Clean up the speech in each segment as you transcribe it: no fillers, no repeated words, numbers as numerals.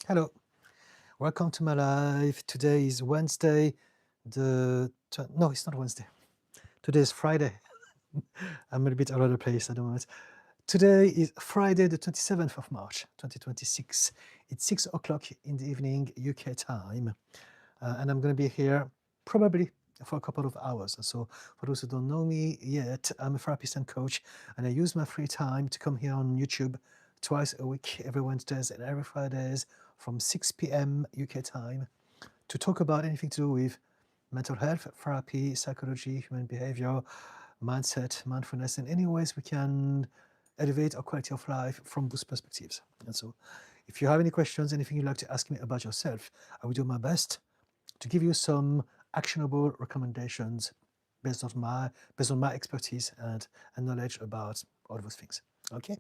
Hello, welcome to my live. Today is Wednesday. No, it's not Wednesday. Today is Friday. I'm a bit all over the place at the moment. Today is Friday, the 27th of March, 2026. It's 6 o'clock in the evening, UK time. And I'm going to be here probably for a couple of hours. So for those who don't know me yet, I'm a therapist and coach, and I use my free time to come here on YouTube twice a week, every Wednesdays and every Fridays from 6 p.m. UK time to talk about anything to do with mental health, therapy, psychology, human behavior, mindset, mindfulness, and any ways we can elevate our quality of life from those perspectives. And so if you have any questions, anything you'd like to ask me about yourself, I will do my best to give you some actionable recommendations based on my expertise and knowledge about all those things. Okay.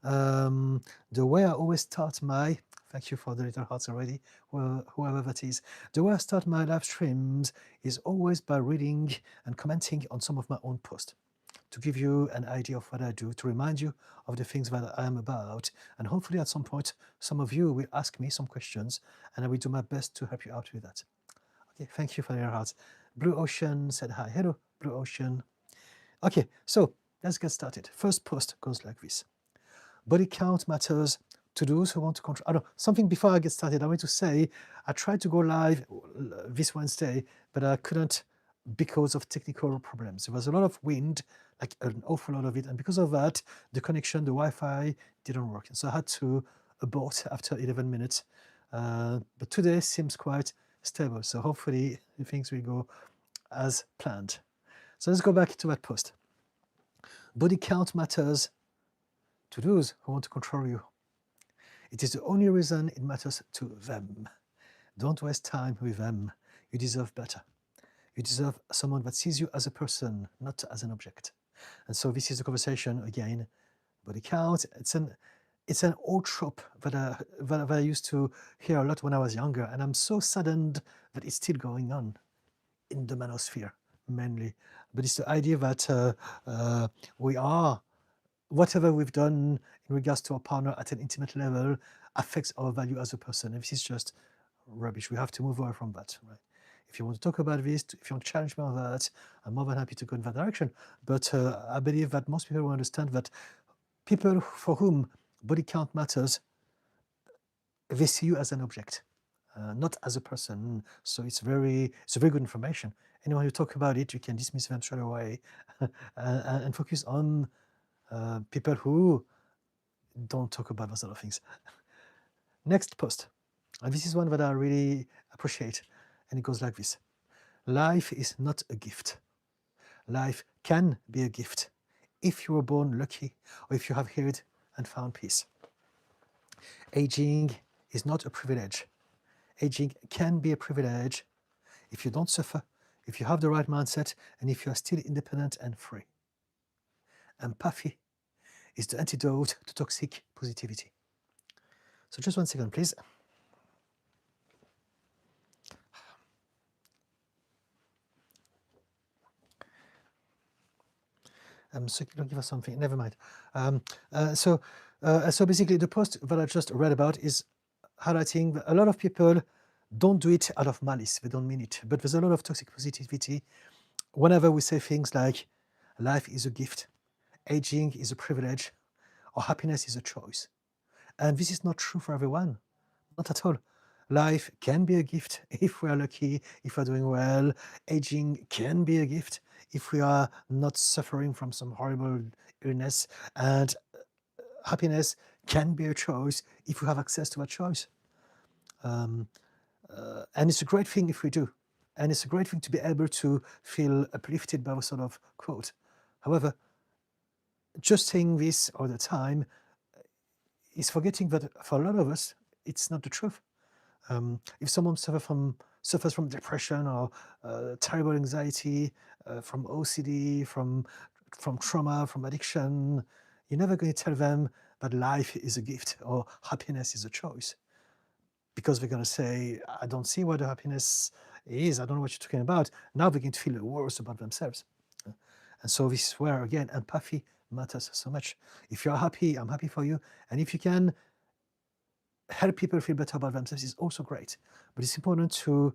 The way I always start my, thank you for the little hearts already, whoever that is. The way I start my live streams is always by reading and commenting on some of my own posts to give you an idea of what I do, to remind you of the things that I am about. And hopefully at some point, some of you will ask me some questions and I will do my best to help you out with that. Okay, thank you for your hearts. Blue Ocean said hi. Hello, Blue Ocean. Okay, so let's get started. First post goes like this. Body count matters to those who want to control. I don't know, something before I get started, I want to say I tried to go live this Wednesday, but I couldn't because of technical problems. There was a lot of wind, like an awful lot of it, and because of that, the connection, the Wi-Fi didn't work. So I had to abort after 11 minutes. But today seems quite stable, so hopefully things will go as planned. So let's go back to that post. Body count matters to those who want to control you. It is the only reason it matters to them. Don't waste time with them. You deserve better. You deserve someone that sees you as a person, not as an object. And so this is the conversation again. Body count. It's an old trope that I used to hear a lot when I was younger, and I'm so saddened that it's still going on in the manosphere mainly. But it's the idea that we are, whatever we've done in regards to our partner at an intimate level affects our value as a person. And this is just rubbish. We have to move away from that, right? If you want to talk about this, if you want to challenge me on that, I'm more than happy to go in that direction. But I believe that most people will understand that people for whom body count matters, they see you as an object, not as a person. So it's very good information. Anyone who talk about it, you can dismiss them straight away and focus on people who don't talk about those sort of things. Next post, and this is one that I really appreciate, and it goes like this. Life is not a gift. Life can be a gift if you were born lucky or if you have healed and found peace. Aging is not a privilege. Aging can be a privilege if you don't suffer, if you have the right mindset, and if you are still independent and free. Empathy is the antidote to toxic positivity. So just 1 second, please. So don't give us something. Never mind. So basically, the post that I just read about is highlighting that a lot of people don't do it out of malice. They don't mean it. But there's a lot of toxic positivity whenever we say things like life is a gift, aging is a privilege, or happiness is a choice. And this is not true for everyone. Not at all. Life can be a gift if we are lucky, if we're doing well. Aging can be a gift if we are not suffering from some horrible illness. And happiness can be a choice if we have access to that choice. And it's a great thing if we do. And it's a great thing to be able to feel uplifted by a sort of quote. However, just saying this all the time is forgetting that for a lot of us, it's not the truth. If someone suffers from depression or terrible anxiety, from OCD, from trauma, from addiction, you're never going to tell them that life is a gift or happiness is a choice. Because they're going to say, I don't see what the happiness is. I don't know what you're talking about. Now they're going to feel worse about themselves. And so this is where, again, empathy matters so much. If you're happy, I'm happy for you. And if you can help people feel better about themselves is also great. But it's important to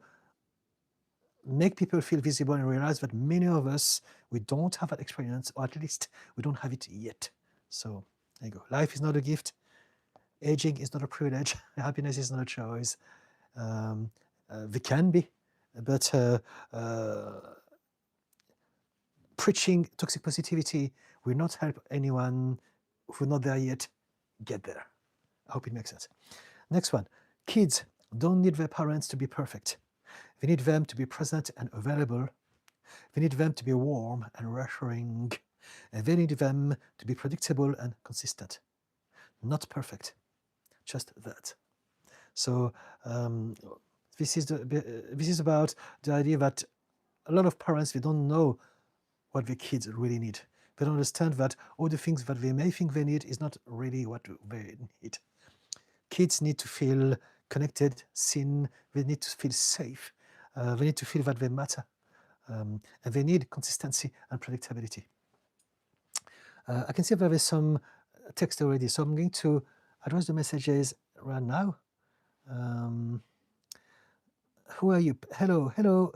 make people feel visible and realize that many of us, we don't have that experience, or at least we don't have it yet. So there you go. Life is not a gift. Aging is not a privilege. Happiness is not a choice. They can be, but preaching toxic positivity will not help anyone who's not there yet get there. I hope it makes sense. Next one. Kids don't need their parents to be perfect. They need them to be present and available. They need them to be warm and reassuring. And they need them to be predictable and consistent. Not perfect, just that. So this is about the idea that a lot of parents, they don't know what their kids really need. They don't understand that all the things that they may think they need is not really what they need. Kids need to feel connected, seen. They need to feel safe. They need to feel that they matter. And they need consistency and predictability. I can see there is some text already, so I'm going to address the messages right now. Who are you? Hello, hello.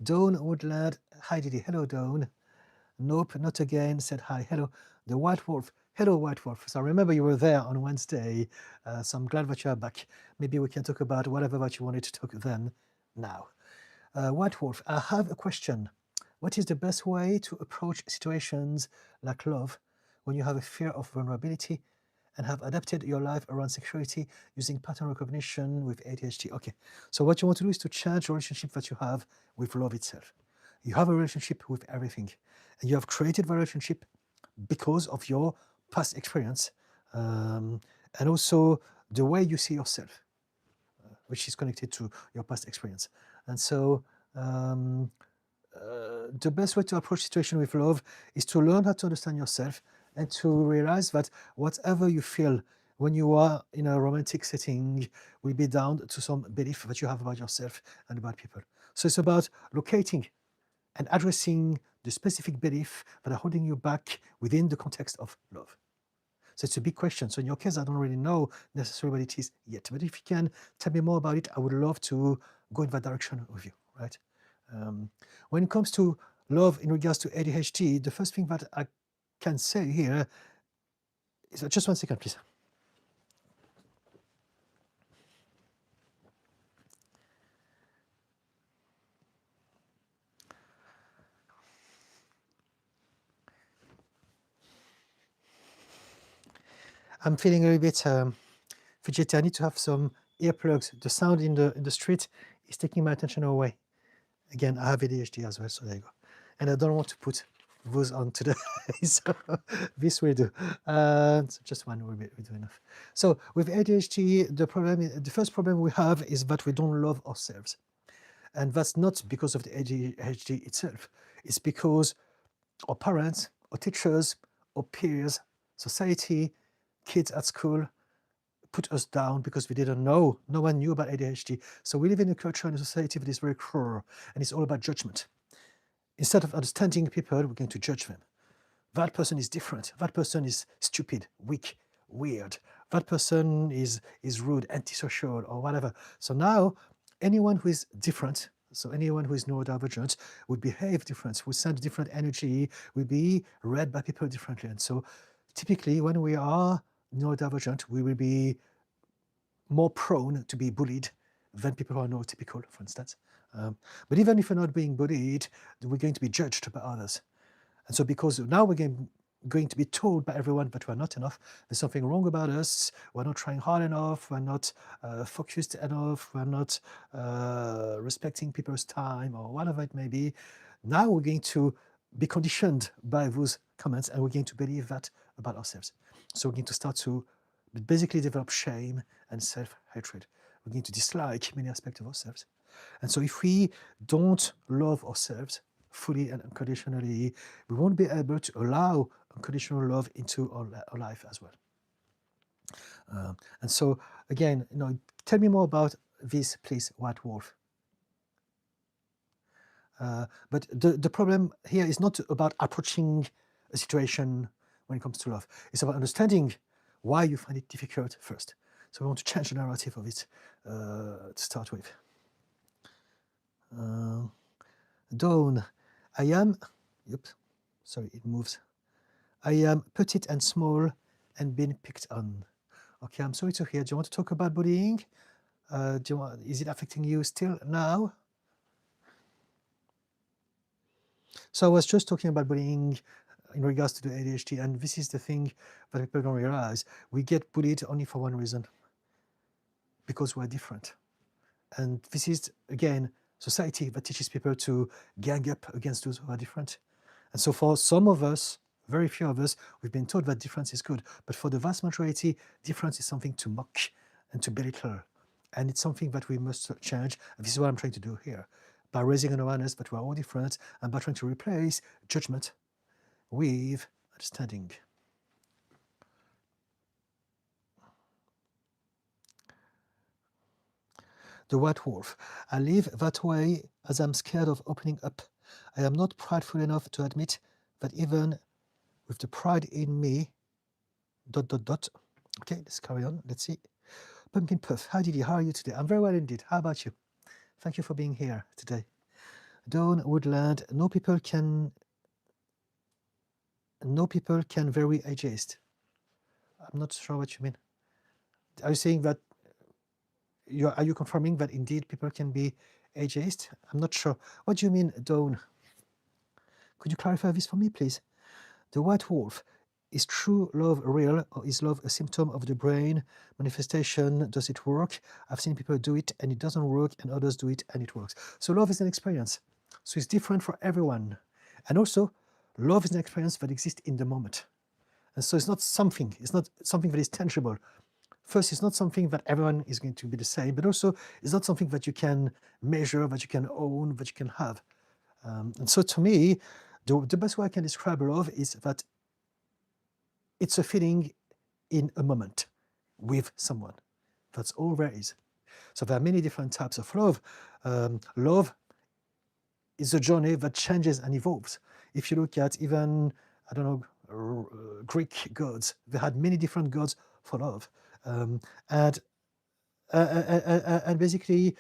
Dawn Woodland. Hi, Didi. Hello, Dawn. Nope, not again. Said hi. Hello. The White Wolf. Hello, White Wolf. So I remember you were there on Wednesday, so I'm glad that you are back. Maybe we can talk about whatever that you wanted to talk then now. White Wolf, I have a question. What is the best way to approach situations like love when you have a fear of vulnerability and have adapted your life around security using pattern recognition with ADHD? Okay, so what you want to do is to change the relationship that you have with love itself. You have a relationship with everything, and you have created the relationship because of your past experience and also the way you see yourself, which is connected to your past experience. And so the best way to approach situation with love is to learn how to understand yourself and to realize that whatever you feel when you are in a romantic setting will be down to some belief that you have about yourself and about people. So it's about locating and addressing the specific belief that are holding you back within the context of love. So it's a big question. So in your case, I don't really know necessarily what it is yet, but if you can tell me more about it, I would love to go in that direction with you, right? When it comes to love in regards to ADHD, the first thing that I can say here is, just 1 second, please. I'm feeling a little bit fidgety. I need to have some earplugs. The sound in the street is taking my attention away. Again, I have ADHD as well, so there you go. And I don't want to put those on today, so this will do. So just one will do enough. So with ADHD, the first problem we have is that we don't love ourselves. And that's not because of the ADHD itself. It's because our parents, our teachers, our peers, society, kids at school put us down because we didn't know. No one knew about ADHD. So we live in a culture and a society that is very cruel, and it's all about judgment. Instead of understanding people, we're going to judge them. That person is different. That person is stupid, weak, weird. That person is rude, antisocial, or whatever. So now, anyone who is different, so anyone who is neurodivergent, would behave different, would send different energy, will be read by people differently. And so typically, when we are neurodivergent, we will be more prone to be bullied than people who are neurotypical, for instance. But even if we're not being bullied, we're going to be judged by others. And so because now we're going to be told by everyone that we're not enough, there's something wrong about us, we're not trying hard enough, we're not focused enough, we're not respecting people's time, or whatever it may be, now we're going to be conditioned by those comments, and we're going to believe that about ourselves. So we're going to start to basically develop shame and self-hatred. We're going to dislike many aspects of ourselves. And so if we don't love ourselves fully and unconditionally, we won't be able to allow unconditional love into our life as well. And so again, tell me more about this, please, White Wolf. But the problem here is not about approaching a situation when it comes to love. It's about understanding why you find it difficult first. So we want to change the narrative of it to start with. Dawn, I am, oops, sorry, it moves. I am petite and small and being picked on. Okay, I'm sorry to hear. Do you want to talk about bullying? Is it affecting you still now? So I was just talking about bullying in regards to the ADHD, and this is the thing that people don't realize. We get bullied only for one reason, because we're different. And this is, again, society that teaches people to gang up against those who are different. And so for some of us, very few of us, we've been taught that difference is good. But for the vast majority, difference is something to mock and to belittle. And it's something that we must change. And this is what I'm trying to do here. By raising an awareness that we're all different and by trying to replace judgment with understanding. The white wolf. I live that way as I'm scared of opening up. I am not prideful enough to admit that even with the pride in me, ... Okay, let's carry on. Let's see. Pumpkin Puff, hi Didi, how are you today? I'm very well indeed. How about you? Thank you for being here today. Dawn Woodland, no people can very ageist. I'm not sure what you mean. Are you saying that are you confirming that indeed people can be ageist? I'm not sure. What do you mean, Dawn? Could you clarify this for me, please? The white wolf. Is true love real, or is love a symptom of the brain manifestation? Does it work? I've seen people do it and it doesn't work, and others do it and it works. So love is an experience. So it's different for everyone. And also, love is an experience that exists in the moment. And so it's not something that is tangible. First, it's not something that everyone is going to be the same, but also it's not something that you can measure, that you can own, that you can have. And so to me, the best way I can describe love is that it's a feeling in a moment with someone. That's all there is. So there are many different types of love. Love is a journey that changes and evolves. If you look at even, I don't know, Greek gods, they had many different gods for love. And basically,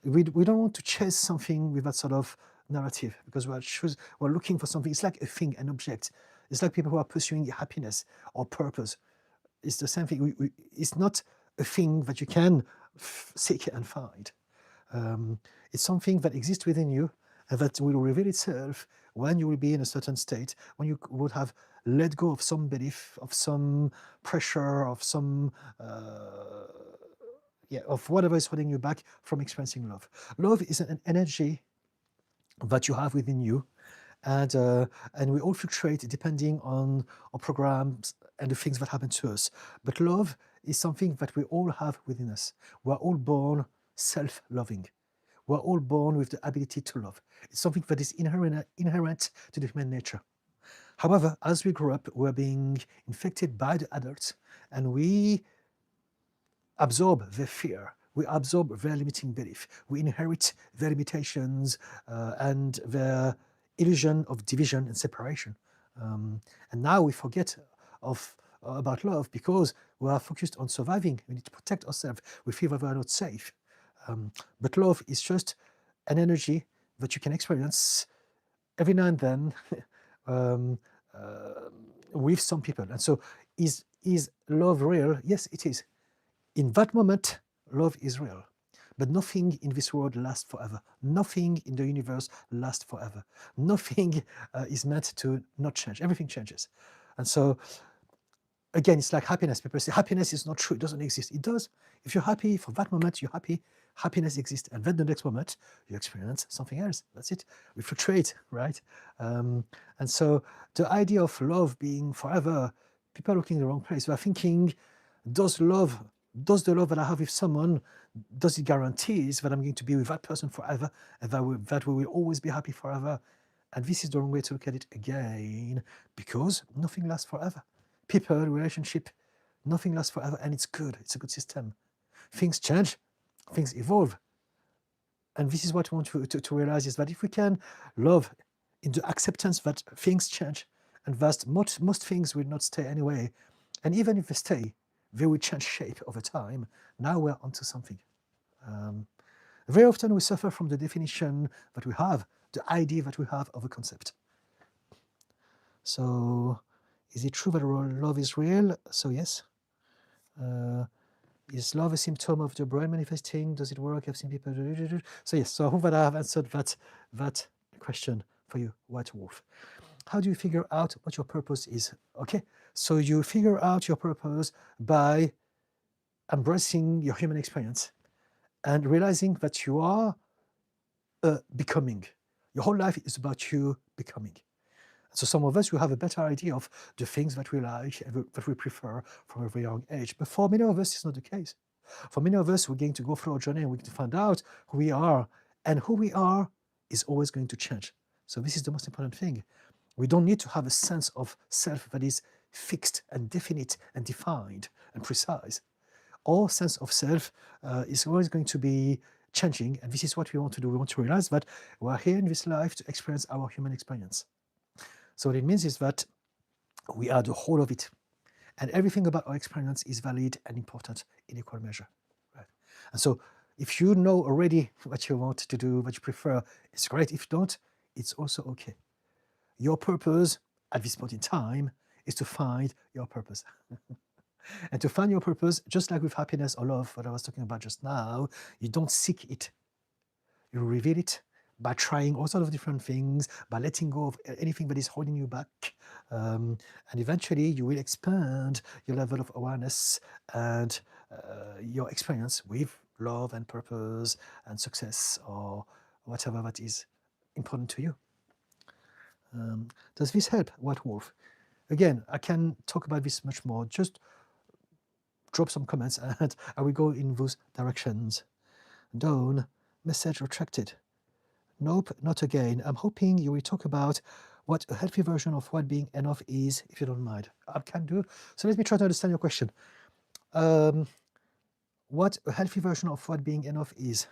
we don't want to chase something with that sort of narrative, because we're looking for something. It's like a thing, an object. It's like people who are pursuing happiness or purpose. It's the same thing. It's not a thing that you can seek and find. It's something that exists within you and that will reveal itself when you will be in a certain state, when you would have let go of some belief, of some pressure, of some of whatever is holding you back from experiencing love. Love is an energy that you have within you, and we all fluctuate depending on our programs and the things that happen to us. But love is something that we all have within us. We're all born self-loving. We're all born with the ability to love. It's something that is inherent to the human nature. However, as we grow up, we're being infected by the adults, and we absorb their fear. We absorb their limiting belief. We inherit their limitations and their illusion of division and separation. And now we forget about love because we are focused on surviving. We need to protect ourselves. We feel that we are not safe. But love is just an energy that you can experience every now and then with some people. And so is love real? Yes, it is. In that moment, love is real. But nothing in this world lasts forever. Nothing in the universe lasts forever. Nothing is meant to not change. Everything changes. And so, again, it's like happiness. People say happiness is not true. It doesn't exist. It does. If you're happy for that moment, you're happy. Happiness exists. And then the next moment, you experience something else. That's it. We fluctuate, right? And so the idea of love being forever, people are looking in the wrong place. They are thinking, does the love that I have with someone, does it guarantees that I'm going to be with that person forever and that we will always be happy forever? And this is the wrong way to look at it again, because nothing lasts forever. People, relationship, nothing lasts forever, and it's good. It's a good system. Things change, things evolve. And this is what we want to realize, is that if we can love in the acceptance that things change and that most things will not stay anyway, and even if they stay, very change shape over time. Now we're onto something. Very often we suffer from the definition that we have, the idea that we have of a concept. So, is it true that love is real? So yes. Is love a symptom of the brain manifesting? Does it work? I've seen people. So yes. So I hope that I have answered that question for you, White Wolf. How do you figure out what your purpose is? Okay. So you figure out your purpose by embracing your human experience and realizing that you are becoming. Your whole life is about you becoming. So some of us will have a better idea of the things that we like and that we prefer from a very young age. But for many of us, it's not the case. For many of us, we're going to go through our journey and we're going to find out who we are. And who we are is always going to change. So this is the most important thing. We don't need to have a sense of self that is fixed and definite and defined and precise. Our sense of self is always going to be changing. And this is what we want to do. We want to realize that we're here in this life to experience our human experience. So what it means is that we are the whole of it. And everything about our experience is valid and important in equal measure. Right? And so if you know already what you want to do, what you prefer, it's great. If not, it's also okay. Your purpose at this point in time is to find your purpose. And to find your purpose, just like with happiness or love, what I was talking about just now, you don't seek it. You reveal it by trying all sorts of different things, by letting go of anything that is holding you back. And eventually you will expand your level of awareness and your experience with love and purpose and success or whatever that is important to you. Does this help, White Wolf? Again, I can talk about this much more. Just drop some comments and I will go in those directions. Dawn, message retracted. Nope, not again. I'm hoping you will talk about what a healthy version of what being enough is, if you don't mind. I can do. So let me try to understand your question. What a healthy version of what being enough is.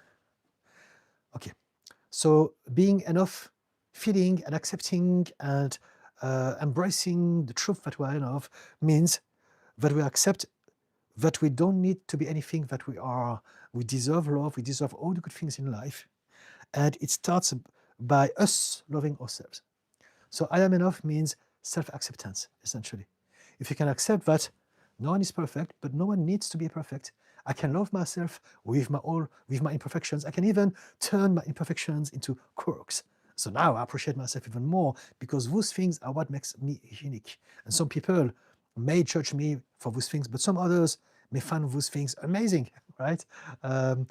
Okay, so being enough, feeling and accepting and embracing the truth that we are enough means that we accept that we don't need to be anything that we are. We deserve love, we deserve all the good things in life. And it starts by us loving ourselves. So I am enough means self-acceptance, essentially. If you can accept that no one is perfect, but no one needs to be perfect. I can love myself with my imperfections. I can even turn my imperfections into quirks. So now I appreciate myself even more because those things are what makes me unique. And some people may judge me for those things, but some others may find those things amazing, right? And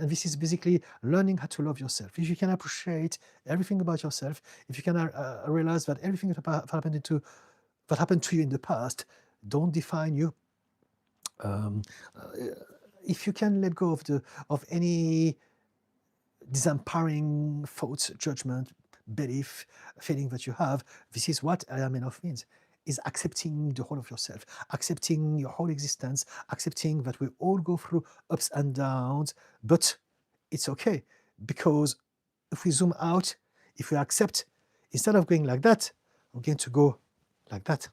this is basically learning how to love yourself. If you can appreciate everything about yourself, if you can realize that everything that happened to you in the past don't define you. If you can let go of any disempowering thoughts, judgment, belief, feeling that you have, this is what I am enough means. Is accepting the whole of yourself, accepting your whole existence, accepting that we all go through ups and downs, but it's okay because if we zoom out, if we accept, instead of going like that, we're going to go like that.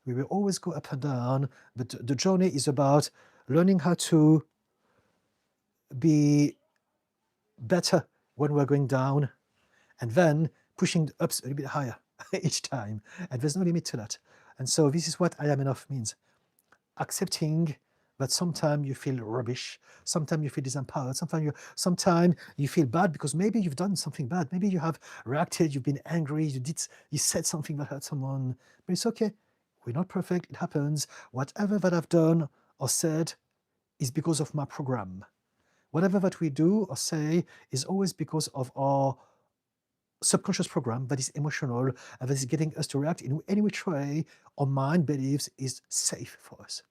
We will always go up and down, but the journey is about learning how to be better when we're going down and then pushing the ups a little bit higher each time. And there's no limit to that. And so this is what I am enough means. Accepting that sometimes you feel rubbish, sometimes you feel disempowered, sometimes you feel bad because maybe you've done something bad. Maybe you have reacted, you've been angry, you said something that hurt someone. But it's okay. We're not perfect, it happens. Whatever that I've done or said is because of my program. Whatever that we do or say is always because of our subconscious program that is emotional and that is getting us to react in any which way our mind believes is safe for us.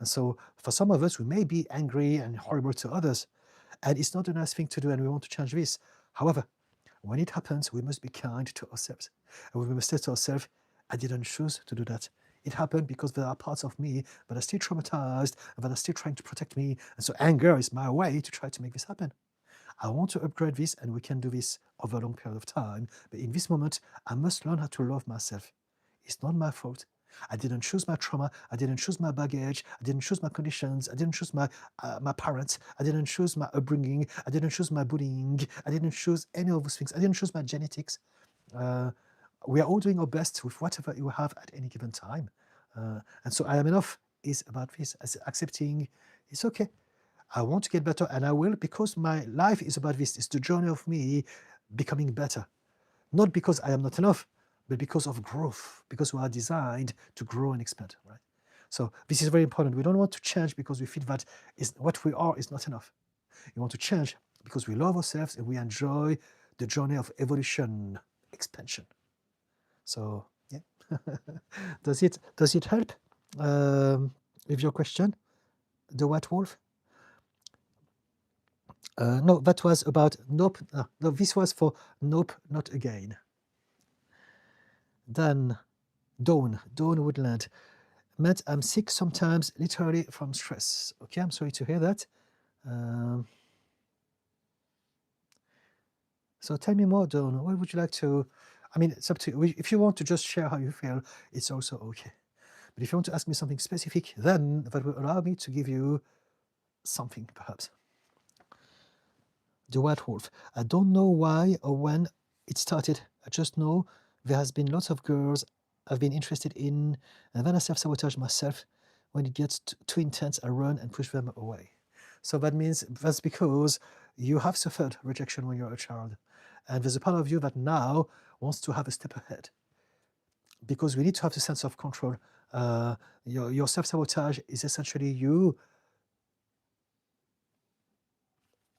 And so for some of us, we may be angry and horrible to others, and it's not a nice thing to do and we want to change this. However, when it happens, we must be kind to ourselves. And we must say to ourselves, I didn't choose to do that. It happened because there are parts of me that are still traumatized and that are still trying to protect me. And so anger is my way to try to make this happen. I want to upgrade this and we can do this over a long period of time. But in this moment, I must learn how to love myself. It's not my fault. I didn't choose my trauma. I didn't choose my baggage. I didn't choose my conditions. I didn't choose my parents. I didn't choose my upbringing. I didn't choose my bullying. I didn't choose any of those things. I didn't choose my genetics. We are all doing our best with whatever you have at any given time. And so I am enough is about this, as accepting it's okay. I want to get better, and I will, because my life is about this. It's the journey of me becoming better. Not because I am not enough, but because of growth, because we are designed to grow and expand, right? So this is very important. We don't want to change because we feel that what we are is not enough. We want to change because we love ourselves and we enjoy the journey of evolution, expansion. So yeah, does it help with your question, the white wolf? No, that was about nope. No, this was for nope, not again. Then Dawn Woodland. Matt, I'm sick sometimes, literally from stress. Okay, I'm sorry to hear that. So tell me more, Dawn. What would you like to? I mean, it's up to you. If you want to just share how you feel, it's also okay. But if you want to ask me something specific, then that will allow me to give you something, perhaps. The White Wolf. I don't know why or when it started. I just know there has been lots of girls I've been interested in, and then I self-sabotage myself. When it gets too intense, I run and push them away. So that means that's because you have suffered rejection when you're a child. And there's a part of you that now wants to have a step ahead. Because we need to have the sense of control. Your self-sabotage is essentially you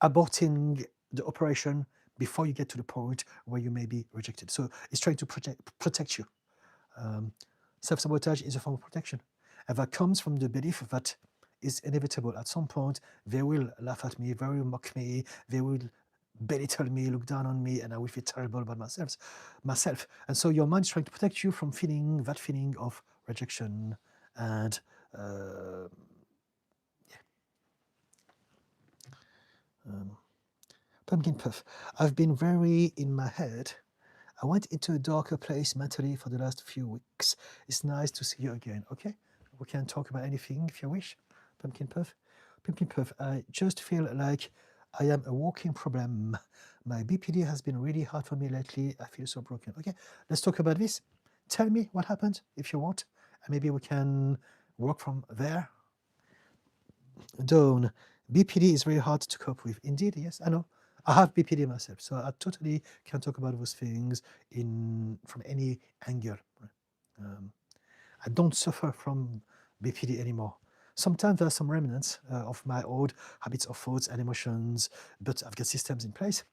aborting the operation before you get to the point where you may be rejected. So it's trying to protect you. Self-sabotage is a form of protection. And that comes from the belief that is inevitable. At some point, they will laugh at me, they will mock me, they will belittle me, look down on me, and I will feel terrible about myself. And so your mind is trying to protect you from feeling that feeling of rejection and Pumpkin Puff. I've been very in my head. I went into a darker place mentally for the last few weeks. It's nice to see you again. Okay, we can talk about anything if you wish. Pumpkin Puff. Pumpkin Puff, I just feel like I am a walking problem. My BPD has been really hard for me lately. I feel so broken. Okay, let's talk about this. Tell me what happened if you want, and maybe we can work from there. Dawn, BPD is very hard to cope with. Indeed, yes, I know. I have BPD myself, so I totally can talk about those things from any angle. I don't suffer from BPD anymore. Sometimes there are some remnants of my old habits of thoughts and emotions, but I've got systems in place.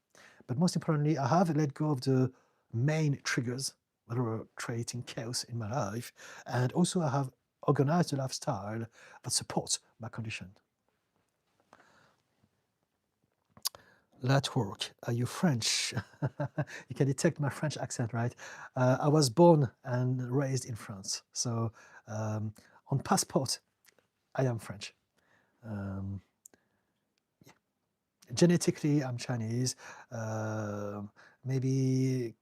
But most importantly, I have let go of the main triggers that were creating chaos in my life, and also I have organized a lifestyle that supports my condition. Let's work. Are you French? You can detect my French accent, right? I was born and raised in France. So on passport, I am French. Yeah. Genetically, I'm Chinese. Maybe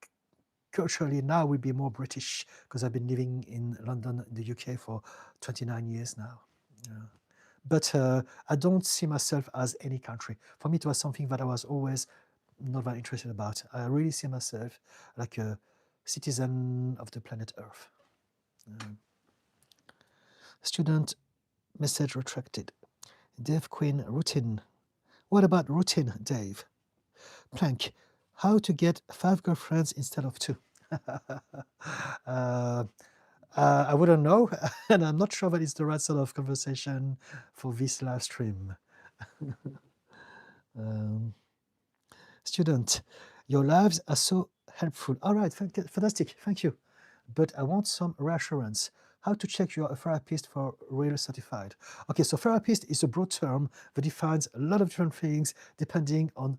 culturally now we'd be more British because I've been living in London, the UK for 29 years now. But I don't see myself as any country. For me, it was something that I was always not that interested about. I really see myself like a citizen of the planet Earth. Student message retracted. Dave Quinn, routine. What about routine, Dave? Plank. How to get 5 girlfriends instead of 2? I wouldn't know, and I'm not sure that it's the right sort of conversation for this live stream. Student, your lives are so helpful. All right, fantastic, thank you. But I want some reassurance. How to check you're a therapist for real certified? Okay, so therapist is a broad term that defines a lot of different things depending on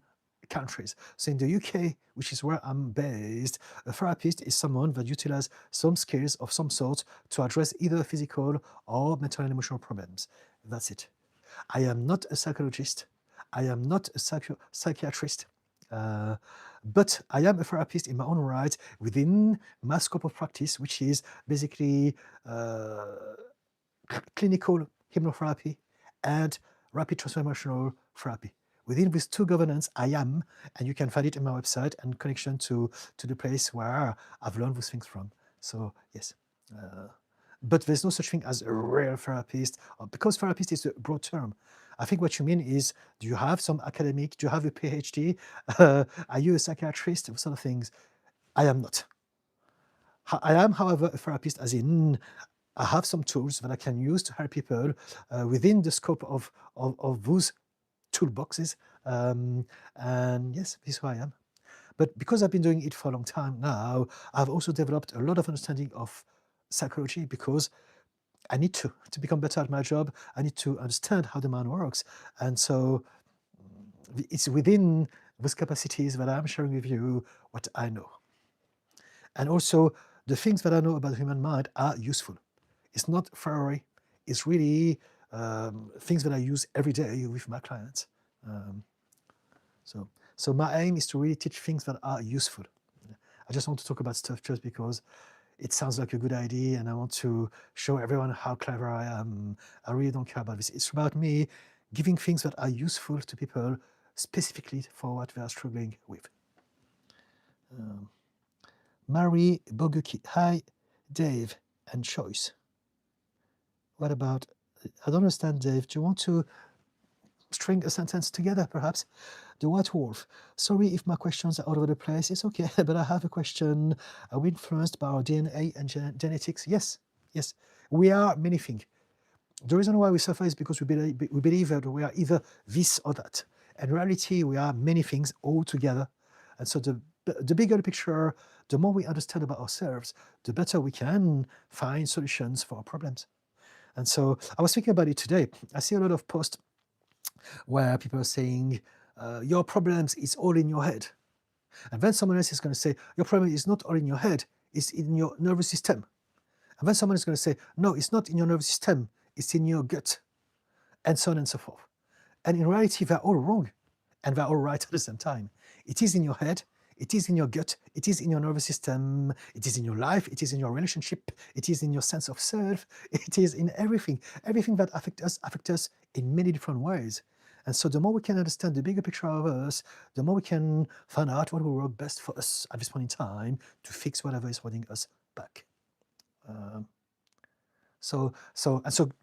countries. So in the UK, which is where I'm based, a therapist is someone that utilizes some skills of some sort to address either physical or mental and emotional problems. That's it. I am not a psychologist. I am not a psychiatrist. But I am a therapist in my own right within my scope of practice, which is basically clinical hypnotherapy and rapid transformational therapy. Within these two governance, I am, and you can find it in my website and connection to the place where I've learned those things from. So yes. But there's no such thing as a real therapist, because therapist is a broad term. I think what you mean is, do you have some academic, do you have a PhD? Are you a psychiatrist? Those sort of things. I am not. I am, however, a therapist, as in I have some tools that I can use to help people within the scope of those toolboxes. And yes, this is who I am. But because I've been doing it for a long time now, I've also developed a lot of understanding of psychology, because I need to become better at my job. I need to understand how the mind works. And so it's within those capacities that I'm sharing with you what I know. And also, the things that I know about the human mind are useful. It's not theory. It's really things that I use every day with my clients. So my aim is to really teach things that are useful. I just want to talk about stuff just because it sounds like a good idea and I want to show everyone how clever I am. I really don't care about this. It's about me giving things that are useful to people specifically for what they are struggling with. Mary Boguki, hi, Dave and Choice. What about, I don't understand, Dave. Do you want to string a sentence together, perhaps? The White Wolf. Sorry if my questions are all over the place. It's okay, but I have a question. Are we influenced by our DNA and genetics? Yes, yes. We are many things. The reason why we suffer is because we believe that we are either this or that. In reality, we are many things all together. And so the bigger the picture, the more we understand about ourselves, the better we can find solutions for our problems. And so I was thinking about it today. I see a lot of posts where people are saying, your problems is all in your head. And then someone else is going to say, your problem is not all in your head, it's in your nervous system. And then someone is going to say, no, it's not in your nervous system, it's in your gut, and so on and so forth. And in reality, they're all wrong, and they're all right at the same time. It is in your head, it is in your gut, it is in your nervous system, it is in your life, it is in your relationship, it is in your sense of self, it is in everything. Everything that affects us in many different ways. And so the more we can understand the bigger picture of us, the more we can find out what will work best for us at this point in time to fix whatever is holding us back. So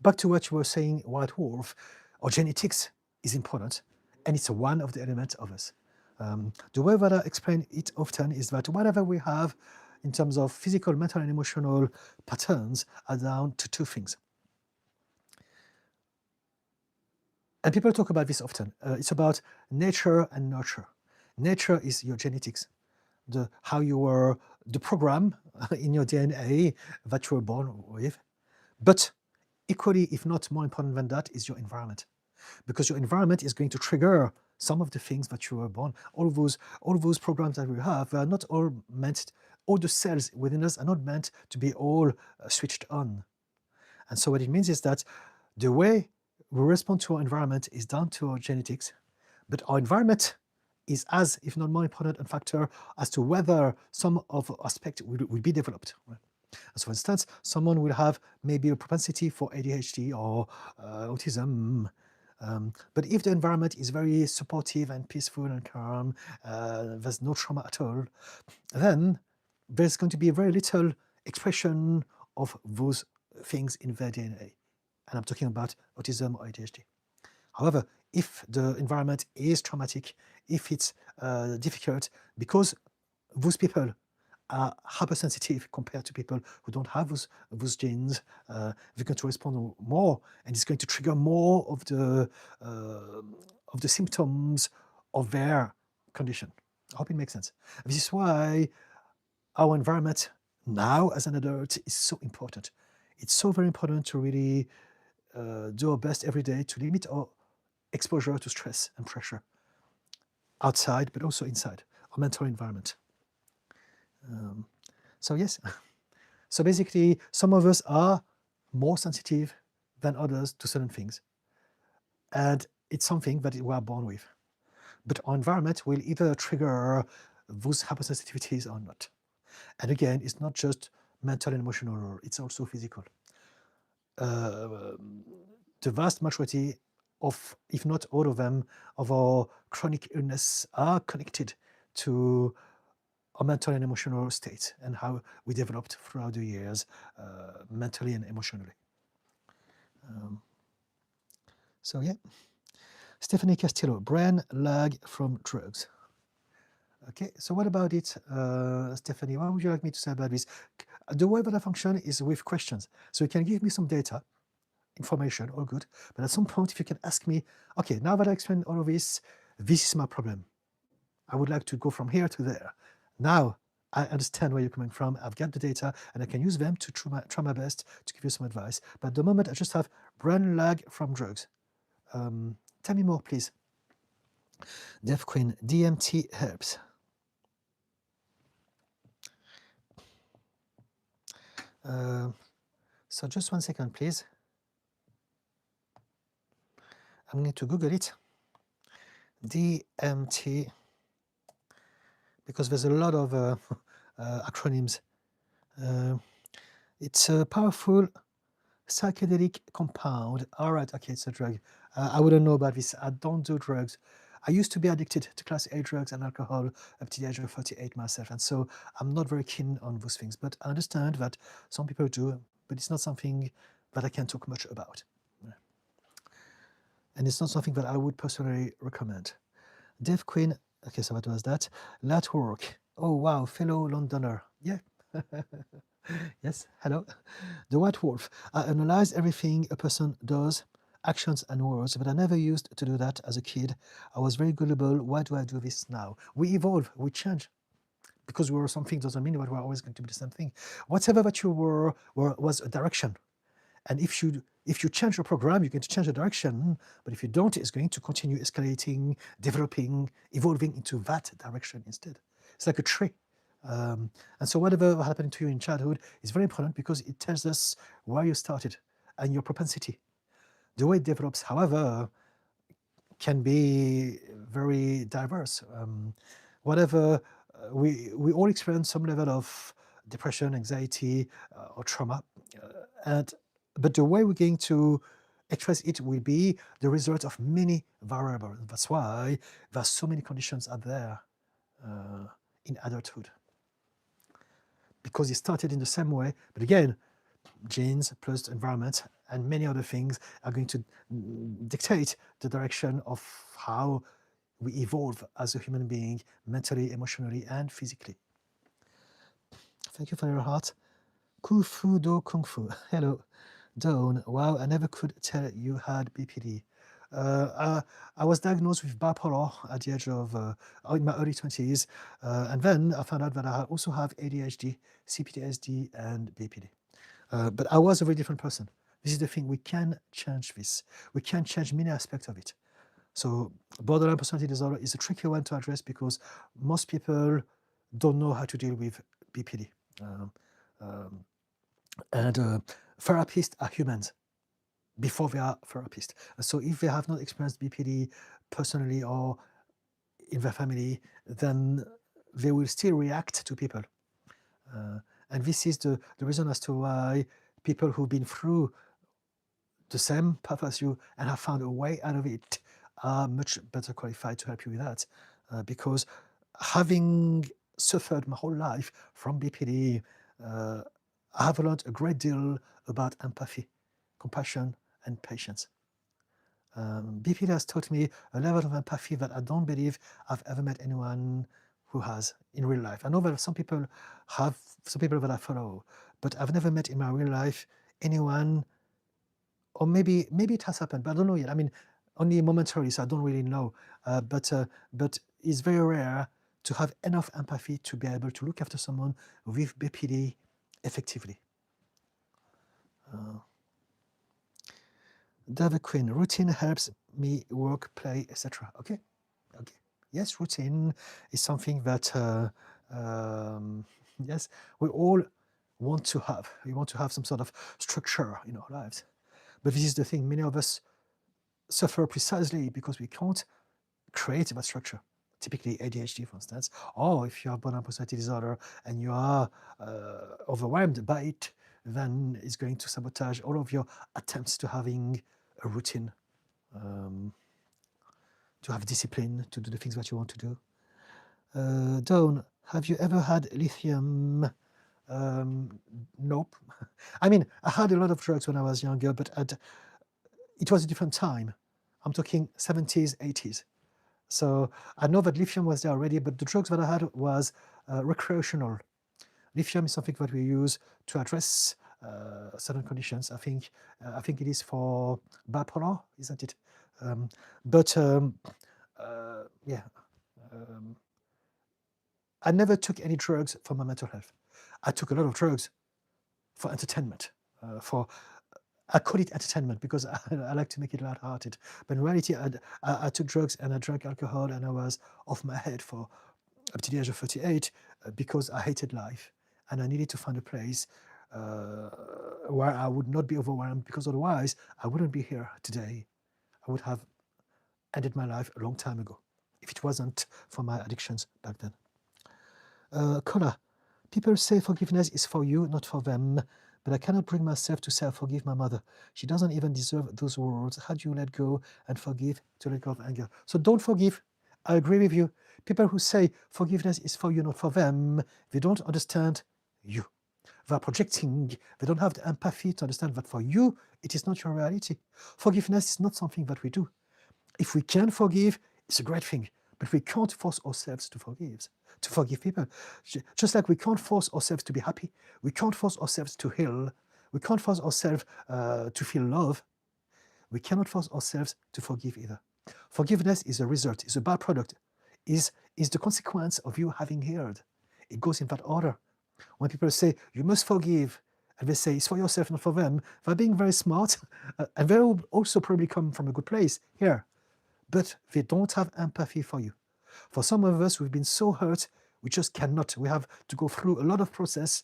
back to what you were saying, White Wolf, our genetics is important, and it's one of the elements of us. The way that I explain it often is that whatever we have in terms of physical, mental, and emotional patterns are down to two things. And people talk about this often. It's about nature and nurture. Nature is your genetics, how you were, the program in your DNA that you were born with. But equally, if not more important than that, is your environment. Because your environment is going to trigger some of the things that you were born. All those programs that we have are not all meant, all the cells within us are not meant to be all switched on. And so what it means is that the way we respond to our environment is down to our genetics, but our environment is as, if not more important, a factor as to whether some of aspects will be developed. Right? So for instance, someone will have maybe a propensity for ADHD or autism, but if the environment is very supportive and peaceful and calm, there's no trauma at all, then there's going to be very little expression of those things in their DNA. And I'm talking about autism or ADHD. However, if the environment is traumatic, if it's difficult, because those people are hypersensitive compared to people who don't have those genes, they're going to respond more, and it's going to trigger more of the symptoms of their condition. I hope it makes sense. This is why our environment now as an adult is so important. It's so very important to really do our best every day to limit our exposure to stress and pressure outside, but also inside our mental environment. So yes, so basically some of us are more sensitive than others to certain things. And it's something that we are born with. But our environment will either trigger those hypersensitivities or not. And again, it's not just mental and emotional, it's also physical. The vast majority of, if not all of them, of our chronic illness are connected to our mental and emotional state and how we developed throughout the years, mentally and emotionally. So yeah, Stephanie Castillo, brain lag from drugs. Okay, so what about it, Stephanie? What would you like me to say about this? The way that I function is with questions. So you can give me some data, information, all good. But at some point, if you can ask me, okay, now that I explained all of this, this is my problem. I would like to go from here to there. Now I understand where you're coming from. I've got the data and I can use them to try my best to give you some advice. But at the moment, I just have brain lag from drugs. Tell me more, please. Dev Queen, DMT helps. So just 1 second, please. I'm going to Google it. DMT, because there's a lot of acronyms. It's a powerful psychedelic compound. All right, okay, it's a drug. I wouldn't know about this. I don't do drugs. I used to be addicted to class A drugs and alcohol up to the age of 38 myself, and so I'm not very keen on those things. But I understand that some people do, but it's not something that I can talk much about. And it's not something that I would personally recommend. Dev Queen, okay, so what was that? Lat work. Oh, wow, fellow Londoner. Yeah. Yes, hello. The White Wolf. I analyze everything a person does, actions and words, but I never used to do that as a kid. I was very gullible. Why do I do this now? We evolve, we change. Because we were something doesn't mean that we're always going to be the same thing. Whatever that you were was a direction. And if you change your program, you're going to change the direction. But if you don't, it's going to continue escalating, developing, evolving into that direction instead. It's like a tree. And so whatever happened to you in childhood is very important because it tells us where you started and your propensity. The way it develops, however, can be very diverse. Whatever, we all experience some level of depression, anxiety, or trauma. But the way we're going to express it will be the result of many variables. That's why there's so many conditions out there in adulthood. Because it started in the same way, but again, genes plus environment and many other things are going to dictate the direction of how we evolve as a human being, mentally, emotionally, and physically. Thank you for your heart. Kufu do Kung Fu. Hello. Dawn. Wow, I never could tell you had BPD. I was diagnosed with bipolar at the age of, in my early 20s. And then I found out that I also have ADHD, CPTSD, and BPD. But I was a very different person. This is the thing, we can change this. We can change many aspects of it. So borderline personality disorder is a tricky one to address because most people don't know how to deal with BPD. And therapists are humans before they are therapists. So if they have not experienced BPD personally or in their family, then they will still react to people. And this is the reason as to why people who've been through the same path as you and have found a way out of it are much better qualified to help you with that. Because having suffered my whole life from BPD, I have learned a great deal about empathy, compassion, and patience. BPD has taught me a level of empathy that I don't believe I've ever met anyone who has in real life. I know that some people that I follow, but I've never met in my real life anyone, or maybe it has happened, but I don't know yet. I mean, only momentarily, so I don't really know. But it's very rare to have enough empathy to be able to look after someone with BPD effectively. David Quinn, routine helps me work, play, etc. Okay. Yes, routine is something that yes, we all want to have. We want to have some sort of structure in our lives. But this is the thing, many of us suffer precisely because we can't create that structure. typically ADHD, for instance, or if you have borderline personality disorder and you are overwhelmed by it, then it's going to sabotage all of your attempts to having a routine, to have discipline, to do the things that you want to do. Dawn, have you ever had lithium? Nope. I mean, I had a lot of drugs when I was younger, but it was a different time. I'm talking 70s, 80s. So I know that lithium was there already, but the drugs that I had was recreational. Lithium is something that we use to address certain conditions. I think it is for bipolar, isn't it? Yeah. I never took any drugs for my mental health. I took a lot of drugs for entertainment. I call it entertainment because I like to make it lighthearted. But in reality, I took drugs and I drank alcohol and I was off my head for up to the age of 38 because I hated life and I needed to find a place where I would not be overwhelmed, because otherwise I wouldn't be here today. I would have ended my life a long time ago if it wasn't for my addictions back then. Connor, people say forgiveness is for you, not for them, but I cannot bring myself to say I forgive my mother. She doesn't even deserve those words. How do you let go and forgive to let go of anger? So don't forgive. I agree with you. People who say forgiveness is for you, not for them, they don't understand you. They are projecting. They don't have the empathy to understand that for you, it is not your reality. Forgiveness is not something that we do. If we can forgive, it's a great thing, but we can't force ourselves to forgive people. Just like we can't force ourselves to be happy, we can't force ourselves to heal, we can't force ourselves to feel love, we cannot force ourselves to forgive either. Forgiveness is a result, is a byproduct, is the consequence of you having healed. It goes in that order. When people say, you must forgive, and they say, it's for yourself, not for them, they're being very smart, and they will also probably come from a good place here, but they don't have empathy for you. For some of us, we've been so hurt, we just cannot. We have to go through a lot of process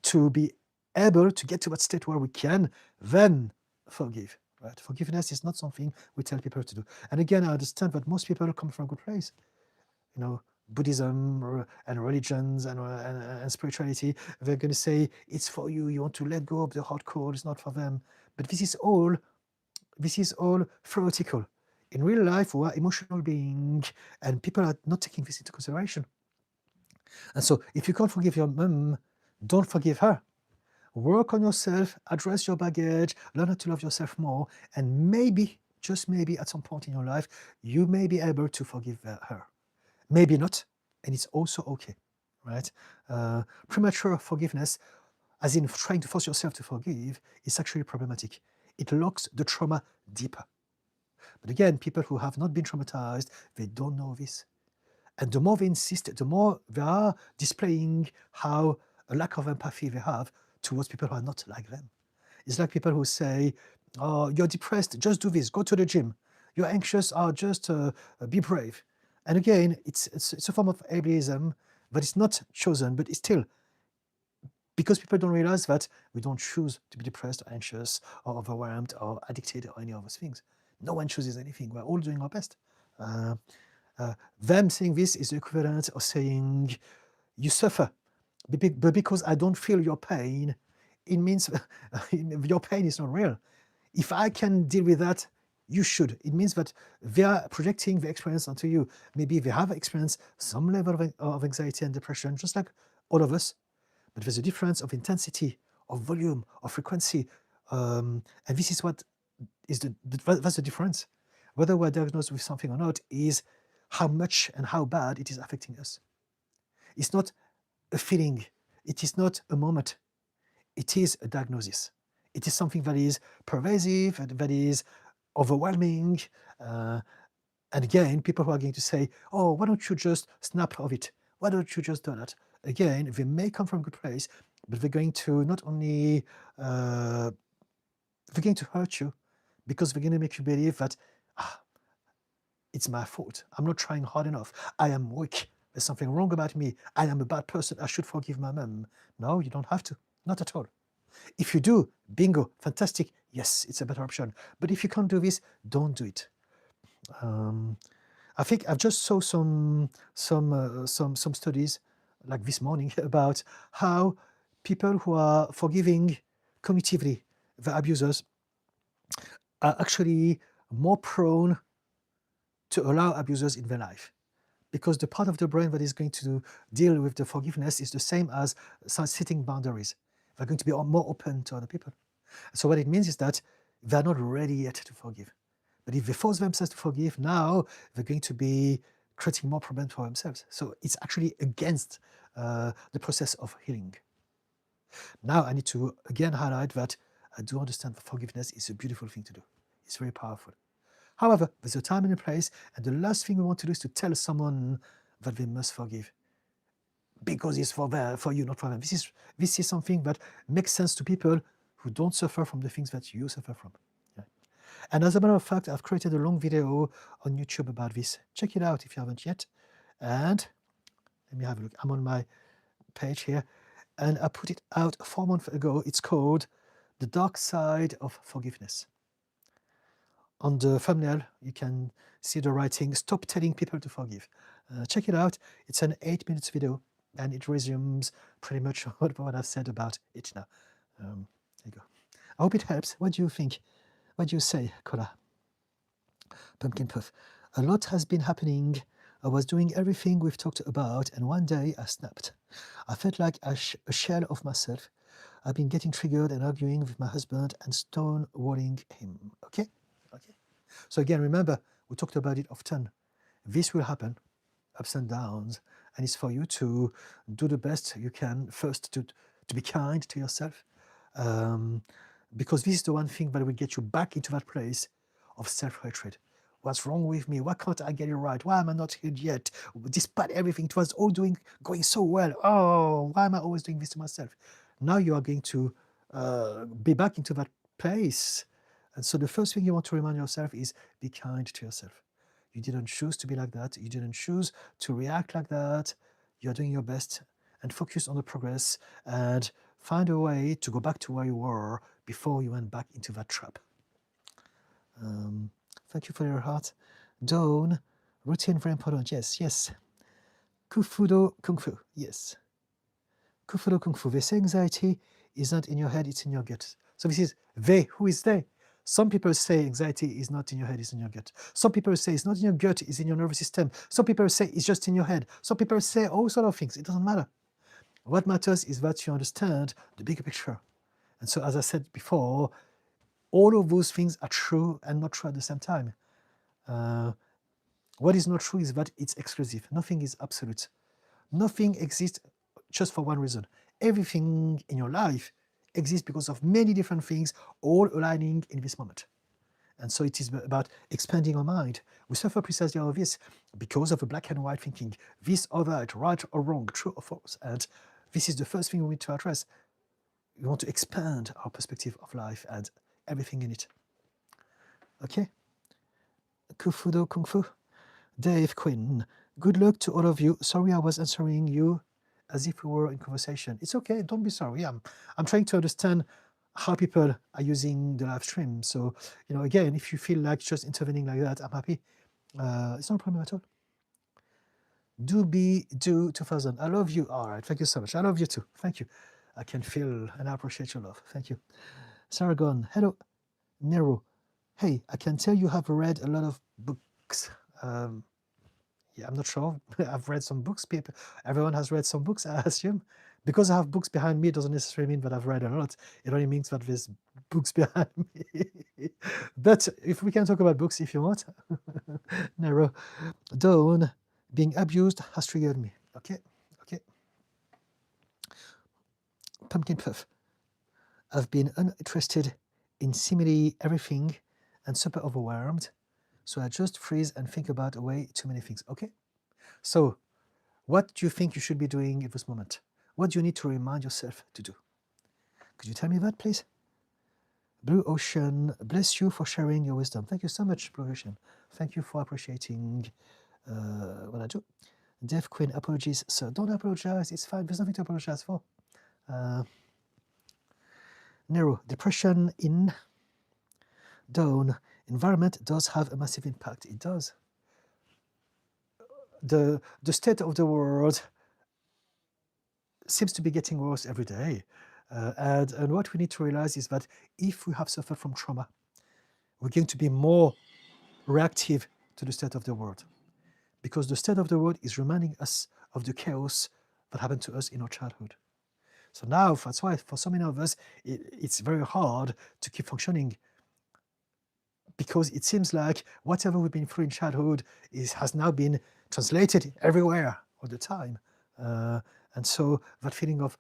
to be able to get to that state where we can then forgive. Right? Forgiveness is not something we tell people to do. And again, I understand that most people come from a good place. You know, Buddhism and religions and spirituality, they're going to say, it's for you, you want to let go of the hard core, it's not for them. But this is all theoretical. In real life, we are emotional beings, and people are not taking this into consideration. And so if you can't forgive your mum, don't forgive her. Work on yourself, address your baggage, learn how to love yourself more, and maybe, just maybe, at some point in your life, you may be able to forgive her. Maybe not, and it's also okay, right? Premature forgiveness, as in trying to force yourself to forgive, is actually problematic. It locks the trauma deeper. But again, people who have not been traumatized, they don't know this. And the more they insist, the more they are displaying how a lack of empathy they have towards people who are not like them. It's like people who say, oh, you're depressed, just do this, go to the gym. You're anxious, just be brave. And again, it's a form of ableism, but it's not chosen, but it's still, because people don't realize that we don't choose to be depressed or anxious or overwhelmed or addicted or any of those things. No one chooses anything. We're all doing our best. Them saying this is the equivalent of saying, you suffer, but because I don't feel your pain, it means your pain is not real. If I can deal with that, you should. It means that they are projecting the experience onto you. Maybe they have experienced some level of anxiety and depression, just like all of us, but there's a difference of intensity, of volume, of frequency, and this is what is that's the difference. Whether we're diagnosed with something or not is how much and how bad it is affecting us. It's not a feeling. It is not a moment. It is a diagnosis. It is something that is pervasive and that is overwhelming. And again, people who are going to say, oh, why don't you just snap of it? Why don't you just do that? Again, they may come from a good place, but they're going to not only, they're going to hurt you, because they're going to make you believe that, it's my fault. I'm not trying hard enough. I am weak. There's something wrong about me. I am a bad person. I should forgive my mum. No, you don't have to. Not at all. If you do, bingo, fantastic. Yes, it's a better option. But if you can't do this, don't do it. I think I've just saw some studies like this morning about how people who are forgiving cognitively the abusers are actually more prone to allow abusers in their life, because the part of the brain that is going to deal with the forgiveness is the same as setting boundaries. They're going to be more open to other people. So what it means is that they're not ready yet to forgive. But if they force themselves to forgive, now they're going to be creating more problems for themselves. So it's actually against the process of healing. Now I need to again highlight that I do understand that forgiveness is a beautiful thing to do. It's very powerful. However, there's a time and a place, and the last thing we want to do is to tell someone that they must forgive, because it's for you, not for them. This is something that makes sense to people who don't suffer from the things that you suffer from. Yeah. And as a matter of fact, I've created a long video on YouTube about this. Check it out if you haven't yet. And let me have a look. I'm on my page here, and I put it out 4 months ago. It's called The Dark Side of Forgiveness. On the thumbnail, you can see the writing, "Stop telling people to forgive." Check it out. It's an 8-minute video, and it resumes pretty much what I've said about it now. There you go. I hope it helps. What do you think? What do you say, Kola? Pumpkin Puff. A lot has been happening. I was doing everything we've talked about, and one day I snapped. I felt like a shell of myself. I've been getting triggered and arguing with my husband and stonewalling him. Okay? Okay. So again, remember, we talked about it often. This will happen, ups and downs, and it's for you to do the best you can first to be kind to yourself, because this is the one thing that will get you back into that place of self-hatred. What's wrong with me? Why can't I get it right? Why am I not healed yet? Despite everything, it was all going so well. Oh, why am I always doing this to myself? Now you are going to be back into that place. And so the first thing you want to remind yourself is be kind to yourself. You didn't choose to be like that. You didn't choose to react like that. You're doing your best, and focus on the progress and find a way to go back to where you were before you went back into that trap. Thank you for your heart. Dawn, routine very important. Yes, yes. Kufudo Kung Fu. Yes. Kufudo Kung Fu. They say anxiety is not in your head, it's in your gut. So this is they. Who is they? Some people say anxiety is not in your head, it's in your gut. Some people say it's not in your gut, it's in your nervous system. Some people say it's just in your head. Some people say all sort of things. It doesn't matter. What matters is that you understand the bigger picture. And so, as I said before, all of those things are true and not true at the same time. What is not true is that it's exclusive. Nothing is absolute. Nothing exists just for one reason. Everything in your life exists because of many different things, all aligning in this moment. And so it is about expanding our mind. We suffer precisely out of this because of a black and white thinking, this or that, right or wrong, true or false. And this is the first thing we need to address. We want to expand our perspective of life and everything in it. Okay? Kufudo Kung Fu. Dave Quinn. Good luck to all of you. Sorry I was answering you as if we were in conversation. It's okay, don't be sorry. I'm trying to understand how people are using the live stream. So, again, if you feel like just intervening like that, I'm happy. It's not a problem at all. Do 2000. I love you. All right, thank you so much. I love you too. Thank you. I can feel and I appreciate your love. Thank you. Saragon. Hello. Nero. Hey, I can tell you have read a lot of books. Yeah, I'm not sure. I've read some books. Everyone has read some books, I assume. Because I have books behind me, it doesn't necessarily mean that I've read a lot. It only means that there's books behind me. But if we can talk about books if you want. Nero. Dawn, being abused has triggered me. Okay, okay. Pumpkin Puff. I've been uninterested in seemingly everything and super overwhelmed. So I just freeze and think about way too many things. Okay? So what do you think you should be doing at this moment? What do you need to remind yourself to do? Could you tell me that, please? Blue Ocean, bless you for sharing your wisdom. Thank you so much, Blue Ocean. Thank you for appreciating what I do. Deaf Queen, apologies, sir. Don't apologize. It's fine. There's nothing to apologize for. Nero, depression in Dawn. Environment does have a massive impact. It does. the state of the world seems to be getting worse every day. And what we need to realize is that if we have suffered from trauma, we're going to be more reactive to the state of the world, because the state of the world is reminding us of the chaos that happened to us in our childhood. So now, that's why for so many of us, it's very hard to keep functioning, because it seems like whatever we've been through in childhood has now been translated everywhere all the time. And so that feeling of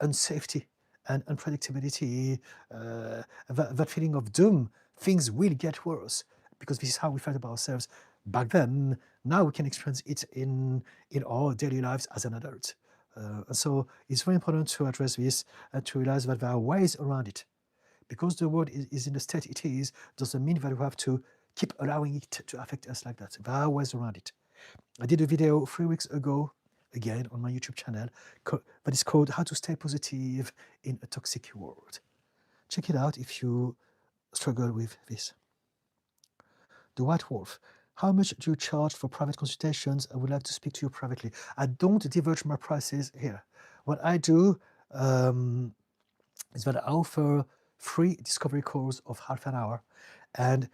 unsafety and unpredictability, that feeling of doom, things will get worse, because this is how we felt about ourselves back then. Now we can experience it in our daily lives as an adult. And so it's very important to address this and to realize that there are ways around it. Because the world is in the state it is, doesn't mean that we have to keep allowing it to affect us like that. There are ways around it. I did a video 3 weeks ago, again on my YouTube channel, that is called How to Stay Positive in a Toxic World. Check it out if you struggle with this. The White Wolf. How much do you charge for private consultations? I would like to speak to you privately. I don't divulge my prices here. What I do is that I offer free discovery calls of half an hour. And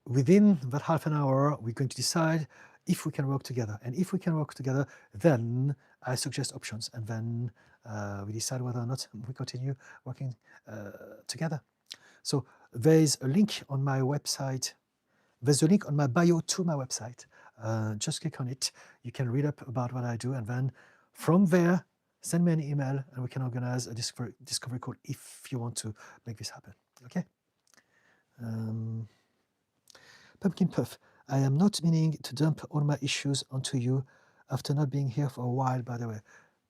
within that half an hour, we're going to decide if we can work together. And if we can work together, then I suggest options. And then we decide whether or not we continue working together. So there's a link on my website. There's a link on my bio to my website. Just click on it. You can read up about what I do. And then from there, send me an email and we can organize a discovery call if you want to make this happen. Okay? Pumpkin Puff. I am not meaning to dump all my issues onto you after not being here for a while, by the way.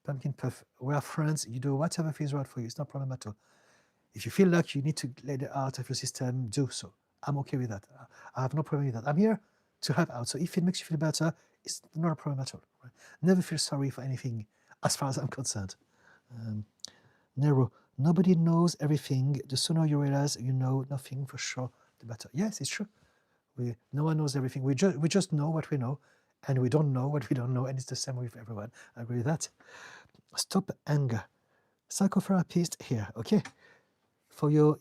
Pumpkin Puff, we are friends. You do whatever feels right for you. It's no problem at all. If you feel like you need to let it out of your system, do so. I'm okay with that. I have no problem with that. I'm here to help out. So if it makes you feel better, it's not a problem at all. Right? Never feel sorry for anything as far as I'm concerned. Nero, nobody knows everything. The sooner you realize you know nothing for sure, the better. Yes, it's true. No one knows everything. We just know what we know, and we don't know what we don't know, and it's the same with everyone. I agree with that. Stop anger. Psychotherapist here, okay? For your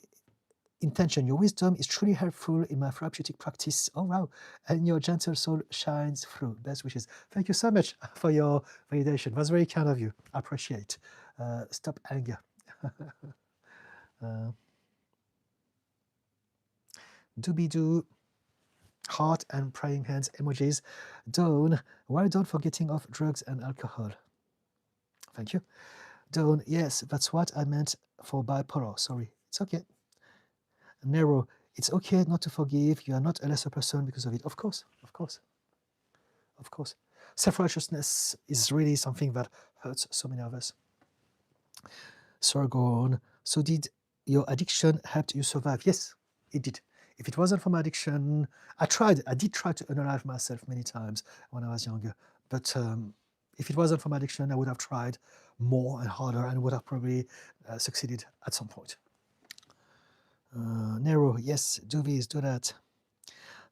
intention, your wisdom is truly helpful in my therapeutic practice. Oh, wow. And your gentle soul shines through. Best wishes. Thank you so much for your validation. That's very kind of you. I appreciate. Stop anger. Doobie-doo. Heart and praying hands emojis. Dawn, well done for getting off drugs and alcohol. Thank you. Dawn, yes, that's what I meant for bipolar. Sorry, it's okay. Nero, it's okay not to forgive. You are not a lesser person because of it. Of course, of course, of course. Self-righteousness is really something that hurts so many of us. Sargon, so did your addiction help you survive? Yes, it did. If it wasn't for my addiction, I did try to unalive myself many times when I was younger. But if it wasn't for my addiction, I would have tried more and harder and would have probably succeeded at some point. Nero, yes, do this, do that.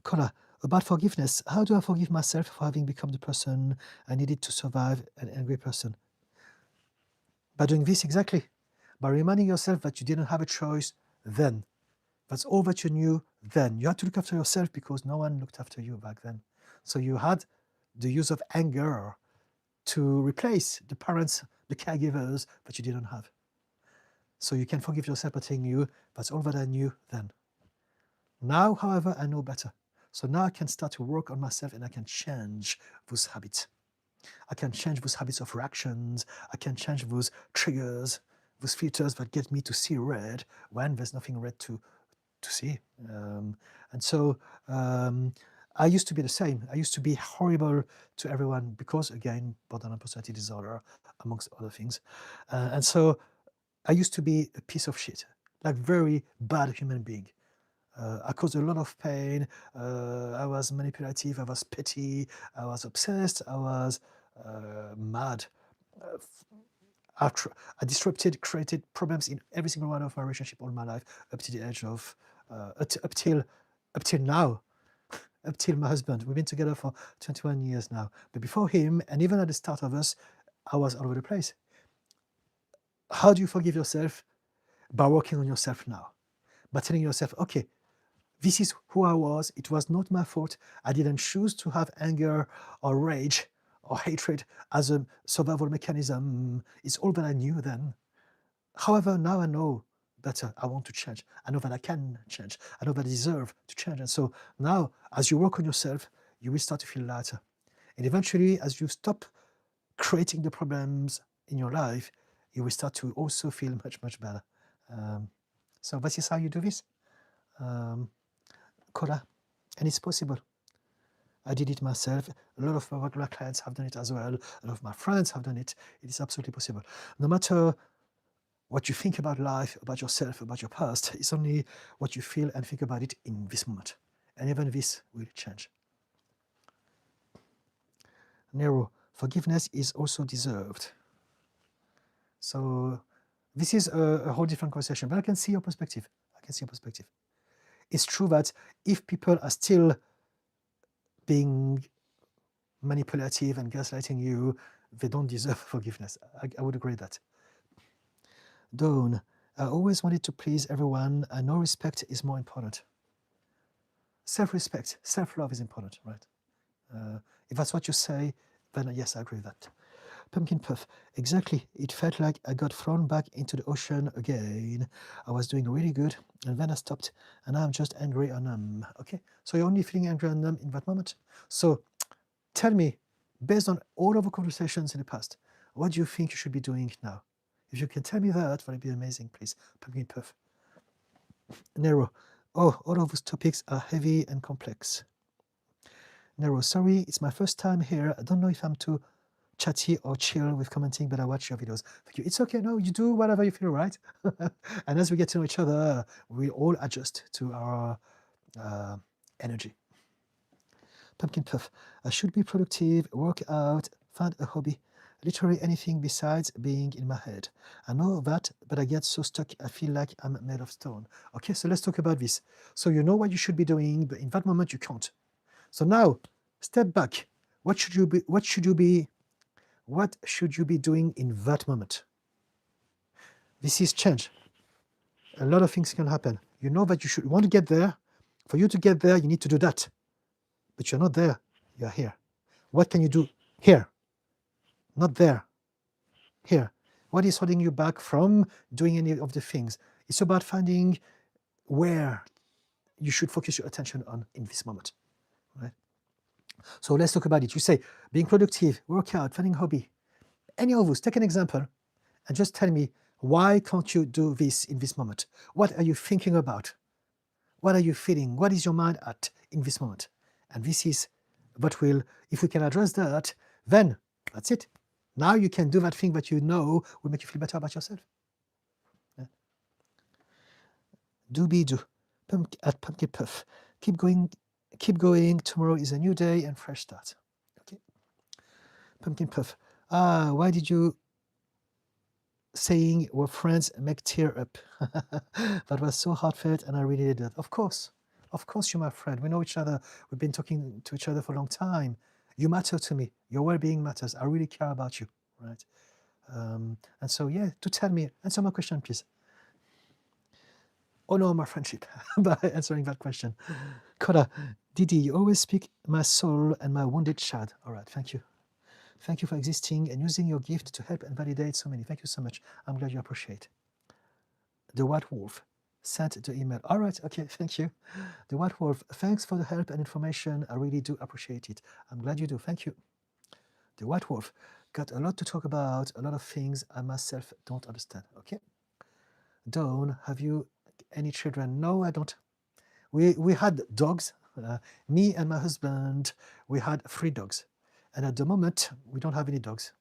Kola, about forgiveness. How do I forgive myself for having become the person I needed to survive an angry person? By doing this exactly. By reminding yourself that you didn't have a choice then. That's all that you knew then. You had to look after yourself because no one looked after you back then. So you had the use of anger to replace the parents, the caregivers that you didn't have. So you can forgive yourself by saying you, that's all that I knew then. Now, however, I know better. So now I can start to work on myself and I can change those habits. I can change those habits of reactions. I can change those triggers, those filters that get me to see red when there's nothing red to see. And so I used to be the same. I used to be horrible to everyone because, again, borderline personality disorder, amongst other things. And so I used to be a piece of shit, like very bad human being. I caused a lot of pain. I was manipulative. I was petty. I was obsessed. I was mad. I disrupted, created problems in every single one of my relationships all my life, up to the age of, up till now. up till my husband. We've been together for 21 years now. But before him, and even at the start of us, I was all over the place. How do you forgive yourself? By working on yourself now. By telling yourself, okay, this is who I was. It was not my fault. I didn't choose to have anger or rage or hatred as a survival mechanism. It's all that I knew then. However, now I know better. I want to change. I know that I can change. I know that I deserve to change. And so now, as you work on yourself, you will start to feel lighter. And eventually, as you stop creating the problems in your life, you will start to also feel much, much better. So this is how you do this. Kola, and it's possible. I did it myself. A lot of my regular clients have done it as well. A lot of my friends have done it. It is absolutely possible. No matter what you think about life, about yourself, about your past, it's only what you feel and think about it in this moment. And even this will change. Nero, forgiveness is also deserved. So this is a whole different conversation, but I can see your perspective. It's true that if people are still being manipulative and gaslighting you, they don't deserve forgiveness. I would agree with that. Dawn, I always wanted to please everyone, and no respect is more important. Self-respect, self-love is important, right? If that's what you say, then yes, I agree with that. Pumpkin Puff, exactly. It felt like I got thrown back into the ocean again. I was doing really good, and then I stopped, and now I'm just angry and numb. Okay, so you're only feeling angry and numb in that moment. So tell me, based on all of the conversations in the past, what do you think you should be doing now? If you can tell me that would be amazing, please. Pumpkin Puff. Nero, oh, all of those topics are heavy and complex. Nero, sorry, it's my first time here. I don't know if I'm too chatty or chill with commenting, but I watch your videos. Thank you. It's okay. No, you do whatever you feel, right? And as we get to know each other, we all adjust to our energy. Pumpkin Puff, I should be productive, work out, find a hobby, literally anything besides being in my head. I know that, but I get so stuck, I feel like I'm made of stone. Okay, so let's talk about this. So you know what you should be doing, but in that moment you can't. So now, step back. What should you be doing in that moment? This is change. A lot of things can happen. You know that you want to get there. For you to get there, you need to do that. But you're not there. You're here. What can you do here? Not there. Here. What is holding you back from doing any of the things? It's about finding where you should focus your attention on in this moment. Right? So let's talk about it. You say being productive, work out, finding a hobby. Any of those, take an example and just tell me, why can't you do this in this moment? What are you thinking about? What are you feeling? What is your mind at in this moment? And this is what will, if we can address that, then that's it. Now you can do that thing that you know will make you feel better about yourself. Yeah. Do. At Pumpkin Puff. Keep going. Tomorrow is a new day and fresh start. Okay. Pumpkin Puff. Why did you saying we're friends make tear up? That was so heartfelt and I really did that. Of course, you're my friend. We know each other. We've been talking to each other for a long time. You matter to me. Your well-being matters. I really care about you, right? And so, yeah, to tell me, answer my question, please. Honor my friendship by answering that question. Koda, Didi, you always speak my soul and my wounded child. All right, thank you. Thank you for existing and using your gift to help and validate so many. Thank you so much. I'm glad you appreciate. The White Wolf sent the email. All right, okay, thank you. The White Wolf, thanks for the help and information. I really do appreciate it. I'm glad you do. Thank you. The White Wolf got a lot to talk about, a lot of things I myself don't understand. Okay. Dawn, have you any children? No, I don't. We had dogs. Me and my husband, we had 3 dogs. And at the moment, we don't have any dogs.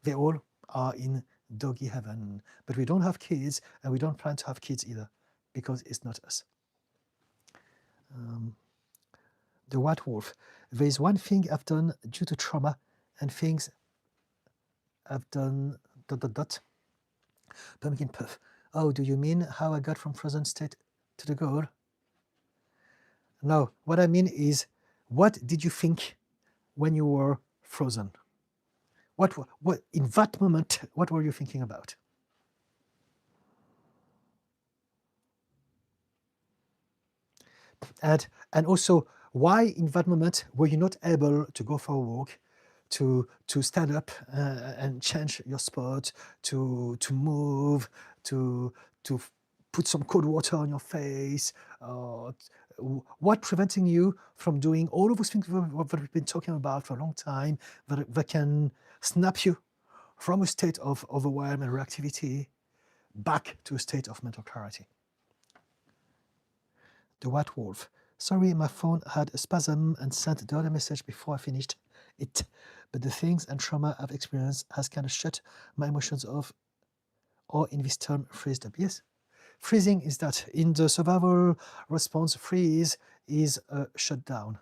They all are in doggy heaven. But we don't have kids, and we don't plan to have kids either, because it's not us. The White Wolf. There is one thing I've done due to trauma, and things I've done ... Pumpkin Puff. Oh, do you mean how I got from frozen state to the goal? Now, what I mean is, what did you think when you were frozen? What in that moment, what were you thinking about? And also, why in that moment were you not able to go for a walk, to stand up and change your spot, to move, to put some cold water on your face? What preventing you from doing all of those things that we've been talking about for a long time, that can snap you from a state of overwhelm and reactivity back to a state of mental clarity? The White Wolf. Sorry, my phone had a spasm and sent the other message before I finished it. But the things and trauma I've experienced has kind of shut my emotions off, or in this term, freezed up. Yes. Freezing is that. In the survival response, freeze is a shutdown.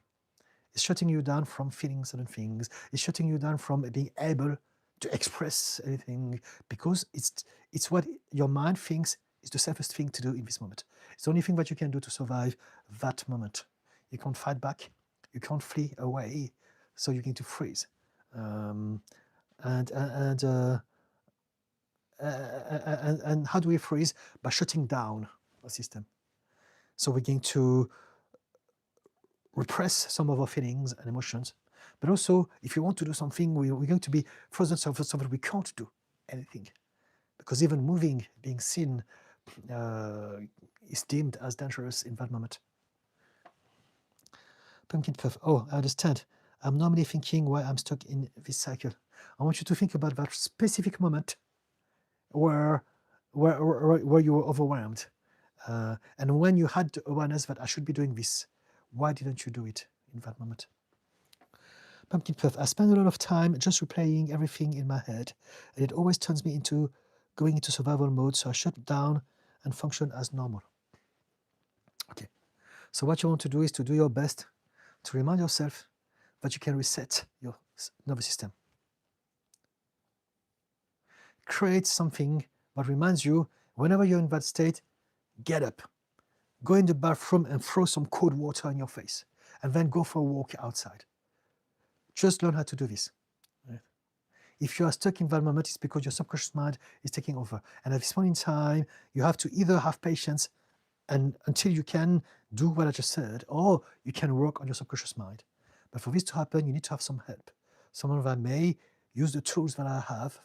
It's shutting you down from feeling certain things. It's shutting you down from being able to express anything, because it's what your mind thinks is the safest thing to do in this moment. It's the only thing that you can do to survive that moment. You can't fight back. You can't flee away. So you're going to freeze. And how do we freeze? By shutting down the system. So we're going to repress some of our feelings and emotions. But also, if you want to do something, we're going to be frozen so that we can't do anything. Because even moving, being seen, is deemed as dangerous in that moment. Pumpkin puff. Oh, I understand. I'm normally thinking why I'm stuck in this cycle. I want you to think about that specific moment where you were overwhelmed. And when you had the awareness that I should be doing this, why didn't you do it in that moment? Pumpkin puff. I spend a lot of time just replaying everything in my head, and it always turns me into going into survival mode, so I shut down and function as normal. Okay. So what you want to do is to do your best to remind yourself that you can reset your nervous system. Create something that reminds you, whenever you're in that state, get up, go in the bathroom and throw some cold water on your face, and then go for a walk outside. Just learn how to do this. Right? If you are stuck in that moment, it's because your subconscious mind is taking over. And at this point in time, you have to either have patience and until you can do what I just said, or you can work on your subconscious mind. But for this to happen, you need to have some help. Someone that may use the tools that I have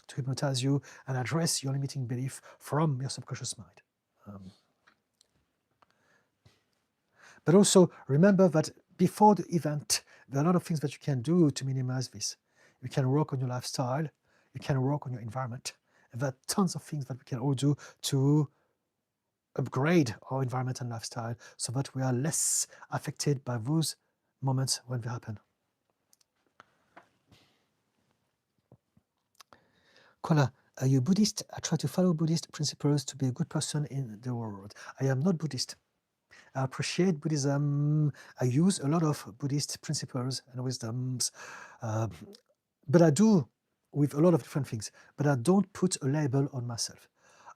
to hypnotize you and address your limiting belief from your subconscious mind. But also remember that before the event, there are a lot of things that you can do to minimize this. You can work on your lifestyle, you can work on your environment. And there are tons of things that we can all do to upgrade our environment and lifestyle so that we are less affected by those moments when they happen. Kola, are you Buddhist? I try to follow Buddhist principles to be a good person in the world. I am not Buddhist. I appreciate Buddhism. I use a lot of Buddhist principles and wisdoms, but I do with a lot of different things, but I don't put a label on myself.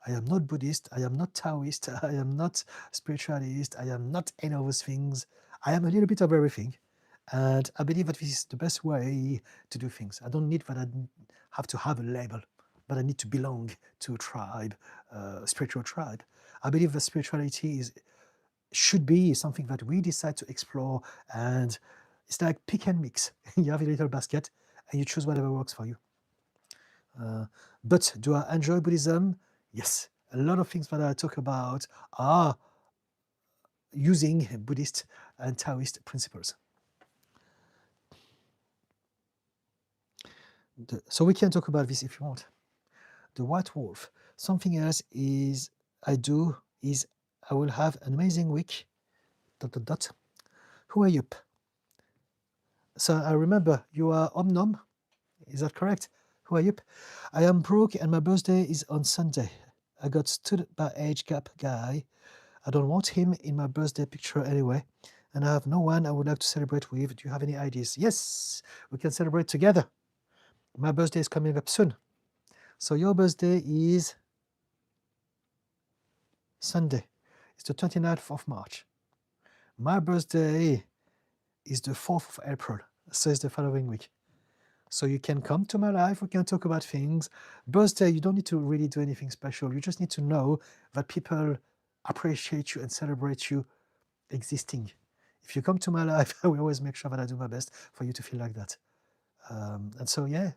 I am not Buddhist, I am not Taoist, I am not spiritualist, I am not any of those things. I am a little bit of everything. And I believe that this is the best way to do things. I don't need that I have to have a label, but I need to belong to a tribe, a spiritual tribe. I believe that spirituality should be something that we decide to explore, and it's like pick and mix. You have a little basket and you choose whatever works for you. But do I enjoy Buddhism? Yes. A lot of things that I talk about are using Buddhist and Taoist principles. So we can talk about this if you want. The White Wolf. Something else is I will have an amazing week. ... Who are you? So I remember you are Omnom. Is that correct? Who are you? I am broke and my birthday is on Sunday. I got stood by age gap guy. I don't want him in my birthday picture anyway. And I have no one I would like to celebrate with. Do you have any ideas? Yes, we can celebrate together. My birthday is coming up soon. So your birthday is Sunday. It's the 29th of March. My birthday is the 4th of April, so it's the following week. So you can come to my life, we can talk about things. Birthday, you don't need to really do anything special. You just need to know that people appreciate you and celebrate you existing. If you come to my life, I will always make sure that I do my best for you to feel like that. And so, yeah,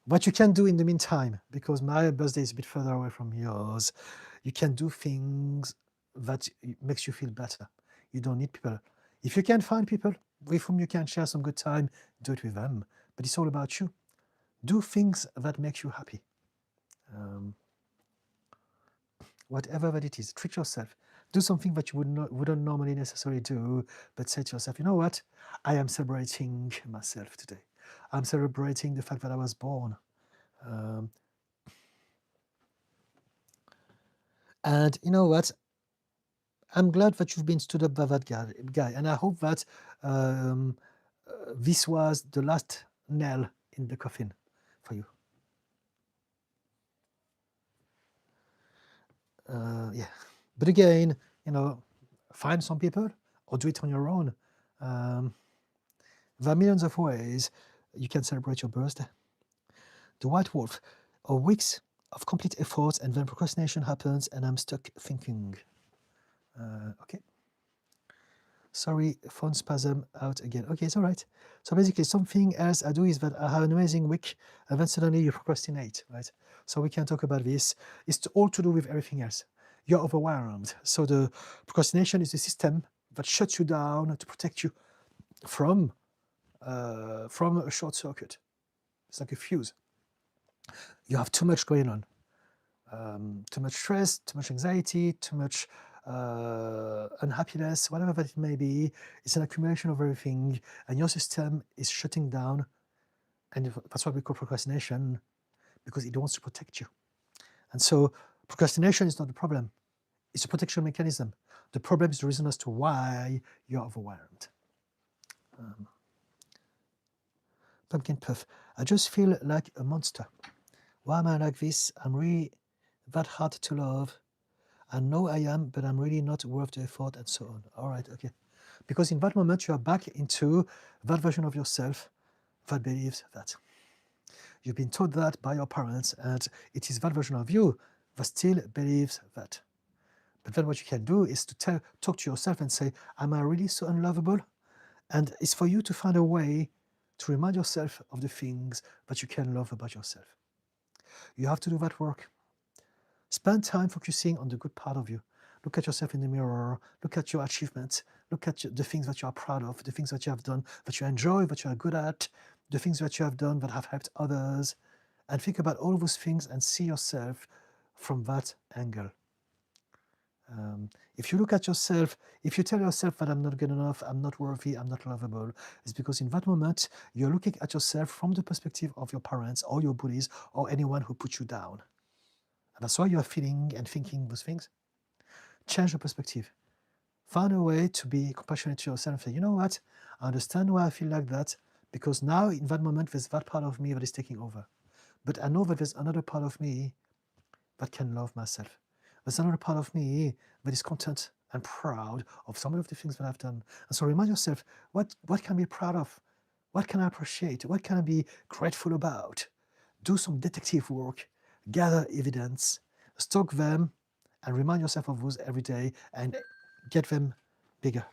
what you can do in the meantime, because my birthday is a bit further away from yours, you can do things that makes you feel better. You don't need people. If you can find people with whom you can share some good time, do it with them. But it's all about you. Do things that make you happy. Whatever that it is, treat yourself. Do something that you wouldn't normally necessarily do, but say to yourself, you know what? I am celebrating myself today. I'm celebrating the fact that I was born. And you know what? I'm glad that you've been stood up by that guy. And I hope that this was the last nail in the coffin for you. Yeah. But again, you know, find some people or do it on your own. There are millions of ways you can celebrate your birthday. The white wolf, or weeks of complete effort and then procrastination happens and I'm stuck thinking. Okay. Sorry, phone spasm out again. Okay, it's all right. So basically something else I do is that I have an amazing week and then suddenly you procrastinate, right? So we can talk about this. It's all to do with everything else. You're overwhelmed. So the procrastination is the system that shuts you down to protect you from a short circuit. It's like a fuse. You have too much going on. Too much stress, too much anxiety, too much unhappiness, whatever that it may be. It's an accumulation of everything, and your system is shutting down. And that's what we call procrastination, because it wants to protect you. And so procrastination is not the problem. It's a protection mechanism. The problem is the reason as to why you're overwhelmed. Pumpkin puff. I just feel like a monster. Why am I like this? I'm really that hard to love. I know I am, but I'm really not worth the effort and so on. All right, okay. Because in that moment, you are back into that version of yourself that believes that. You've been taught that by your parents, and it is that version of you that still believes that. But then what you can do is to talk to yourself and say, am I really so unlovable? And it's for you to find a way to remind yourself of the things that you can love about yourself. You have to do that work. Spend time focusing on the good part of you. Look at yourself in the mirror, look at your achievements, look at the things that you are proud of, the things that you have done, that you enjoy, that you are good at, the things that you have done that have helped others, and think about all those things and see yourself from that angle. If you look at yourself, if you tell yourself that I'm not good enough, I'm not worthy, I'm not lovable, it's because in that moment, you're looking at yourself from the perspective of your parents or your bullies or anyone who put you down. And that's why you're feeling and thinking those things. Change your perspective. Find a way to be compassionate to yourself and say, you know what, I understand why I feel like that, because now in that moment, there's that part of me that is taking over. But I know that there's another part of me that can love myself. There's another part of me that is content and proud of some of the things that I've done. And so remind yourself, what can I be proud of? What can I appreciate? What can I be grateful about? Do some detective work, gather evidence, stock them, and remind yourself of those every day and get them bigger.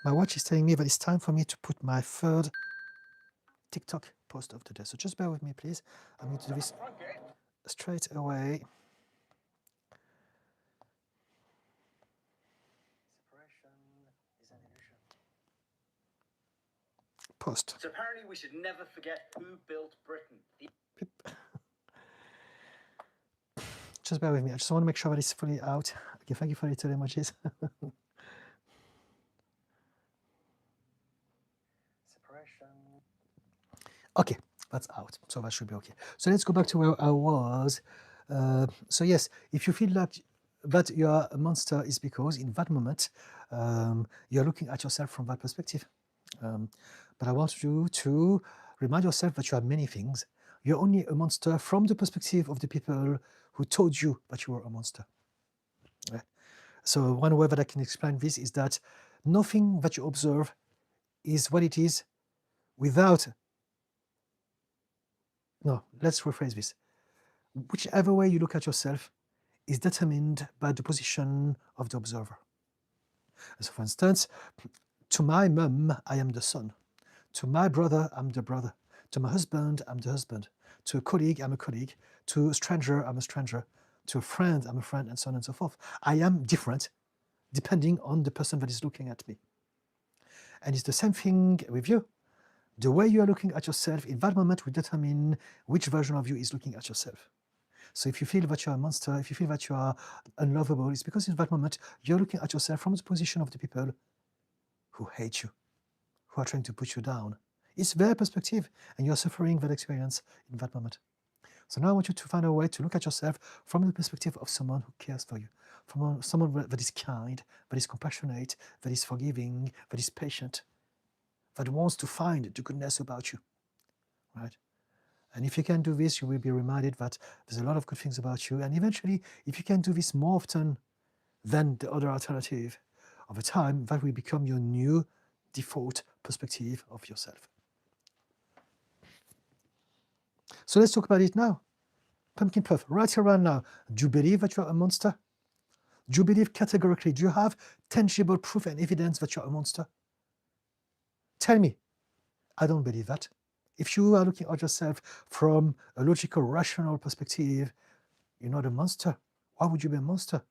My watch is telling me that it's time for me to put my third TikTok post of the day. So just bear with me, please. I'm going to do this straight away. Post. So apparently we should never forget who built Britain. Just bear with me. I just want to make sure that it's fully out. Okay, thank you for little emojis. Okay, that's out. So that should be okay. So let's go back to where I was. So yes, if you feel like that you are a monster, is because in that moment, you're looking at yourself from that perspective. But I want you to remind yourself that you are many things. You're only a monster from the perspective of the people who told you that you were a monster. Right? So one way that I can explain this is that nothing that you observe is what it is without, no, let's rephrase this. Whichever way you look at yourself is determined by the position of the observer. So for instance, to my mum, I am the son. To my brother, I'm the brother. To my husband, I'm the husband. To a colleague, I'm a colleague. To a stranger, I'm a stranger. To a friend, I'm a friend, and so on and so forth. I am different depending on the person that is looking at me. And it's the same thing with you. The way you are looking at yourself in that moment will determine which version of you is looking at yourself. So if you feel that you are a monster, if you feel that you are unlovable, it's because in that moment you're looking at yourself from the position of the people who hate you, who are trying to put you down. It's their perspective, and you're suffering that experience in that moment. So now I want you to find a way to look at yourself from the perspective of someone who cares for you, from someone that is kind, that is compassionate, that is forgiving, that is patient, that wants to find the goodness about you, right? And if you can do this, you will be reminded that there's a lot of good things about you. And eventually, if you can do this more often than the other alternative, over time, that will become your new default perspective of yourself. So let's talk about it now. Pumpkin Puff, right here, right now. Do you believe that you're a monster? Do you believe categorically? Do you have tangible proof and evidence that you're a monster? Tell me. I don't believe that. If you are looking at yourself from a logical, rational perspective, you're not a monster. Why would you be a monster?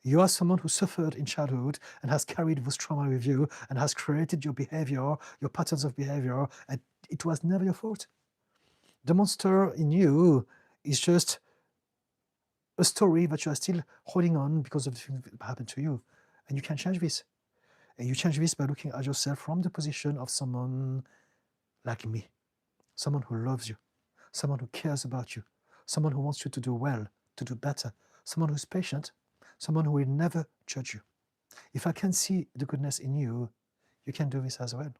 You are someone who suffered in childhood and has carried this trauma with you and has created your behavior, your patterns of behavior, and it was never your fault. The monster in you is just a story that you are still holding on because of the things that happened to you. And you can change this. And you change this by looking at yourself from the position of someone like me, someone who loves you, someone who cares about you, someone who wants you to do well, to do better, someone who's patient, someone who will never judge you. If I can see the goodness in you, you can do this as well.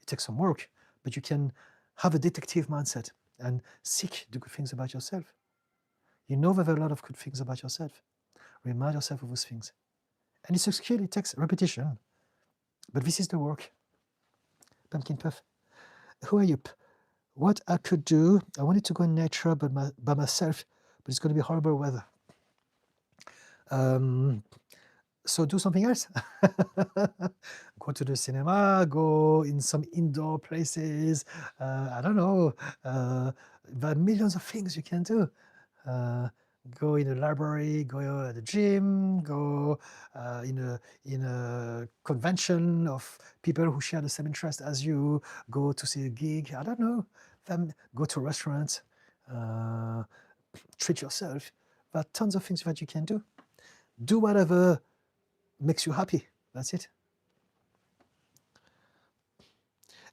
It takes some work, but you can have a detective mindset and seek the good things about yourself. You know there are a lot of good things about yourself. Remind yourself of those things. And it's a skill, it takes repetition. But this is the work. Pumpkin Puff. Who are you? What I could do, I wanted to go in nature by myself, but it's going to be horrible weather. So do something else. Go to the cinema, go in some indoor places. I don't know. There are millions of things you can do. Go in a library, go at the gym, go in a convention of people who share the same interest as you, go to see a gig, I don't know, go to a restaurant, treat yourself. There are tons of things that you can do. Do whatever makes you happy, that's it.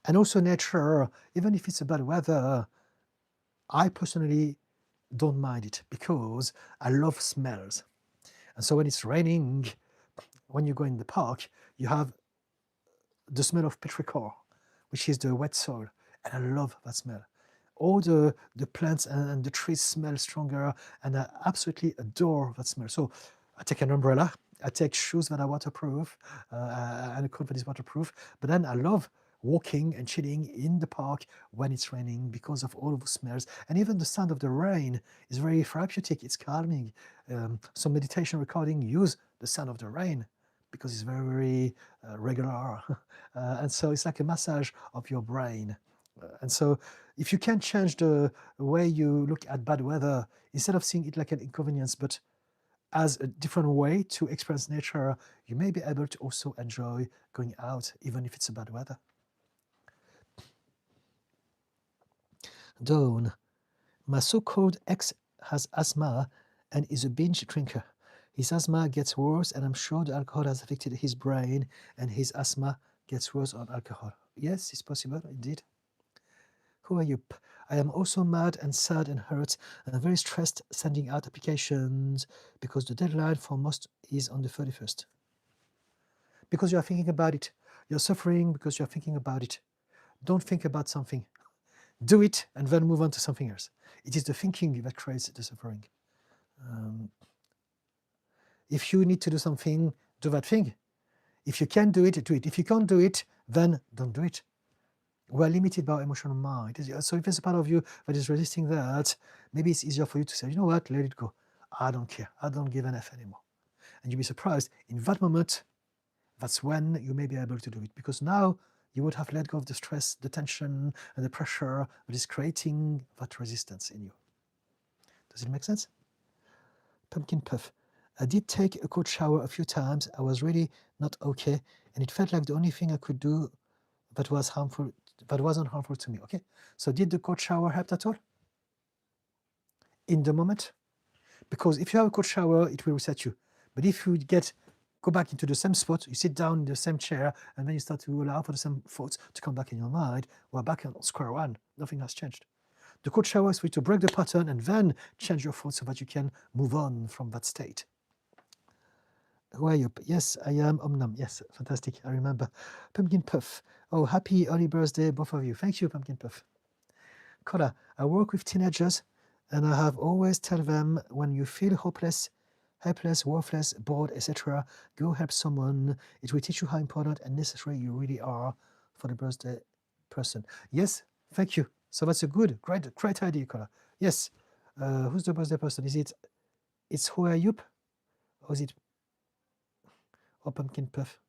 And also nature, even if it's a bad weather, I personally don't mind it because I love smells. And so when it's raining, when you go in the park, you have the smell of petrichor, which is the wet soil. And I love that smell. All the plants and the trees smell stronger, and I absolutely adore that smell. So I take an umbrella, I take shoes that are waterproof, and a coat that is waterproof, but then I love walking and chilling in the park when it's raining because of all of the smells. And even the sound of the rain is very therapeutic, it's calming. Some meditation recording use the sound of the rain because it's very, very regular. And so it's like a massage of your brain. And so if you can change the way you look at bad weather, instead of seeing it like an inconvenience, but as a different way to experience nature, you may be able to also enjoy going out, even if it's a bad weather. Dawn, my so-called ex has asthma and is a binge drinker. His asthma gets worse, and I'm sure the alcohol has affected his brain, and his asthma gets worse on alcohol. Yes, it's possible, indeed. Who are you? I am also mad and sad and hurt and very stressed sending out applications because the deadline for most is on the 31st. Because you are thinking about it. You're suffering because you're thinking about it. Don't think about something. Do it and then move on to something else. It is the thinking that creates the suffering. If you need to do something, do that thing. If you can do it, do it. If you can't do it, then don't do it. We're limited by our emotional mind. So if there's a part of you that is resisting that, maybe it's easier for you to say, you know what, let it go. I don't care. I don't give an F anymore. And you'll be surprised, in that moment, that's when you may be able to do it. Because now you would have let go of the stress, the tension, and the pressure that is creating that resistance in you. Does it make sense? Pumpkin puff. I did take a cold shower a few times. I was really not okay, and it felt like the only thing I could do that wasn't harmful to me. Okay, so did the cold shower help at all in the moment? Because if you have a cold shower, it will reset you. But if you go back into the same spot, you sit down in the same chair, and then you start to allow for the same thoughts to come back in your mind, we're back on square one. Nothing has changed. The cold shower is for you to break the pattern and then change your thoughts so that you can move on from that state. Who are you? Yes, I am Omnam. Yes, fantastic. I remember. Pumpkin Puff. Oh, happy early birthday, both of you. Thank you, Pumpkin Puff. Kola, I work with teenagers, and I have always tell them, when you feel hopeless, helpless, worthless, bored, etc., go help someone. It will teach you how important and necessary you really are for the birthday person. Yes, thank you. So that's a great idea, Kola. Yes. Who's the birthday person? It's Hua Yup? Or is it Pumpkin Puff?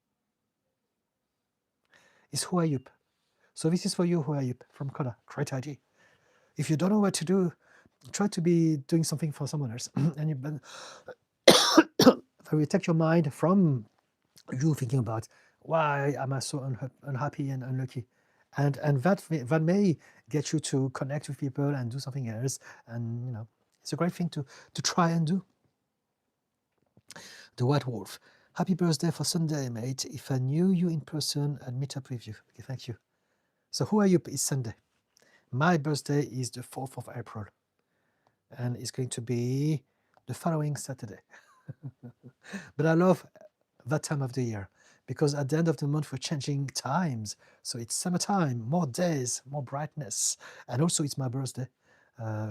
It's Hua Yup. So this is for you, Hua Yup, from Kola. Great idea. If you don't know what to do, try to be doing something for someone else. And that will take your mind from you thinking about why am I so unhappy and unlucky. And that may get you to connect with people and do something else. And it's a great thing to try and do. The White Wolf. Happy birthday for Sunday, mate. If I knew you in person, I'd meet up with you. Okay, thank you. So who are you? It's Sunday. My birthday is the 4th of April. And it's going to be the following Saturday. But I love that time of the year because at the end of the month we're changing times. So it's summertime, more days, more brightness. And also it's my birthday,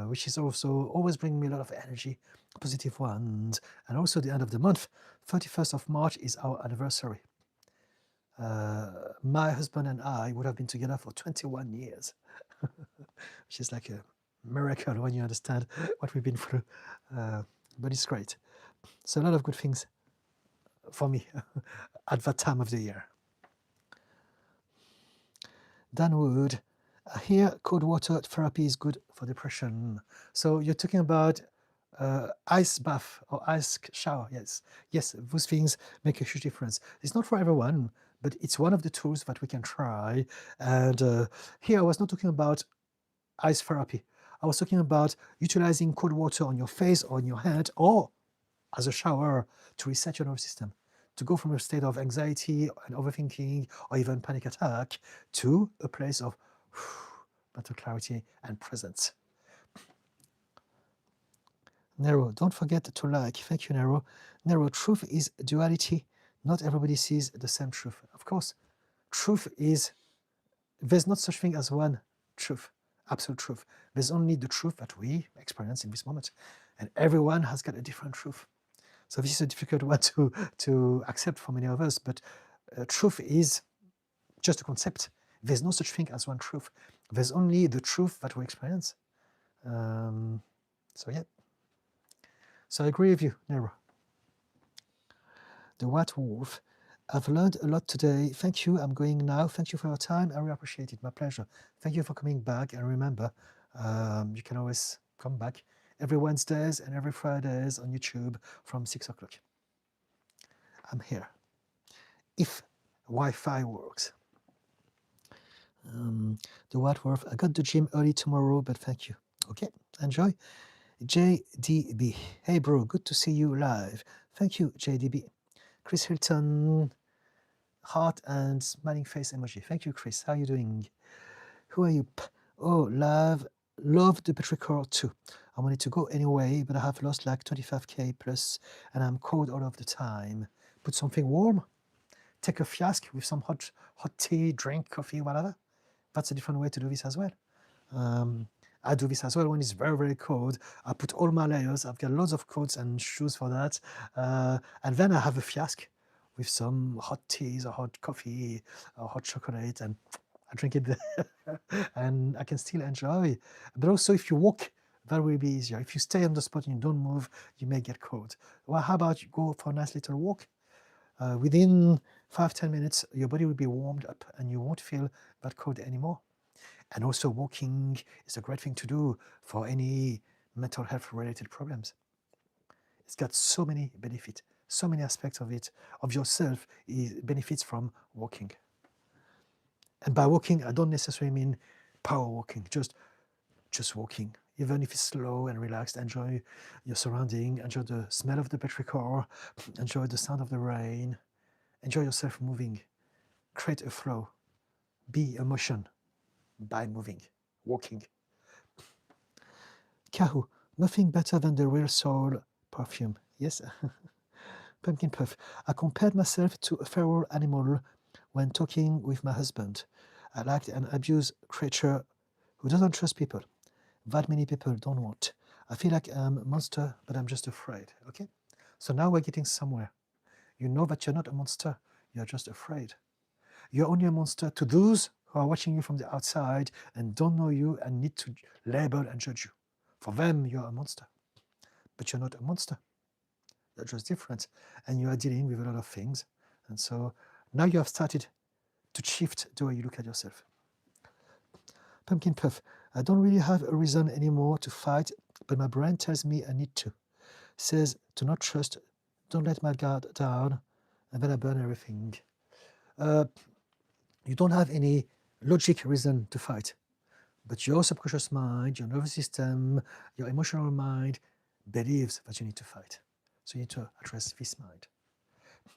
which is also always bringing me a lot of energy, positive ones. And also the end of the month, 31st of March is our anniversary. My husband and I would have been together for 21 years, which is like a miracle when you understand what we've been through. But it's great. So a lot of good things for me at that time of the year. Dan Wood, I hear cold water therapy is good for depression. So you're talking about ice bath or ice shower. Yes, those things make a huge difference. It's not for everyone, but it's one of the tools that we can try. And here I was not talking about ice therapy. I was talking about utilizing cold water on your face or on your hand or as a shower to reset your nervous system, to go from a state of anxiety and overthinking or even panic attack to a place of mental clarity and presence. Nero, don't forget to like. Thank you, Nero. Nero, truth is duality. Not everybody sees the same truth. Of course, truth is, there's not such thing as one truth, absolute truth. There's only the truth that we experience in this moment. And everyone has got a different truth. So this is a difficult one to accept for many of us, but truth is just a concept. There's no such thing as one truth. There's only the truth that we experience. So yeah. So I agree with you, Nero. The White Wolf. I've learned a lot today. Thank you. I'm going now. Thank you for your time. I really appreciate it. My pleasure. Thank you for coming back. And remember, you can always come back every Wednesdays and every Fridays on YouTube from 6 o'clock. I'm here. If Wi-Fi works. The White Wolf. I got the gym early tomorrow, but thank you. Okay, enjoy. JDB. Hey, bro. Good to see you live. Thank you, JDB. Chris Hilton. Heart and smiling face emoji. Thank you, Chris. How are you doing? Who are you? Oh, love the petrichor too. I wanted to go anyway, but I have lost like 25k plus, and I'm cold all of the time. Put something warm. Take a flask with some hot tea, drink, coffee, whatever. That's a different way to do this as well. I do this as well when it's very, very cold. I put all my layers. I've got lots of coats and shoes for that. And then I have a flask with some hot teas or hot coffee or hot chocolate, and I drink it there and I can still enjoy. But also if you walk, that will be easier. If you stay on the spot and you don't move, you may get cold. Well, how about you go for a nice little walk? Within 5-10 minutes, your body will be warmed up and you won't feel that cold anymore. And also walking is a great thing to do for any mental health related problems. It's got so many benefits, so many aspects of it, of yourself, benefits from walking. And by walking, I don't necessarily mean power walking, just walking. Even if it's slow and relaxed, enjoy your surrounding, enjoy the smell of the petrichor, enjoy the sound of the rain, enjoy yourself moving, create a flow, be a motion by moving, walking. Kahu, nothing better than the real soul perfume. Yes, pumpkin puff. I compared myself to a feral animal when talking with my husband. I liked an abused creature who doesn't trust people. That many people don't want. I feel like I'm a monster, but I'm just afraid. Okay? So now we're getting somewhere. You know that you're not a monster, you're just afraid. You're only a monster to those who are watching you from the outside and don't know you and need to label and judge you. For them, you're a monster. But you're not a monster. You're just different. And you are dealing with a lot of things. And so now you have started to shift the way you look at yourself. Pumpkin puff. I don't really have a reason anymore to fight, but my brain tells me I need to. Says to not trust, don't let my guard down, and then I burn everything. You don't have any logic reason to fight, but your subconscious mind, your nervous system, your emotional mind believes that you need to fight. So you need to address this mind.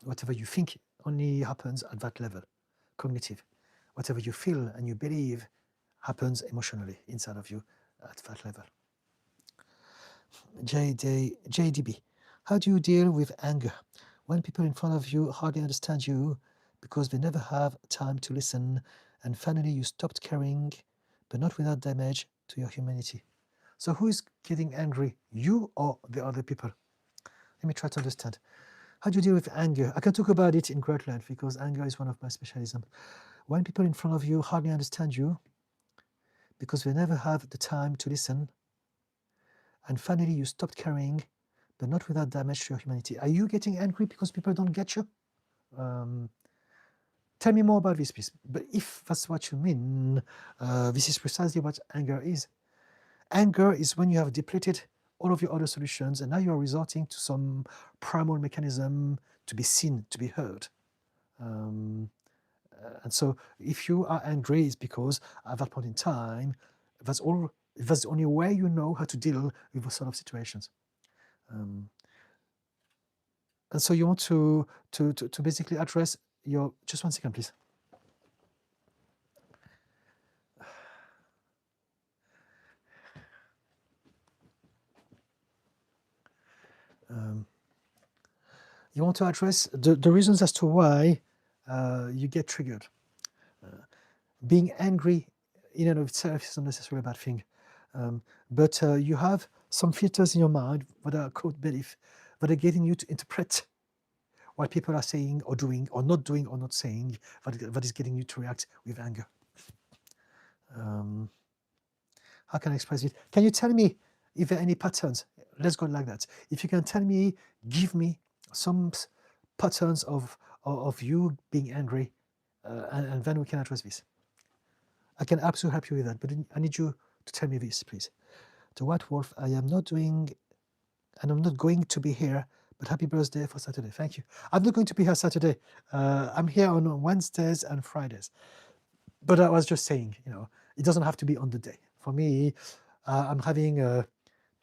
Whatever you think only happens at that level, cognitive. Whatever you feel and you believe happens emotionally inside of you at that level. JDB, how do you deal with anger when people in front of you hardly understand you because they never have time to listen, and finally you stopped caring, but not without damage to your humanity? So who is getting angry, you or the other people? Let me try to understand. How do you deal with anger? I can talk about it in great length because anger is one of my specialisms. When people in front of you hardly understand you because they never have the time to listen, and finally you stopped caring, but not without damage to your humanity. Are you getting angry because people don't get you? Tell me more about this, please. But if that's what you mean, this is precisely what anger is. Anger is when you have depleted all of your other solutions and now you are resorting to some primal mechanism to be seen, to be heard. And so if you are angry, it's because at that point in time, that's the only way you know how to deal with those sort of situations. And so you want to basically address your, just one second, please. You want to address the reasons as to why you get triggered. Being angry in and of itself is not necessarily a bad thing. But you have some filters in your mind that are called belief that are getting you to interpret what people are saying or doing or not saying that is getting you to react with anger. How can I express it? Can you tell me if there are any patterns? Let's go like that. If you can tell me, give me some patterns of you being angry, and then we can address this. I can absolutely help you with that, but I need you to tell me this, please. The White Wolf, I am not doing, and I'm not going to be here, but happy birthday for Saturday. Thank you. I'm not going to be here Saturday. I'm here on Wednesdays and Fridays. But I was just saying, it doesn't have to be on the day. For me, I'm having a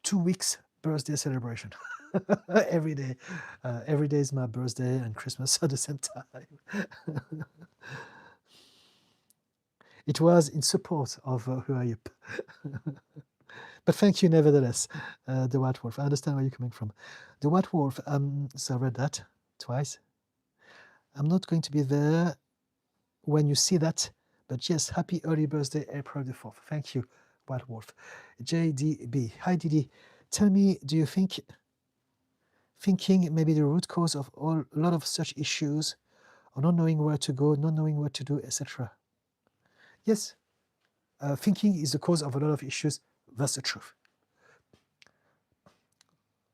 2 weeks birthday celebration. Every day. Every day is my birthday and Christmas at the same time. It was in support of who I am. But thank you nevertheless, the White Wolf. I understand where you're coming from. The White Wolf, so I read that twice. I'm not going to be there when you see that, but yes, happy early birthday, April the 4th. Thank you. White Wolf. JDB. Hi Didi. Tell me, do you think thinking may be the root cause of a lot of such issues, or not knowing where to go, not knowing what to do, etc.? Yes, thinking is the cause of a lot of issues. That's the truth.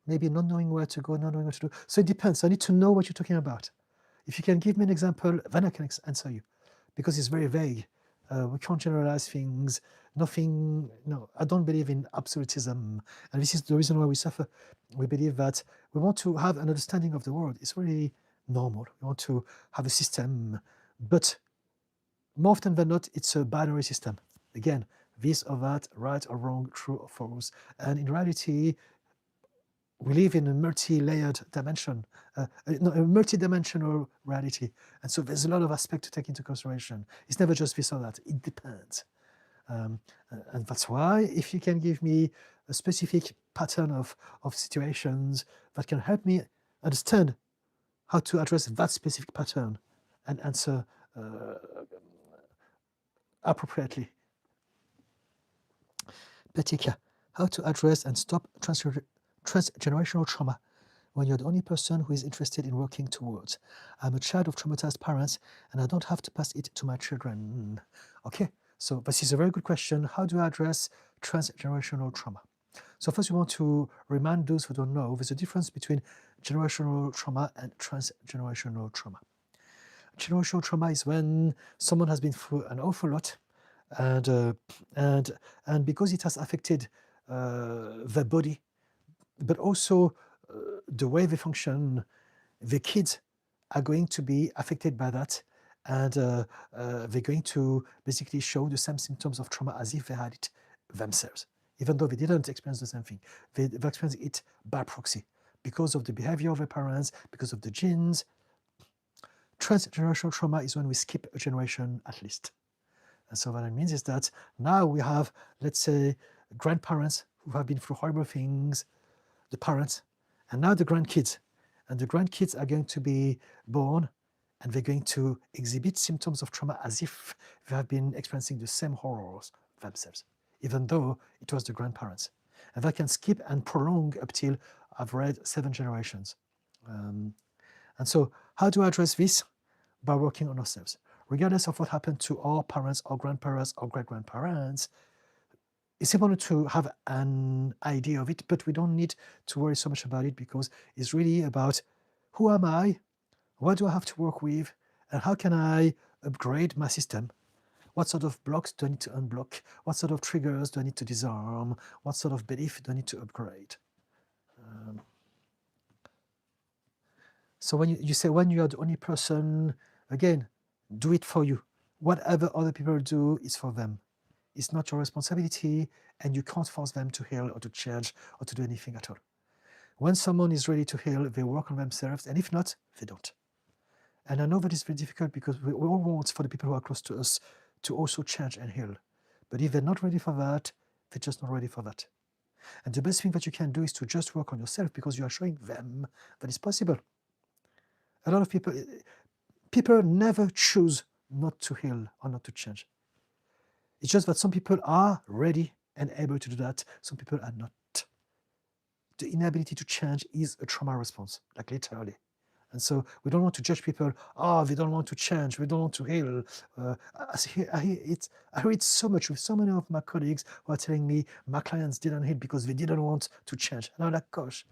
Maybe not knowing where to go, not knowing what to do. So it depends. I need to know what you're talking about. If you can give me an example, then I can answer you, because it's very vague. We can't generalize things. Nothing. No, I don't believe in absolutism, and this is the reason why we suffer. We believe that we want to have an understanding of the world. It's really normal. We want to have a system, but more often than not, it's a binary system. Again, this or that, right or wrong, true or false. And in reality, we live in a multi-layered dimension, no, a multi-dimensional reality. And so there's a lot of aspects to take into consideration. It's never just this or that. It depends. And that's why if you can give me a specific pattern of situations that can help me understand how to address that specific pattern and answer appropriately. Petika, how to address and stop transgenerational trauma when you're the only person who is interested in working towards. I'm a child of traumatized parents and I don't have to pass it to my children. Okay, so this is a very good question. How do I address transgenerational trauma? So first we want to remind those who don't know, there's a difference between generational trauma and transgenerational trauma. Generational trauma is when someone has been through an awful lot, and because it has affected their body, but also the way they function, the kids are going to be affected by that, and they're going to basically show the same symptoms of trauma as if they had it themselves, even though they didn't experience the same thing. They've experienced it by proxy because of the behavior of their parents, because of the genes. Transgenerational trauma is when we skip a generation at least. And so what it means is that now we have, let's say, grandparents who have been through horrible things, the parents, and now the grandkids. And the grandkids are going to be born and they're going to exhibit symptoms of trauma as if they have been experiencing the same horrors themselves, even though it was the grandparents. And that can skip and prolong up till, I've read, 7 generations. And so how do I address this? By working on ourselves. Regardless of what happened to our parents, our grandparents, or great-grandparents, it's important to have an idea of it, but we don't need to worry so much about it because it's really about who am I, what do I have to work with, and how can I upgrade my system? What sort of blocks do I need to unblock? What sort of triggers do I need to disarm? What sort of belief do I need to upgrade? So when you say when you are the only person, again, do it for you. Whatever other people do is for them. It's not your responsibility, and you can't force them to heal or to change or to do anything at all. When someone is ready to heal, they work on themselves, and if not, they don't. And I know that it's very difficult because we all want for the people who are close to us to also change and heal. But if they're not ready for that, they're just not ready for that. And the best thing that you can do is to just work on yourself because you are showing them that it's possible. A lot of people never choose not to heal or not to change. It's just that some people are ready and able to do that. Some people are not. The inability to change is a trauma response, like literally. And so we don't want to judge people. Oh, they don't want to change. They don't want to heal. I hear it so much with so many of my colleagues who are telling me my clients didn't heal because they didn't want to change. And I'm like, gosh,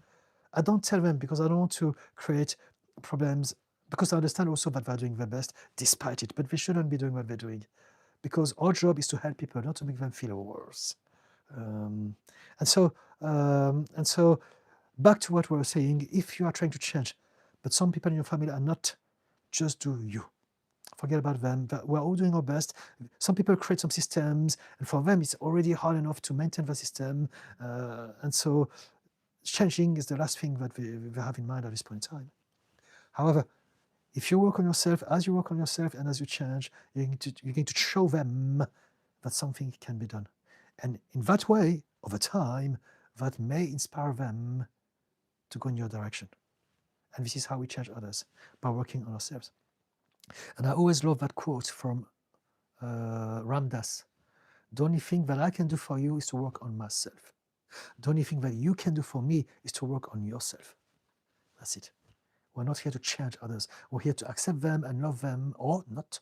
I don't tell them because I don't want to create problems, because I understand also that they're doing their best despite it, but they shouldn't be doing what they're doing because our job is to help people, not to make them feel worse. And so back to what we were saying, if you are trying to change, but some people in your family are not, just do you. Forget about them. We're all doing our best. Some people create some systems, and for them, it's already hard enough to maintain the system. And so changing is the last thing that we have in mind at this point in time. However, if you work on yourself, as you work on yourself and as you change, you're going to show them that something can be done. And in that way, over time, that may inspire them to go in your direction. And this is how we change others, by working on ourselves. And I always love that quote from Ram Dass. The only thing that I can do for you is to work on myself. The only thing that you can do for me is to work on yourself. That's it. We're not here to change others. We're here to accept them and love them, or not.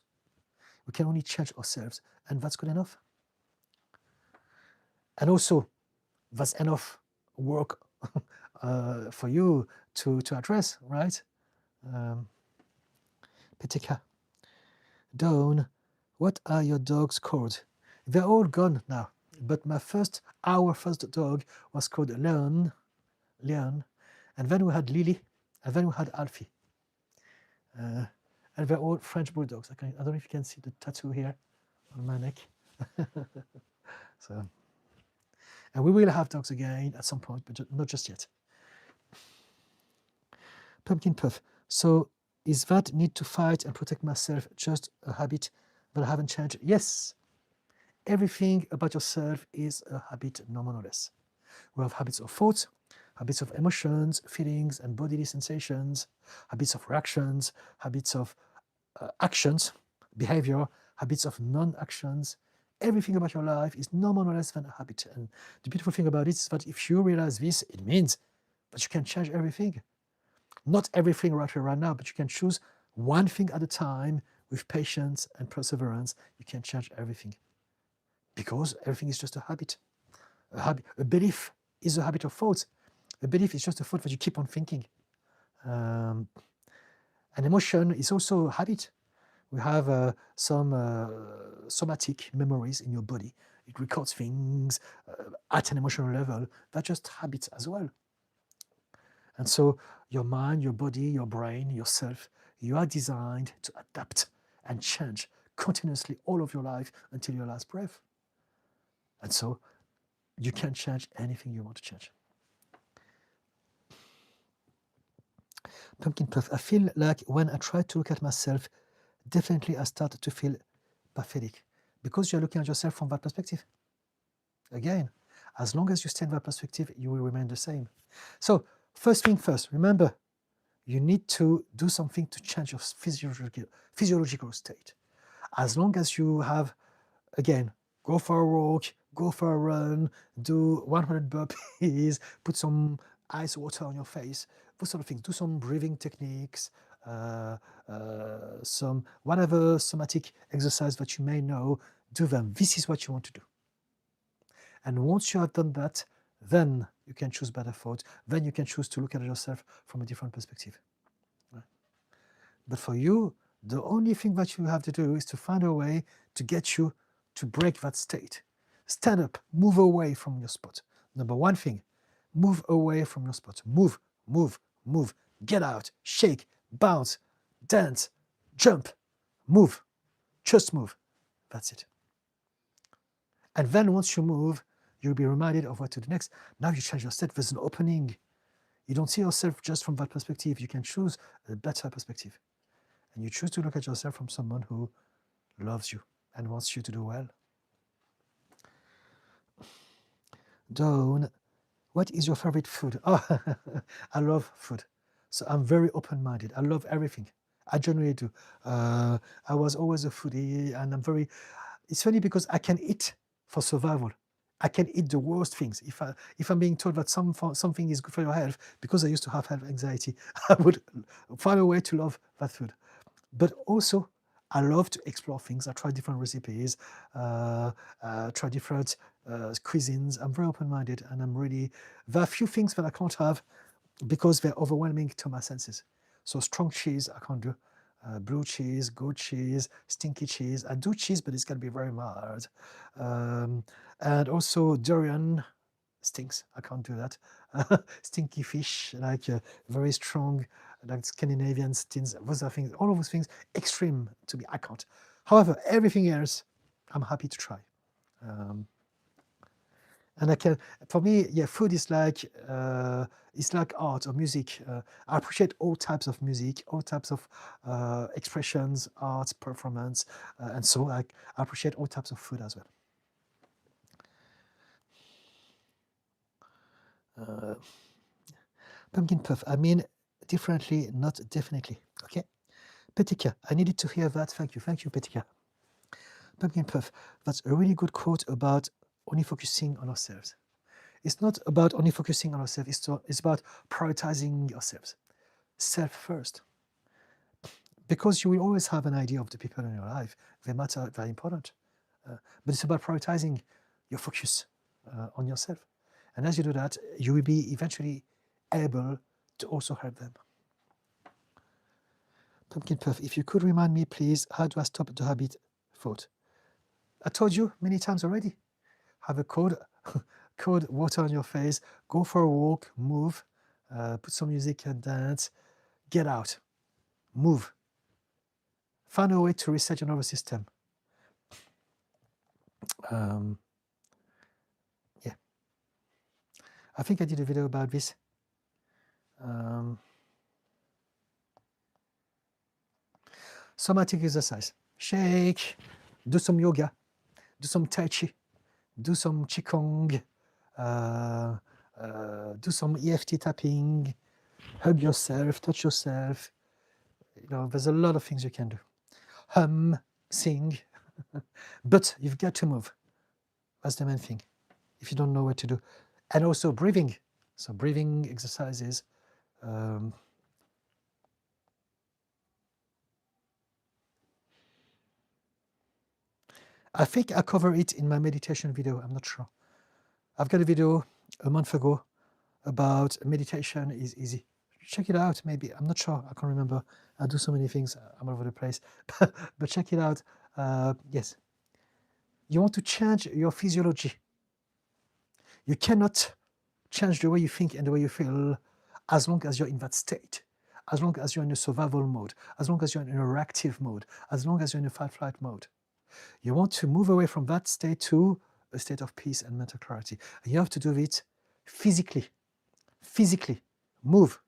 We can only change ourselves, and that's good enough. And also, that's enough work for you to address, right? Petika, Dawn, what are your dogs called? They're all gone now, but our first dog was called Leon, and then we had Lily, and then we had Alfie. And they're all French bulldogs. I don't know if you can see the tattoo here on my neck. So, and we will have dogs again at some point, but not just yet. Pumpkin Puff. So is that need to fight and protect myself just a habit that I haven't changed? Yes. Everything about yourself is a habit, no more or less. We have habits of thoughts, habits of emotions, feelings, and bodily sensations, habits of reactions, habits of actions, behavior, habits of non-actions. Everything about your life is no more or less than a habit. And the beautiful thing about it is that if you realize this, it means that you can change everything. Not everything right now, but you can choose one thing at a time with patience and perseverance. You can change everything because everything is just a habit. A belief is a habit of thought. A belief is just a thought that you keep on thinking. An emotion is also a habit. We have some somatic memories in your body. It records things at an emotional level. They're just habits as well. And so your mind, your body, your brain, yourself, you are designed to adapt and change continuously all of your life until your last breath. And so you can change anything you want to change. Pumpkin Puff, I feel like when I try to look at myself, definitely I start to feel pathetic because you're looking at yourself from that perspective. Again, as long as you stay in that perspective, you will remain the same. So first thing first, remember, you need to do something to change your physiological state. As long as you have, again, go for a walk, go for a run, do 100 burpees, put some ice water on your face, those sort of things. Do some breathing techniques, some whatever somatic exercise that you may know, do them. This is what you want to do. And once you have done that, then you can choose better thoughts. Then you can choose to look at yourself from a different perspective. Right? But for you, the only thing that you have to do is to find a way to get you to break that state. Stand up, move away from your spot. Number one thing, move away from your spot. Move, move, move. Get out, shake, bounce, dance, jump, move. Just move. That's it. And then once you move, you'll be reminded of what to do next. Now you change your state. There's an opening. You don't see yourself just from that perspective. You can choose a better perspective. And you choose to look at yourself from someone who loves you and wants you to do well. Dawn, what is your favorite food? Oh, I love food. So I'm very open-minded. I love everything. I generally do. I was always a foodie, and it's funny because I can eat for survival. I can eat the worst things. If I'm being told that something is good for your health, because I used to have health anxiety, I would find a way to love that food. But also, I love to explore things. I try different recipes, try different cuisines. I'm very open-minded, and there are a few things that I can't have because they're overwhelming to my senses. So strong cheese, I can't do. Blue cheese, goat cheese, stinky cheese. I do cheese, but it's got to be very mild. And also durian stinks. I can't do that. Stinky fish, like very strong, like Scandinavian stings. Those are things, all of those things, extreme to me. I can't. However, everything else, I'm happy to try. And I can, for me, yeah, food is like art or music. I appreciate all types of music, all types of expressions, art, performance, and so I appreciate all types of food as well. Pumpkin Puff, I mean differently, not definitely. Okay. Petika, I needed to hear that. Thank you, Petika. Pumpkin Puff, that's a really good quote about only focusing on ourselves. It's not about only focusing on ourselves, it's about prioritizing yourselves. Self first. Because you will always have an idea of the people in your life. They matter, very important. But it's about prioritizing your focus on yourself. And as you do that, you will be eventually able to also help them. Pumpkin Puff, if you could remind me, please, how do I stop the habit thought? I told you many times already. Have a code, code water on your face, go for a walk, move, put some music and dance, get out, move. Find a way to reset your nervous system. Yeah. I think I did a video about this. Somatic exercise. Shake, do some yoga, do some tai chi, do some qigong, do some EFT tapping, hug yourself, touch yourself. You know, there's a lot of things you can do. Hum, sing, but you've got to move. That's the main thing, if you don't know what to do. And also breathing. So breathing exercises. I think I cover it in my meditation video, I'm not sure. I've got a video a month ago about meditation is easy. Check it out, maybe, I'm not sure, I can't remember. I do so many things, I'm all over the place, but check it out. Yes. You want to change your physiology. You cannot change the way you think and the way you feel as long as you're in that state, as long as you're in a survival mode, as long as you're in a reactive mode, as long as you're in a fight-flight mode. You want to move away from that state to a state of peace and mental clarity. And you have to do it physically. Physically. Move.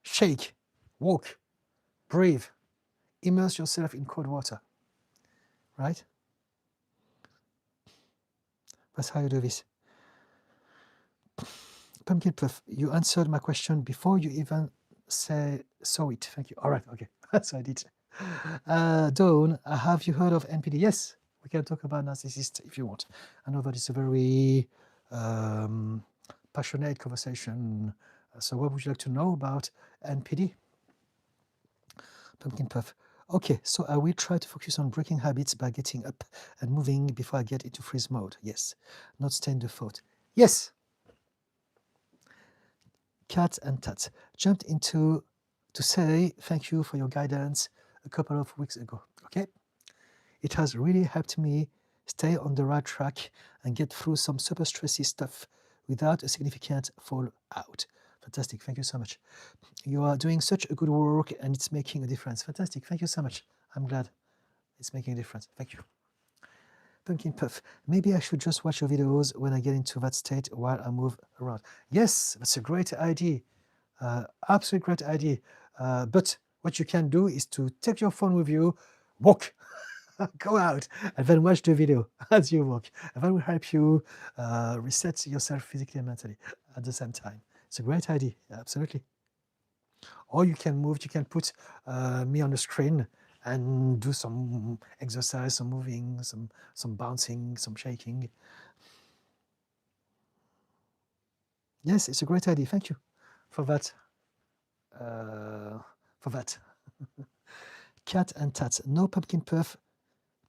Shake. Walk. Breathe. Immerse yourself in cold water. Right? That's how you do this. Pumpkin Puff, you answered my question before you even saw it. Thank you. All right, okay. So I did. Dawn, have you heard of NPD? Yes, we can talk about narcissists if you want. I know that it's a very passionate conversation. So what would you like to know about NPD? Pumpkin Puff. Okay, so I will try to focus on breaking habits by getting up and moving before I get into freeze mode. Yes, not stay in the thought. Yes. Cat and Tat jumped into to say thank you for your guidance a couple of weeks ago. Okay, it has really helped me stay on the right track and get through some super stressy stuff without a significant fallout. Fantastic, thank you so much. You are doing such a good work and it's making a difference. Fantastic, thank you so much. I'm glad it's making a difference. Thank you. Pumpkin Puff, maybe I should just watch your videos when I get into that state while I move around. Yes, that's a great idea. Absolutely great idea. But what you can do is to take your phone with you, walk, go out, and then watch the video as you walk. And that will help you reset yourself physically and mentally at the same time. It's a great idea, absolutely. Or you can move, you can put me on the screen and do some exercise, some moving, some bouncing, some shaking. Yes, it's a great idea. Thank you for that. Cat and Tat. No, Pumpkin Puff,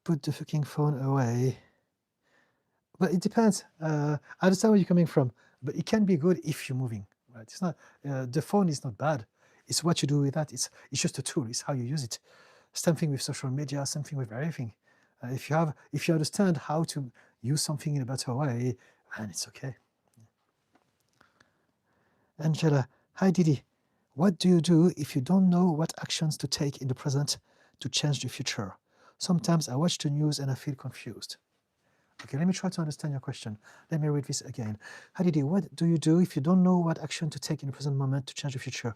put the fucking phone away. But it depends. I understand where you're coming from, but it can be good if you're moving. Right? It's not the phone is not bad. It's what you do with that. It's just a tool. It's how you use it. Same thing with social media. Same thing with everything. If you understand how to use something in a better way, then it's okay. Angela, hi Didi. What do you do if you don't know what actions to take in the present to change the future? Sometimes I watch the news and I feel confused. Okay, let me try to understand your question. Let me read this again. Hi Didi, what do you do if you don't know what action to take in the present moment to change the future?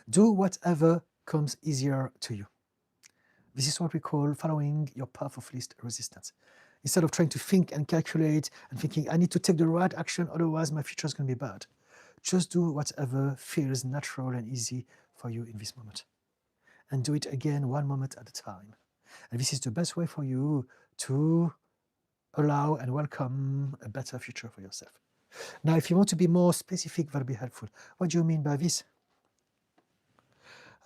Do whatever comes easier to you. This is what we call following your path of least resistance. Instead of trying to think and calculate and thinking, I need to take the right action, otherwise my future is going to be bad. Just do whatever feels natural and easy for you in this moment. and do it again one moment at a time. And this is the best way for you to allow and welcome a better future for yourself. Now, if you want to be more specific, that'll be helpful. What do you mean by this?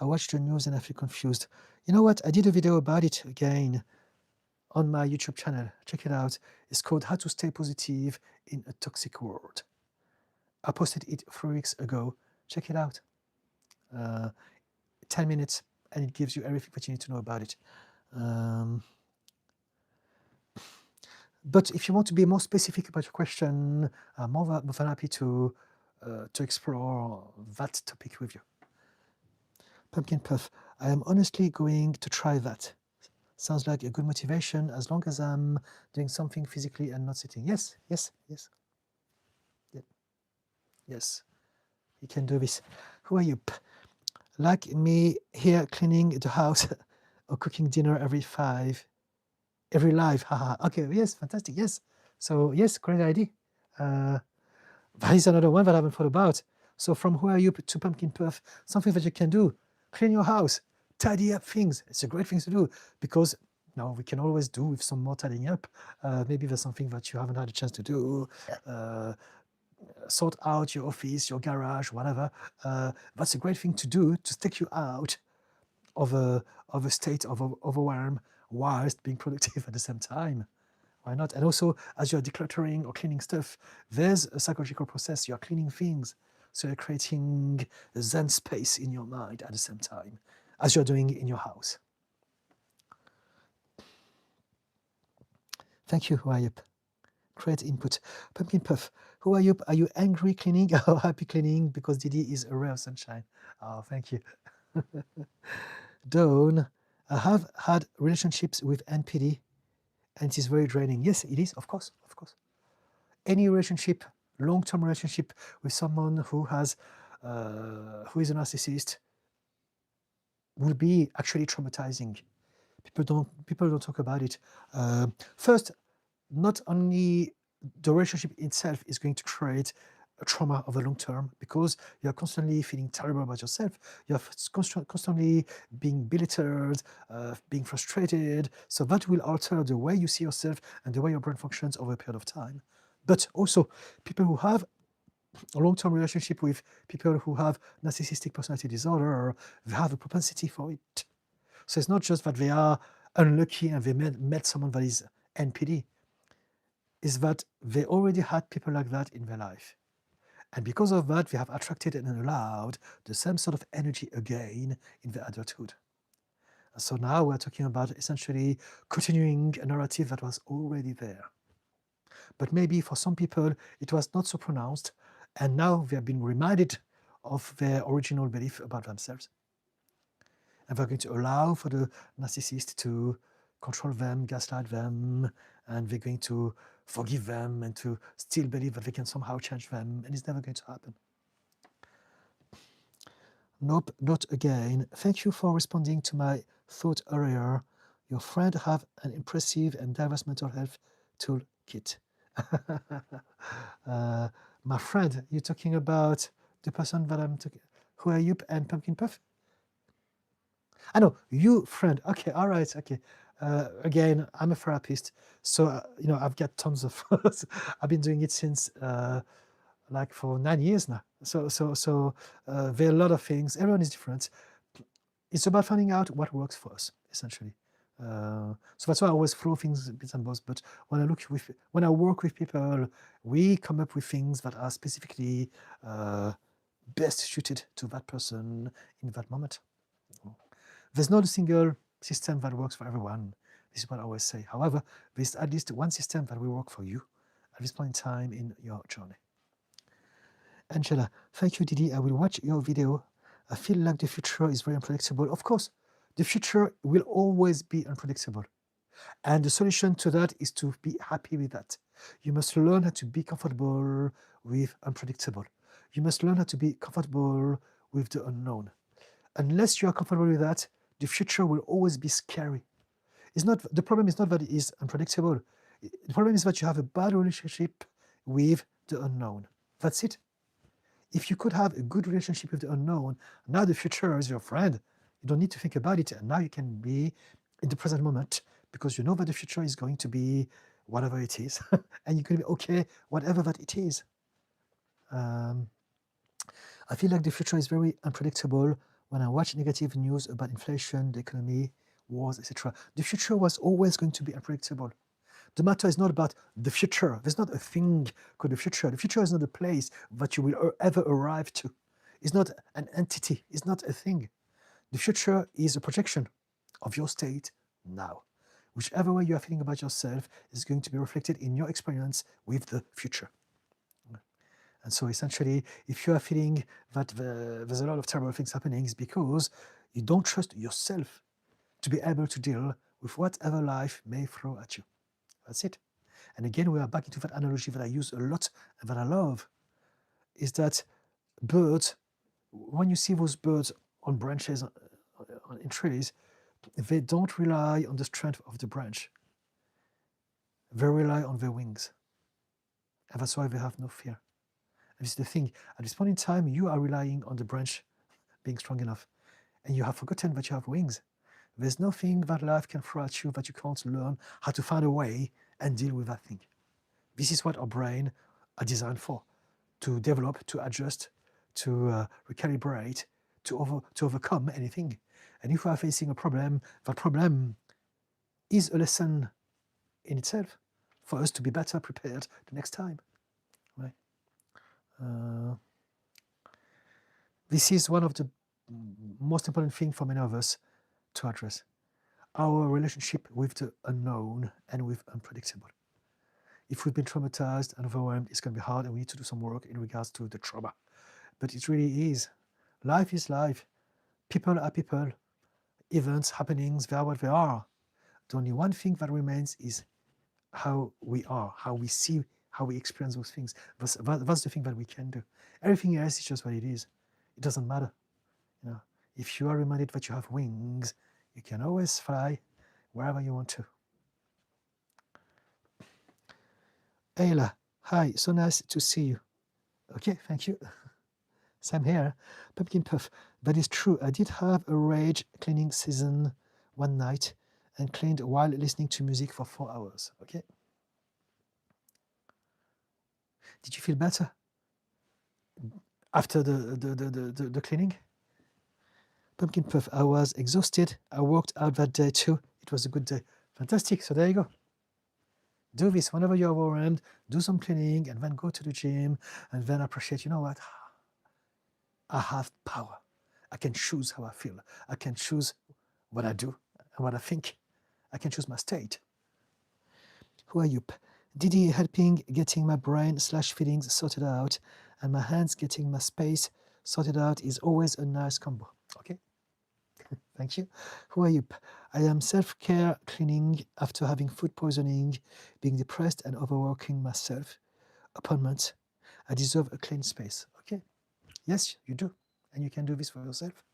I watch the news and I feel confused. You know what? I did a video about it again on my YouTube channel. Check it out. It's called How to Stay Positive in a Toxic World. I posted it 3 weeks ago. Check it out. 10 minutes, and it gives you everything that you need to know about it. But if you want to be more specific about your question, I'm more than happy to explore that topic with you. Pumpkin Puff, I am honestly going to try that. Sounds like a good motivation as long as I'm doing something physically and not sitting. Yes, yes, yes. Yeah. Yes, you can do this. Who are you? Like me here cleaning the house or cooking dinner every live. Haha. Okay, yes, fantastic. Yes. So, yes, great idea. That is another one that I haven't thought about. So, from who are you to Pumpkin Puff, something that you can do. Clean your house, tidy up things. It's a great thing to do because now we can always do with some more tidying up. Maybe there's something that you haven't had a chance to do. Sort out your office, your garage, whatever. That's a great thing to do to take you out of a state of overwhelm whilst being productive at the same time. Why not? And also, as you're decluttering or cleaning stuff, there's a psychological process. You're cleaning things. So you're creating a Zen space in your mind at the same time as you're doing in your house. Thank you, Wayup. Great input. Pumpkin Puff, who are you? Are you angry cleaning or happy cleaning? Because Didi is a ray of sunshine. Oh, thank you. Dawn, I have had relationships with NPD and it is very draining. Yes, it is, of course, of course. Any relationship, long-term relationship with someone who is a narcissist will be actually traumatizing. People don't talk about it. First, not only the relationship itself is going to create a trauma of the long term because you're constantly feeling terrible about yourself. You're constantly being belittled, being frustrated. So that will alter the way you see yourself and the way your brain functions over a period of time. But also, people who have a long-term relationship with people who have narcissistic personality disorder, they have a propensity for it. So it's not just that they are unlucky and they met someone that is NPD, is that they already had people like that in their life. And because of that, they have attracted and allowed the same sort of energy again in their adulthood. So now we're talking about essentially continuing a narrative that was already there. But maybe for some people, it was not so pronounced, and now they have been reminded of their original belief about themselves. And they're going to allow for the narcissist to control them, gaslight them, and they're going to forgive them and to still believe that they can somehow change them, and it's never going to happen. Nope, not again. Thank you for responding to my thought earlier. Your friend have an impressive and diverse mental health toolkit. My friend, you're talking about the person that I'm talking, who are you and Pumpkin Puff? I know, you friend. Okay, all right, okay. Again, I'm a therapist, so I've got tons of. I've been doing it since like for 9 years now. So there are a lot of things. Everyone is different. It's about finding out what works for us, essentially. So that's why I always throw things bits and bobs. But when I work with people, we come up with things that are specifically best suited to that person in that moment. There's not a single system that works for everyone. This is what I always say. However, there's at least one system that will work for you at this point in time in your journey. Angela, thank you, Didi. I will watch your video. I feel like the future is very unpredictable. Of course, the future will always be unpredictable. And the solution to that is to be happy with that. You must learn how to be comfortable with unpredictable. You must learn how to be comfortable with the unknown. Unless you are comfortable with that, the future will always be scary. The problem is not that it is unpredictable. The problem is that you have a bad relationship with the unknown. That's it. If you could have a good relationship with the unknown, now the future is your friend. You don't need to think about it. And now you can be in the present moment because you know that the future is going to be whatever it is. And you can be okay, whatever that it is. I feel like the future is very unpredictable when I watch negative news about inflation, the economy, wars, etc. The future was always going to be unpredictable. The matter is not about the future. There's not a thing called the future. The future is not a place that you will ever arrive to. It's not an entity. It's not a thing. The future is a projection of your state now. Whichever way you are feeling about yourself is going to be reflected in your experience with the future. And so essentially, if you are feeling that there's a lot of terrible things happening, it's because you don't trust yourself to be able to deal with whatever life may throw at you. That's it. And again, we are back into that analogy that I use a lot and that I love, is that birds, when you see those birds on branches, in trees, they don't rely on the strength of the branch. They rely on their wings. And that's why they have no fear. And this is the thing, at this point in time, you are relying on the branch being strong enough. And you have forgotten that you have wings. There's nothing that life can throw at you that you can't learn how to find a way and deal with that thing. This is what our brain are designed for, to develop, to adjust, to recalibrate, to overcome anything. And if we are facing a problem, that problem is a lesson in itself for us to be better prepared the next time. Right? This is one of the most important things for many of us to address. Our relationship with the unknown and with unpredictable. If we've been traumatized and overwhelmed, it's going to be hard and we need to do some work in regards to the trauma. But it really is. Life is life. People are people. Events, happenings, they are what they are. The only one thing that remains is how we are, how we see, how we experience those things. That's the thing that we can do. Everything else is just what it is. It doesn't matter. You know, if you are reminded that you have wings, you can always fly wherever you want to. Ayla, hi, so nice to see you. Okay, thank you. Same here. Pumpkin Puff, that is true. I did have a rage cleaning season one night and cleaned while listening to music for 4 hours. Okay. Did you feel better after the cleaning? Pumpkin Puff, I was exhausted. I worked out that day too. It was a good day. Fantastic. So there you go. Do this whenever you're overwhelmed. Do some cleaning and then go to the gym and then appreciate, you know what? I have power. I can choose how I feel. I can choose what I do and what I think. I can choose my state. Who are you? Didi helping getting my brain / feelings sorted out and my hands getting my space sorted out is always a nice combo. Okay. Thank you. Who are you? I am self-care cleaning after having food poisoning, being depressed and overworking myself. Appointment. I deserve a clean space. Okay. Yes, you do. And you can do this for yourself.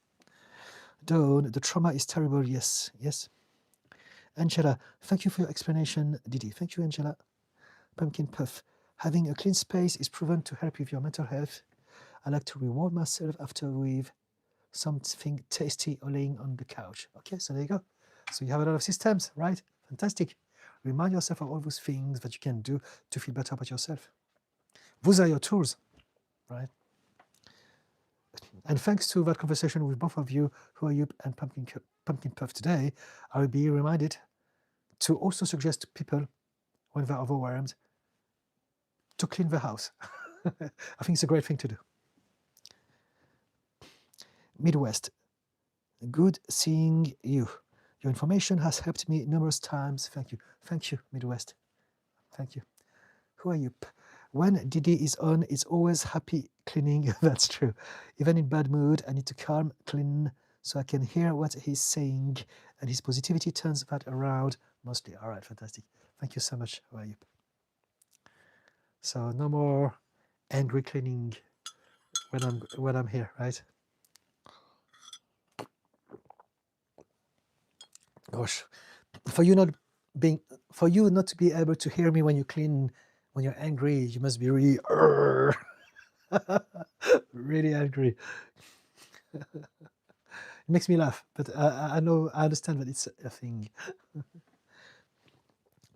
Dawn, the trauma is terrible. Yes, yes. Angela, thank you for your explanation, Didi. Thank you, Angela. Pumpkin Puff, having a clean space is proven to help with your mental health. I like to reward myself after with something tasty or laying on the couch. Okay, so there you go. So you have a lot of systems, right? Fantastic. Remind yourself of all those things that you can do to feel better about yourself. Those are your tools, right? And thanks to that conversation with both of you, Who Are You and Pumpkin Puff today, I will be reminded to also suggest to people when they're overwhelmed to clean the house. I think it's a great thing to do. Midwest, good seeing you. Your information has helped me numerous times. Thank you. Thank you, Midwest. Thank you. Who are you? When Didi is on, it's always happy cleaning. That's true. Even in bad mood, I need to calm, clean, so I can hear what he's saying, and his positivity turns that around mostly. All right, fantastic. Thank you so much. Who are you? So no more angry cleaning when I'm here, right? Gosh, for you not to be able to hear me when you clean, when you're angry, you must be really really angry. makes me laugh, but I know, I understand that it's a thing.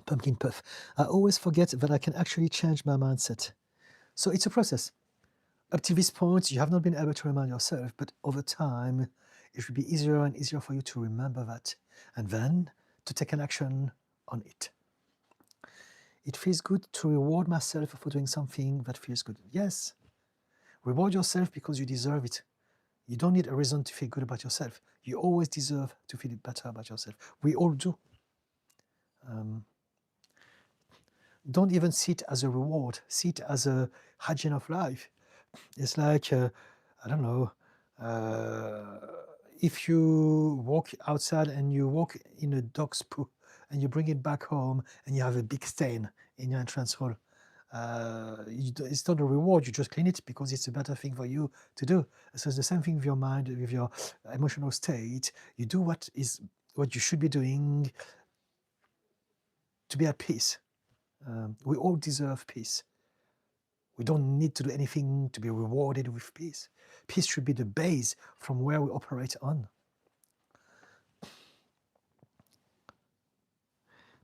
Pumpkin puff. I always forget that I can actually change my mindset. So it's a process. Up to this point, you have not been able to remind yourself, but over time, it will be easier and easier for you to remember that, and then to take an action on it. It feels good to reward myself for doing something that feels good. Yes, reward yourself because you deserve it. You don't need a reason to feel good about yourself. You always deserve to feel better about yourself. We all do. Don't even see it as a reward. See it as a hygiene of life. It's like, I don't know, if you walk outside and you walk in a dog's poo and you bring it back home and you have a big stain in your entrance hall, it's not a reward, you just clean it because it's a better thing for you to do. So it's the same thing with your mind, with your emotional state. You do what you should be doing to be at peace. We all deserve peace. We don't need to do anything to be rewarded with peace. Peace should be the base from where we operate on.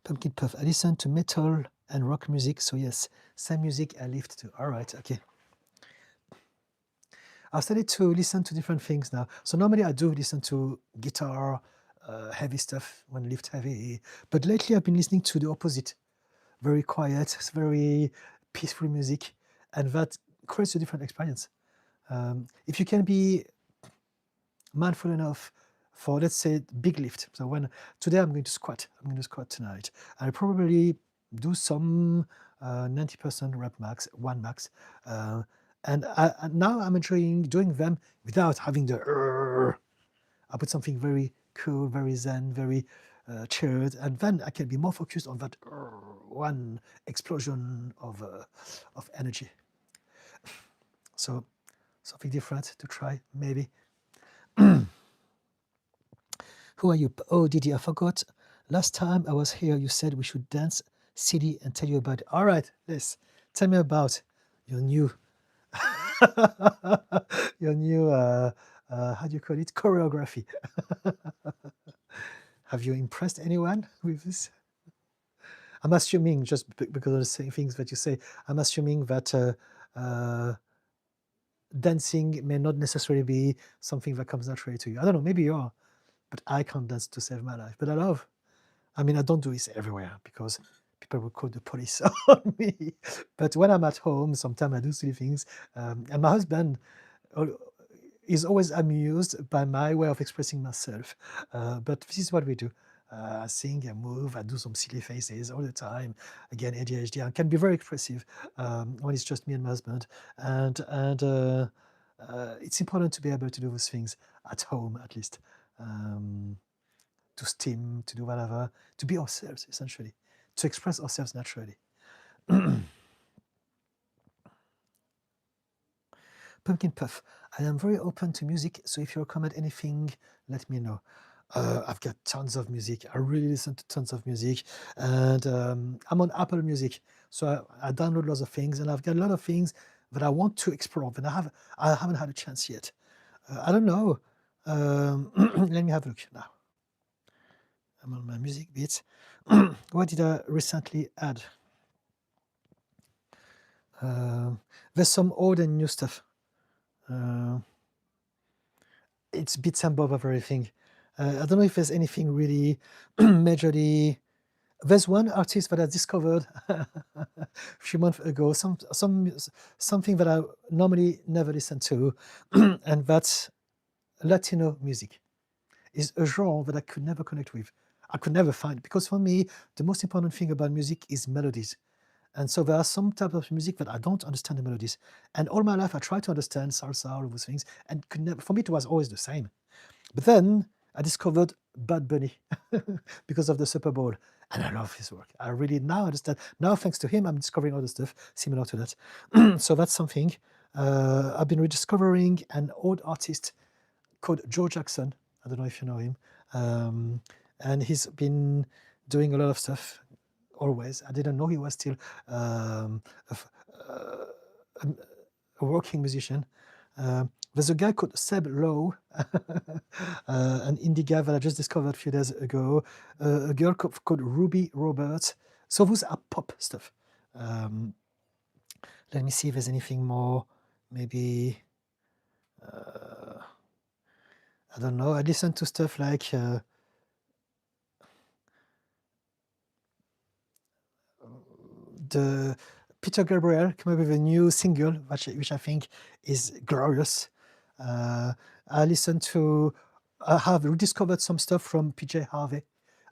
Pumpkin puff. I listen to metal and rock music, so yes, same music I lift to. All right, okay. I've started to listen to different things now. So normally I do listen to guitar, heavy stuff when I lift heavy, but lately I've been listening to the opposite. Very quiet, very peaceful music, and that creates a different experience. If you can be mindful enough for, let's say, big lift. So today I'm going to squat. I'm going to squat tonight. I'll probably do some 90% rep max, 1 max. And now I'm enjoying doing them without having the I put something very cool, very zen, very chilled, and then I can be more focused on that one explosion of energy. So something different to try, maybe. Who are you? Oh, Didi, I forgot. Last time I was here, you said we should dance CD and tell you about it. All right, Liz, tell me about your new, how do you call it? Choreography. Have you impressed anyone with this? I'm assuming, just because of the same things that you say, I'm assuming that dancing may not necessarily be something that comes naturally to you. I don't know, maybe you are, but I can't dance to save my life. But I don't do this everywhere because people will call the police on me. But when I'm at home, sometimes I do silly things. And my husband is always amused by my way of expressing myself. But this is what we do. I sing, I move, I do some silly faces all the time. Again, ADHD, I can be very expressive when it's just me and my husband. And it's important to be able to do those things at home, at least. To steam, to do whatever, to be ourselves, essentially, to express ourselves naturally. Pumpkin puff. I am very open to music, so if you recommend anything, let me know. I've got tons of music. I really listen to tons of music, and I'm on Apple Music, so I download lots of things, and I've got a lot of things that I want to explore, but I haven't had a chance yet. I don't know. Let me have a look now. I'm on my music bits. What did I recently add? There's some old and new stuff. It's bits and bobs of everything. I don't know if there's anything really majorly. There's one artist that I discovered a few months ago, something that I normally never listen to, and that's Latino music. Is a genre that I could never connect with. I could never find, because for me, the most important thing about music is melodies. And so there are some type of music that I don't understand the melodies. And all my life I tried to understand salsa, all those things, and could never, for me it was always the same. But then I discovered Bad Bunny because of the Super Bowl. And I love his work. I really now understand. Now, thanks to him, I'm discovering other stuff similar to that. So that's something. I've been rediscovering an old artist called Joe Jackson. I don't know if you know him. And he's been doing a lot of stuff always. I didn't know he was still a working musician. There's a guy called Seb Lowe, an indie guy that I just discovered a few days ago. A girl called Ruby Roberts. So those are pop stuff. Let me see if there's anything more. Maybe, I don't know. I listen to stuff like the Peter Gabriel came up with a new single, which I think is glorious. I have rediscovered some stuff from PJ Harvey.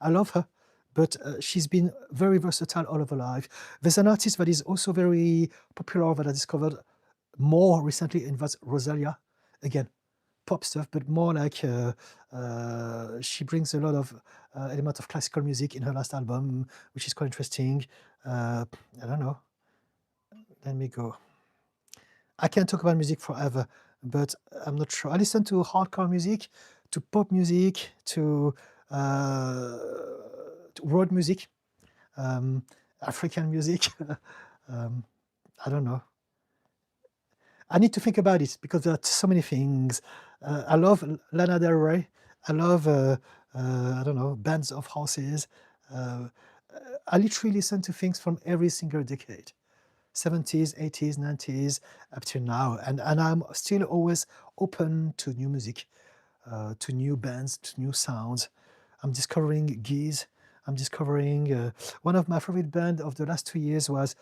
I love her, but she's been very versatile all of her life. There's an artist that is also very popular that I discovered more recently, and that's Rosalia. Again, pop stuff, but more like she brings a lot of element of classical music in her last album, which is quite interesting. I don't know. Let me go. I can talk about music forever, but I'm not sure. I listen to hardcore music, to pop music, to world music, African music. I don't know. I need to think about it because there are so many things. I love Lana Del Rey. I love, I don't know, bands of horses. I literally listen to things from every single decade. 70s, 80s, 90s, up to now. And I'm still always open to new music, to new bands, to new sounds. I'm discovering geese. I'm discovering one of my favorite bands of the last 2 years was,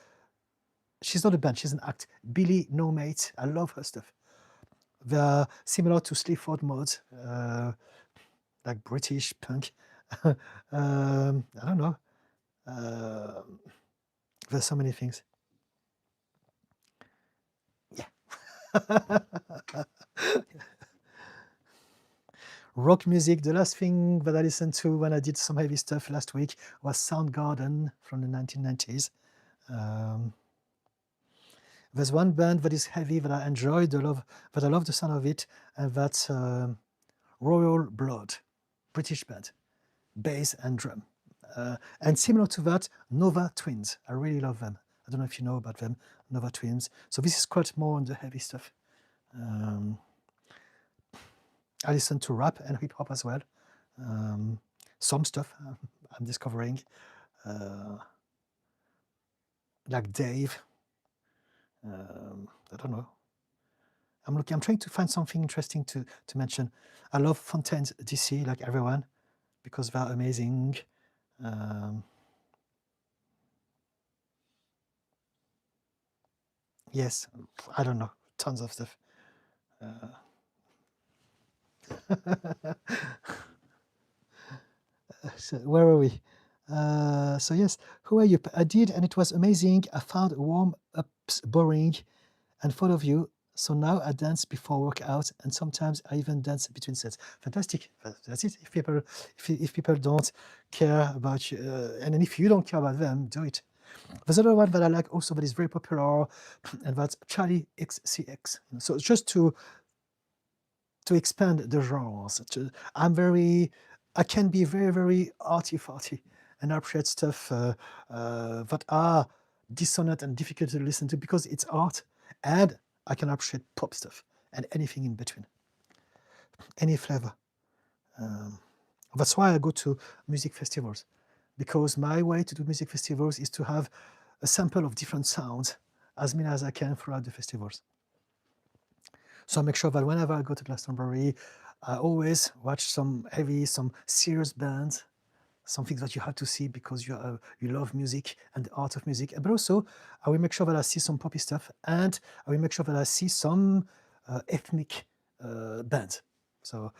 she's not a band, she's an act, Billy No Mate. I love her stuff. They're similar to Sleaford Mods, like British punk. I don't know. There's so many things. Yeah. Rock music. The last thing that I listened to when I did some heavy stuff last week was Soundgarden from the 1990s. There's one band that is heavy that I enjoy, that I love the sound of it, and that's Royal Blood, British band, bass and drum. And similar to that, Nova Twins. I really love them. I don't know if you know about them, Nova Twins. So this is quite more on the heavy stuff. I listen to rap and hip hop as well. Some stuff I'm discovering, like Dave. I don't know. I'm trying to find something interesting to mention. I love Fontaine's DC, like everyone, because they're amazing. Yes, I don't know, tons of stuff. So where are we? So yes, who are you? I did, and it was amazing. I found warm-ups boring and full of you. So now I dance before workout, and sometimes I even dance between sets. Fantastic. That's it. If people don't care about you, and then if you don't care about them, do it. There's another one that I like also that is very popular, and that's Charlie XCX. So just to expand the genres. I can be very, very arty-farty and appreciate stuff that are dissonant and difficult to listen to because it's art, and I can appreciate pop stuff and anything in between, any flavor. That's why I go to music festivals, because my way to do music festivals is to have a sample of different sounds, as many as I can throughout the festivals. So I make sure that whenever I go to Glastonbury, I always watch some serious bands, something that you have to see because you love music and the art of music. But also, I will make sure that I see some poppy stuff, and I will make sure that I see some ethnic bands. So,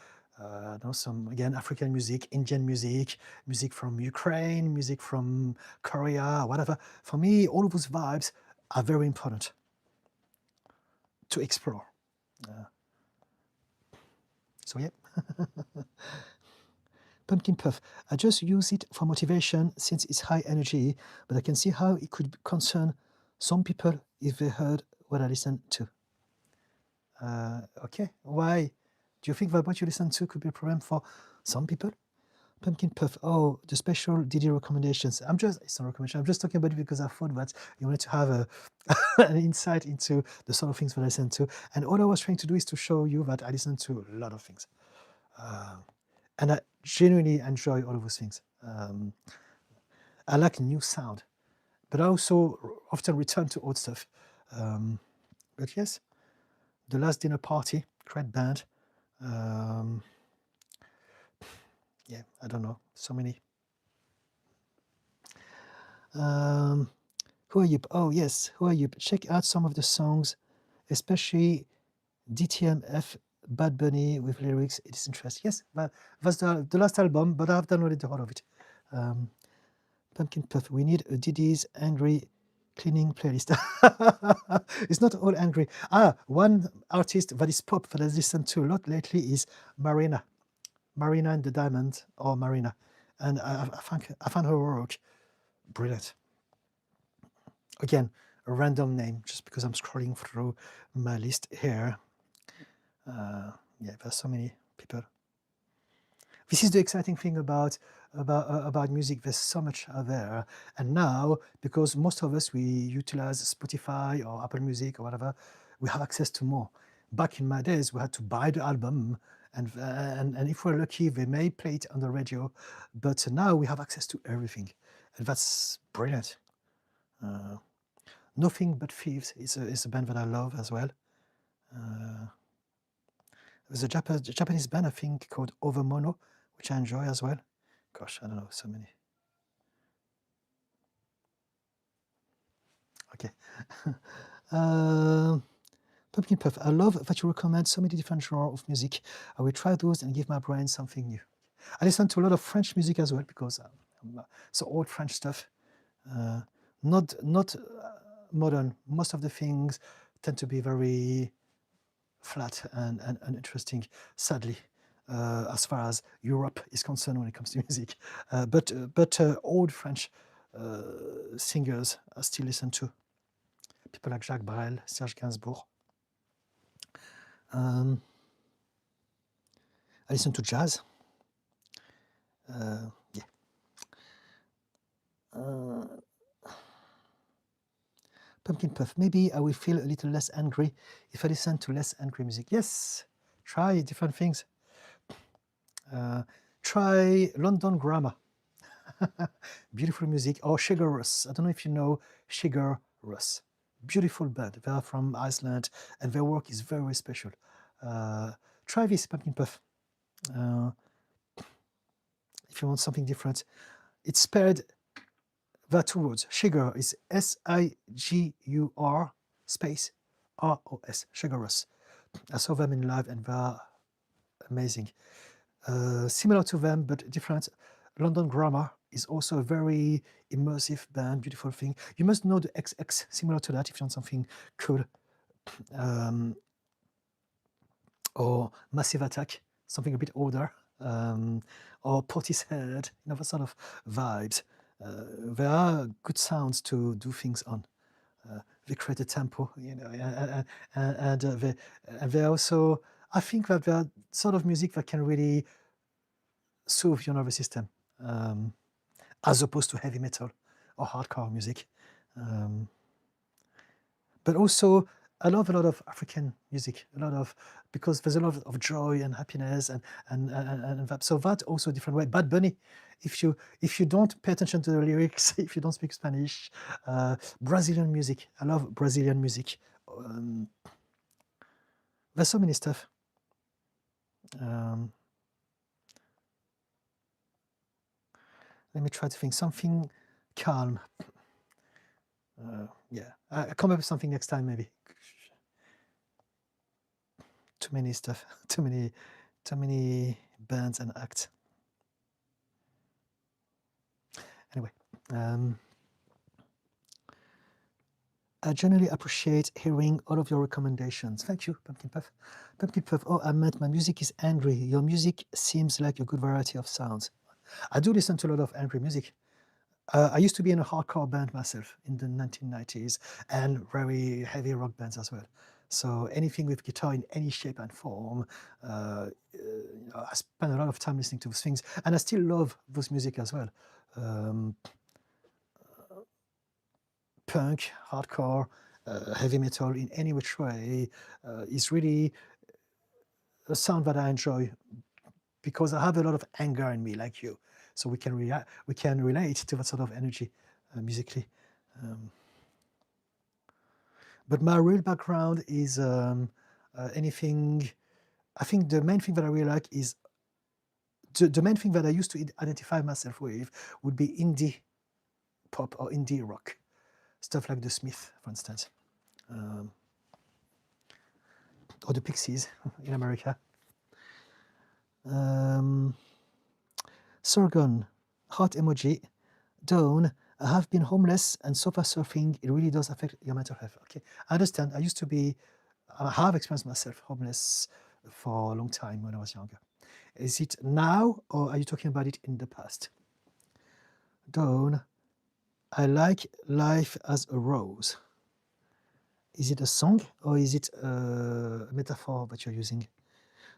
some, again, African music, Indian music, music from Ukraine, music from Korea, whatever. For me, all of those vibes are very important to explore. So yeah. Pumpkin Puff. I just use it for motivation since it's high energy, but I can see how it could concern some people if they heard what I listen to. Okay, why? Do you think that what you listen to could be a problem for some people? Pumpkin Puff. Oh, the special DD recommendations. It's not a recommendation. I'm just talking about it because I thought that you wanted to have an insight into the sort of things that I listen to. And all I was trying to do is to show you that I listen to a lot of things. And I genuinely enjoy all of those things. I like new sound, but I also often return to old stuff. But yes, The Last Dinner Party, great band. Yeah, I don't know, so many. Who are you? Oh yes, who are you? Check out some of the songs, especially DTMF, Bad Bunny with lyrics. It is interesting. Yes, but that's the last album, but I've downloaded the whole of it. Pumpkin Puff. We need a Didi's angry cleaning playlist. It's not all angry. One artist that is pop that I listened to a lot lately is Marina and the Diamond, or Marina, and I found her work brilliant. Again, a random name just because I'm scrolling through my list here. Yeah, there's so many people. This is the exciting thing about music. There's so much out there, and now because most of us we utilize Spotify or Apple Music or whatever, we have access to more. Back in my days, we had to buy the album, and if we're lucky, they may play it on the radio. But now we have access to everything, and that's brilliant. Nothing But Thieves is a band that I love as well. There's a Japanese band, I think, called Overmono, which I enjoy as well. Gosh, I don't know, so many. Okay. Pumpkin Puff, I love that you recommend so many different genres of music. I will try those and give my brain something new. I listen to a lot of French music as well because so old French stuff. Not modern. Most of the things tend to be very flat and interesting, sadly, as far as Europe is concerned when it comes to music. But old French singers I still listen to. People like Jacques Brel, Serge Gainsbourg. I listen to jazz. Yeah. Pumpkin Puff. Maybe I will feel a little less angry if I listen to less angry music. Yes, try different things. Try London Grammar. Beautiful music. Or Sugar Russ. I don't know if you know Sugar Russ. Beautiful band. They are from Iceland and their work is very special. Try this, Pumpkin Puff. If you want something different. It's spelled, there are two words. Sugar is S-I-G-U-R space R-O-S. Sugar Russ. I saw them in live and they are amazing. Similar to them, but different. London Grammar is also a very immersive band, beautiful thing. You must know the XX, similar to that if you want something cool. Or Massive Attack, something a bit older. Or Portishead, that sort of vibes. There are good sounds to do things on. They create a tempo, and they also, I think that they are sort of music that can really soothe your nervous system, as opposed to heavy metal or hardcore music. But also, I love a lot of African music, because there's a lot of joy and happiness, and that, so that also a different way. Bad Bunny, if you don't pay attention to the lyrics, if you don't speak Spanish, Brazilian music, I love Brazilian music. There's so many stuff. Let me try to think something calm. Yeah, I'll come up with something next time, maybe. Too many stuff, too many bands and acts. Anyway, I generally appreciate hearing all of your recommendations. Thank you, Pumpkin Puff. Pumpkin Puff, oh, I meant my music is angry. Your music seems like a good variety of sounds. I do listen to a lot of angry music. I used to be in a hardcore band myself in the 1990s, and very heavy rock bands as well. So anything with guitar in any shape and form, I spend a lot of time listening to those things, and I still love those music as well. Um, Punk, hardcore, heavy metal in any which way is really a sound that I enjoy because I have a lot of anger in me, like you. So we can relate to that sort of energy musically. Um, but my real background is anything. I think the main thing that I really like is the main thing that I used to identify myself with would be indie pop or indie rock, stuff like the Smiths, for instance, um, or the Pixies in America. Sorgon, heart emoji. Dawn, I have been homeless and sofa surfing. It really does affect your mental health. Okay, I understand. I have experienced myself homeless for a long time when I was younger. Is it now or are you talking about it in the past? Dawn, I like life as a rose. Is it a song or is it a metaphor that you're using?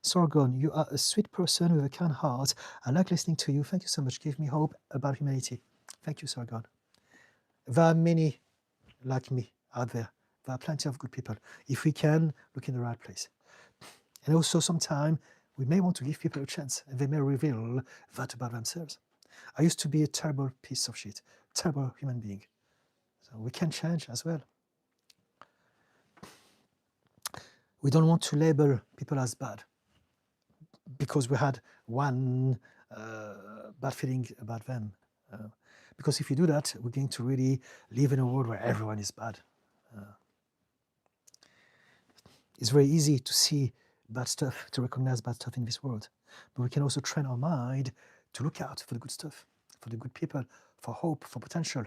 Sorgon, you are a sweet person with a kind heart. I like listening to you. Thank you so much. Give me hope about humanity. Thank you, Sorgon. There are many like me out there. There are plenty of good people. If we can, look in the right place. And also, sometimes we may want to give people a chance and they may reveal that about themselves. I used to be a terrible piece of shit, terrible human being. So we can change as well. We don't want to label people as bad because we had one bad feeling about them. Because if you do that, we're going to really live in a world where everyone is bad. It's very easy to see bad stuff, to recognize bad stuff in this world. But we can also train our mind to look out for the good stuff, for the good people, for hope, for potential.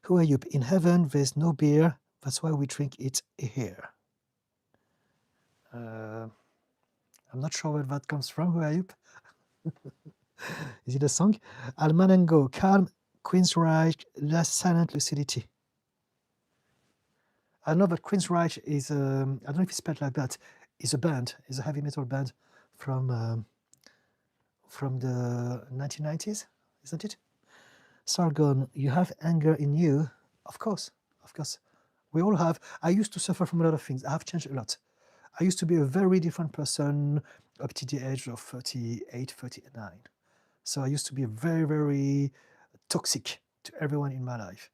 Who are you? In heaven, there's no beer. That's why we drink it here. I'm not sure where that comes from. Who are you? Is it a song? Almanengo, calm, Queensryche, last silent lucidity. I know that Queensryche is, I don't know if it's spelled like that, is a band, is a heavy metal band from the 1990s, isn't it? Sargon, you have anger in you. Of course, of course. We all have. I used to suffer from a lot of things. I have changed a lot. I used to be a very different person up to the age of 38, 39. So I used to be very, very toxic to everyone in my life.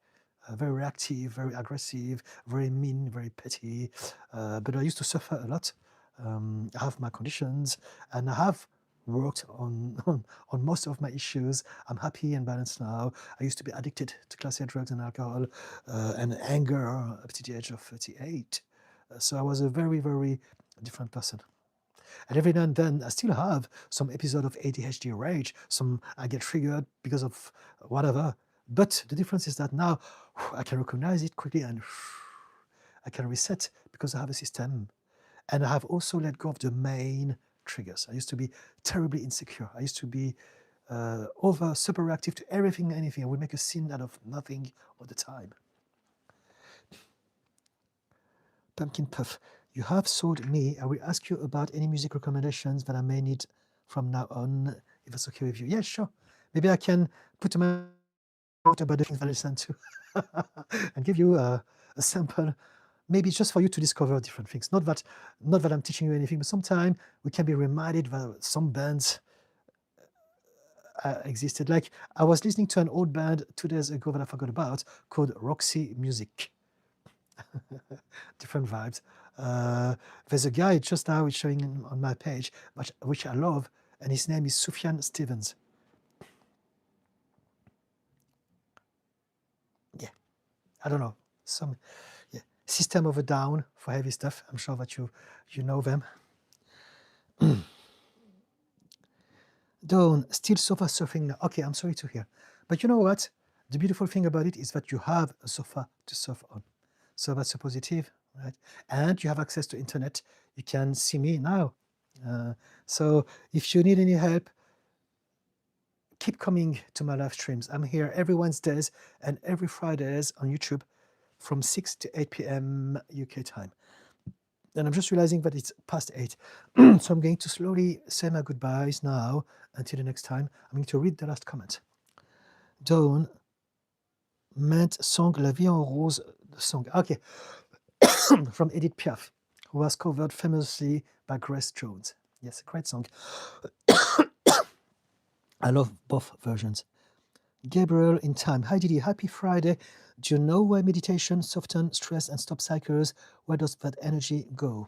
Very reactive, very aggressive, very mean, very petty. But I used to suffer a lot. I have my conditions and I have worked on most of my issues. I'm happy and balanced now. I used to be addicted to class A drugs and alcohol and anger up to the age of 38. So I was a very, very different person. And every now and then, I still have some episode of ADHD rage. I get triggered because of whatever. But the difference is that now I can recognize it quickly and I can reset because I have a system. And I have also let go of the main triggers. I used to be terribly insecure. I used to be super reactive to everything, anything. I would make a scene out of nothing all the time. Pumpkin Puff, you have sold me. I will ask you about any music recommendations that I may need from now on, if that's okay with you. Yeah, sure. Maybe I can put my out about the things that I listen to and give you a sample, maybe just for you to discover different things. Not that I'm teaching you anything, but sometimes we can be reminded that some bands existed. Like I was listening to an old band 2 days ago that I forgot about called Roxy Music. Different vibes. There's a guy just now it's showing on my page, which I love, and his name is Sufjan Stevens. Yeah, I don't know. System of a Down for heavy stuff. I'm sure that you know them. Dawn, still sofa surfing now. Okay, I'm sorry to hear. But you know what? The beautiful thing about it is that you have a sofa to surf on. So that's a positive, right? And you have access to internet. You can see me now. So if you need any help, keep coming to my live streams. I'm here every Wednesdays and every Fridays on YouTube. from 6 to 8 p.m. UK time. And I'm just realizing that it's past 8. So I'm going to slowly say my goodbyes now until the next time. I'm going to read the last comment. Dawn meant song La Vie en Rose, the song. Okay. From Edith Piaf, who was covered famously by Grace Jones. Yes, a great song. I love both versions. Gabriel in time. Hi Didi, happy Friday. Do you know why meditation softens stress and stop cycles? Where does that energy go?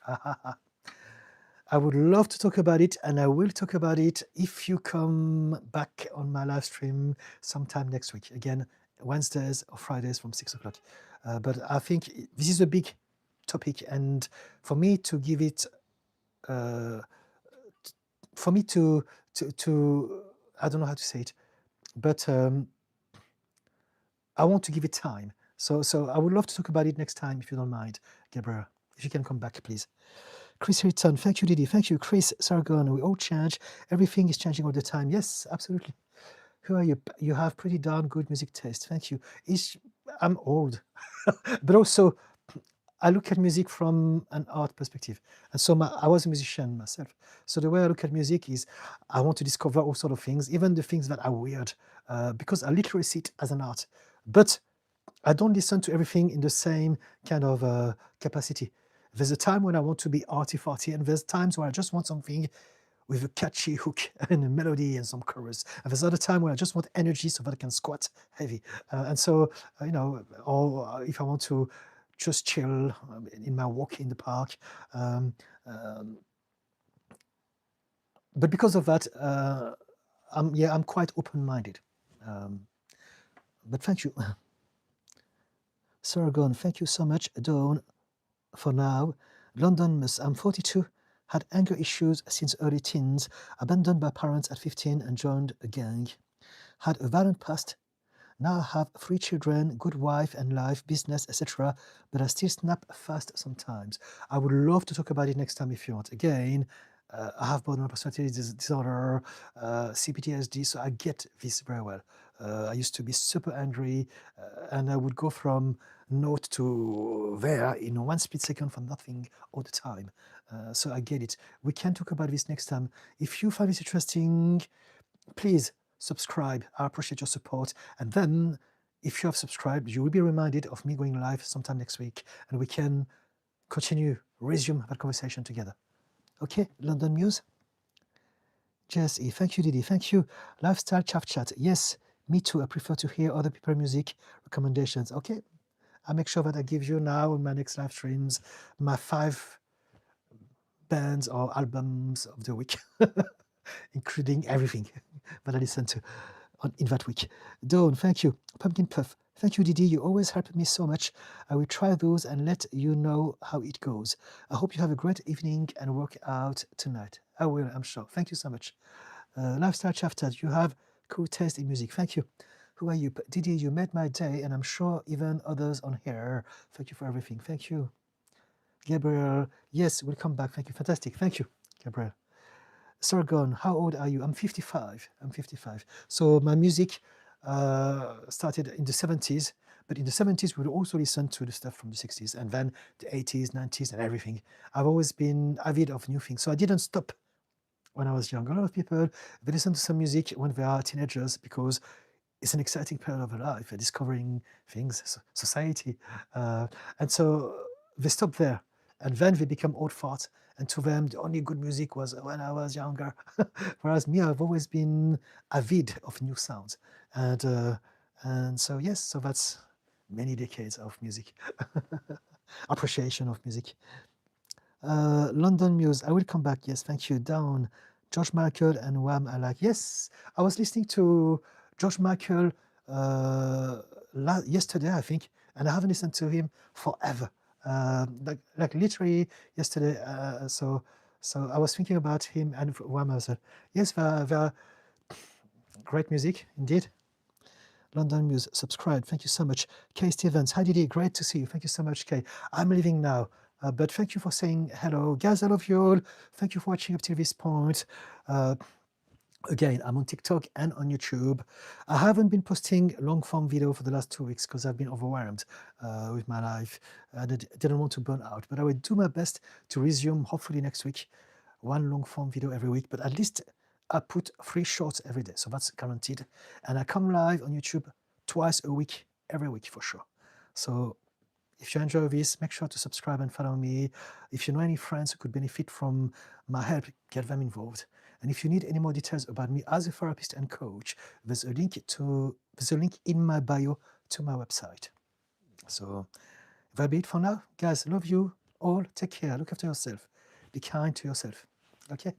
I would love to talk about it, and I will talk about it if you come back on my live stream sometime next week. Again, Wednesdays or Fridays from 6 o'clock. But I think this is a big topic, and for me to give it, for me to I don't know how to say it, but I want to give it time. So I would love to talk about it next time if you don't mind, Gabriel. If you can come back, please. Chris Hilton, thank you, Didi. Thank you, Chris Sargon. We all change. Everything is changing all the time. Yes, absolutely. Who are you? You have pretty darn good music taste. Thank you. I'm old, but also I look at music from an art perspective. And so I was a musician myself. So the way I look at music is I want to discover all sorts of things, even the things that are weird, because I literally see it as an art. But I don't listen to everything in the same kind of capacity. There's a time when I want to be arty-farty, and there's times where I just want something with a catchy hook and a melody and some chorus. And there's other time where I just want energy so that I can squat heavy. And so, or if I want to just chill in my walk in the park. But because of that, I'm quite open-minded. But thank you. Sargon, thank you so much. Dawn, for now. London Miss, I'm 42, had anger issues since early teens, abandoned by parents at 15 and joined a gang. Had a violent past. Now I have 3 children, good wife and life, business, etc. But I still snap fast sometimes. I would love to talk about it next time if you want. Again, I have borderline personality disorder, CPTSD, so I get this very well. I used to be super angry, and I would go from note to there in one split second for nothing all the time. So I get it. We can talk about this next time. If you find this interesting, please subscribe. I appreciate your support. And then, if you have subscribed, you will be reminded of me going live sometime next week, and we can resume that conversation together. Okay, London Muse? Jesse, thank you, Didi. Thank you. Lifestyle Chat. Yes, me too. I prefer to hear other people's music recommendations. Okay, I'll make sure that I give you now in my next live streams my 5 bands or albums of the week, including everything that I listen to in that week. Dawn, thank you. Pumpkin Puff, thank you, Didi. You always help me so much. I will try those and let you know how it goes. I hope you have a great evening and work out tonight. I will, I'm sure. Thank you so much. Lifestyle Chat, you have cool taste in music. Thank you. Who are you? Didi, you made my day, and I'm sure even others on here. Thank you for everything. Thank you. Gabriel, yes, we'll come back. Thank you. Fantastic. Thank you, Gabriel. Sargon, how old are you? I'm 55. I'm 55. So my music started in the 70s, but in the 70s we would also listen to the stuff from the 60s, and then the 80s, 90s, and everything. I've always been avid of new things, so I didn't stop when I was young. A lot of people, they listen to some music when they are teenagers because it's an exciting period of their life, discovering things, society. And so they stop there, and then they become old farts. And to them, the only good music was when I was younger. Whereas me, I've always been avid of new sounds. And so, yes, so that's many decades of music, appreciation of music. London Muse, I will come back. Yes, thank you. Down, George Michael and Wham! I like. Yes, I was listening to George Michael yesterday, I think, and I haven't listened to him forever. Like literally yesterday. So I was thinking about him and Wham! I said, yes, they're great music indeed. London Muse, subscribe. Thank you so much. Kay Stevens, hi Didi, great to see you. Thank you so much, Kay. I'm leaving now. But thank you for saying hello. Guys, I love you all. Thank you for watching up till this point. Again, I'm on TikTok and on YouTube. I haven't been posting long form video for the last 2 weeks because I've been overwhelmed with my life. I didn't want to burn out, but I will do my best to resume hopefully next week, one long form video every week, but at least I put 3 shorts every day, so that's guaranteed. And I come live on YouTube twice a week, every week for sure. So if you enjoy this, make sure to subscribe and follow me. If you know any friends who could benefit from my help, get them involved. And if you need any more details about me as a therapist and coach, there's a link in my bio to my website. So that'll be it for now. Guys, love you all. Take care. Look after yourself. Be kind to yourself. Okay?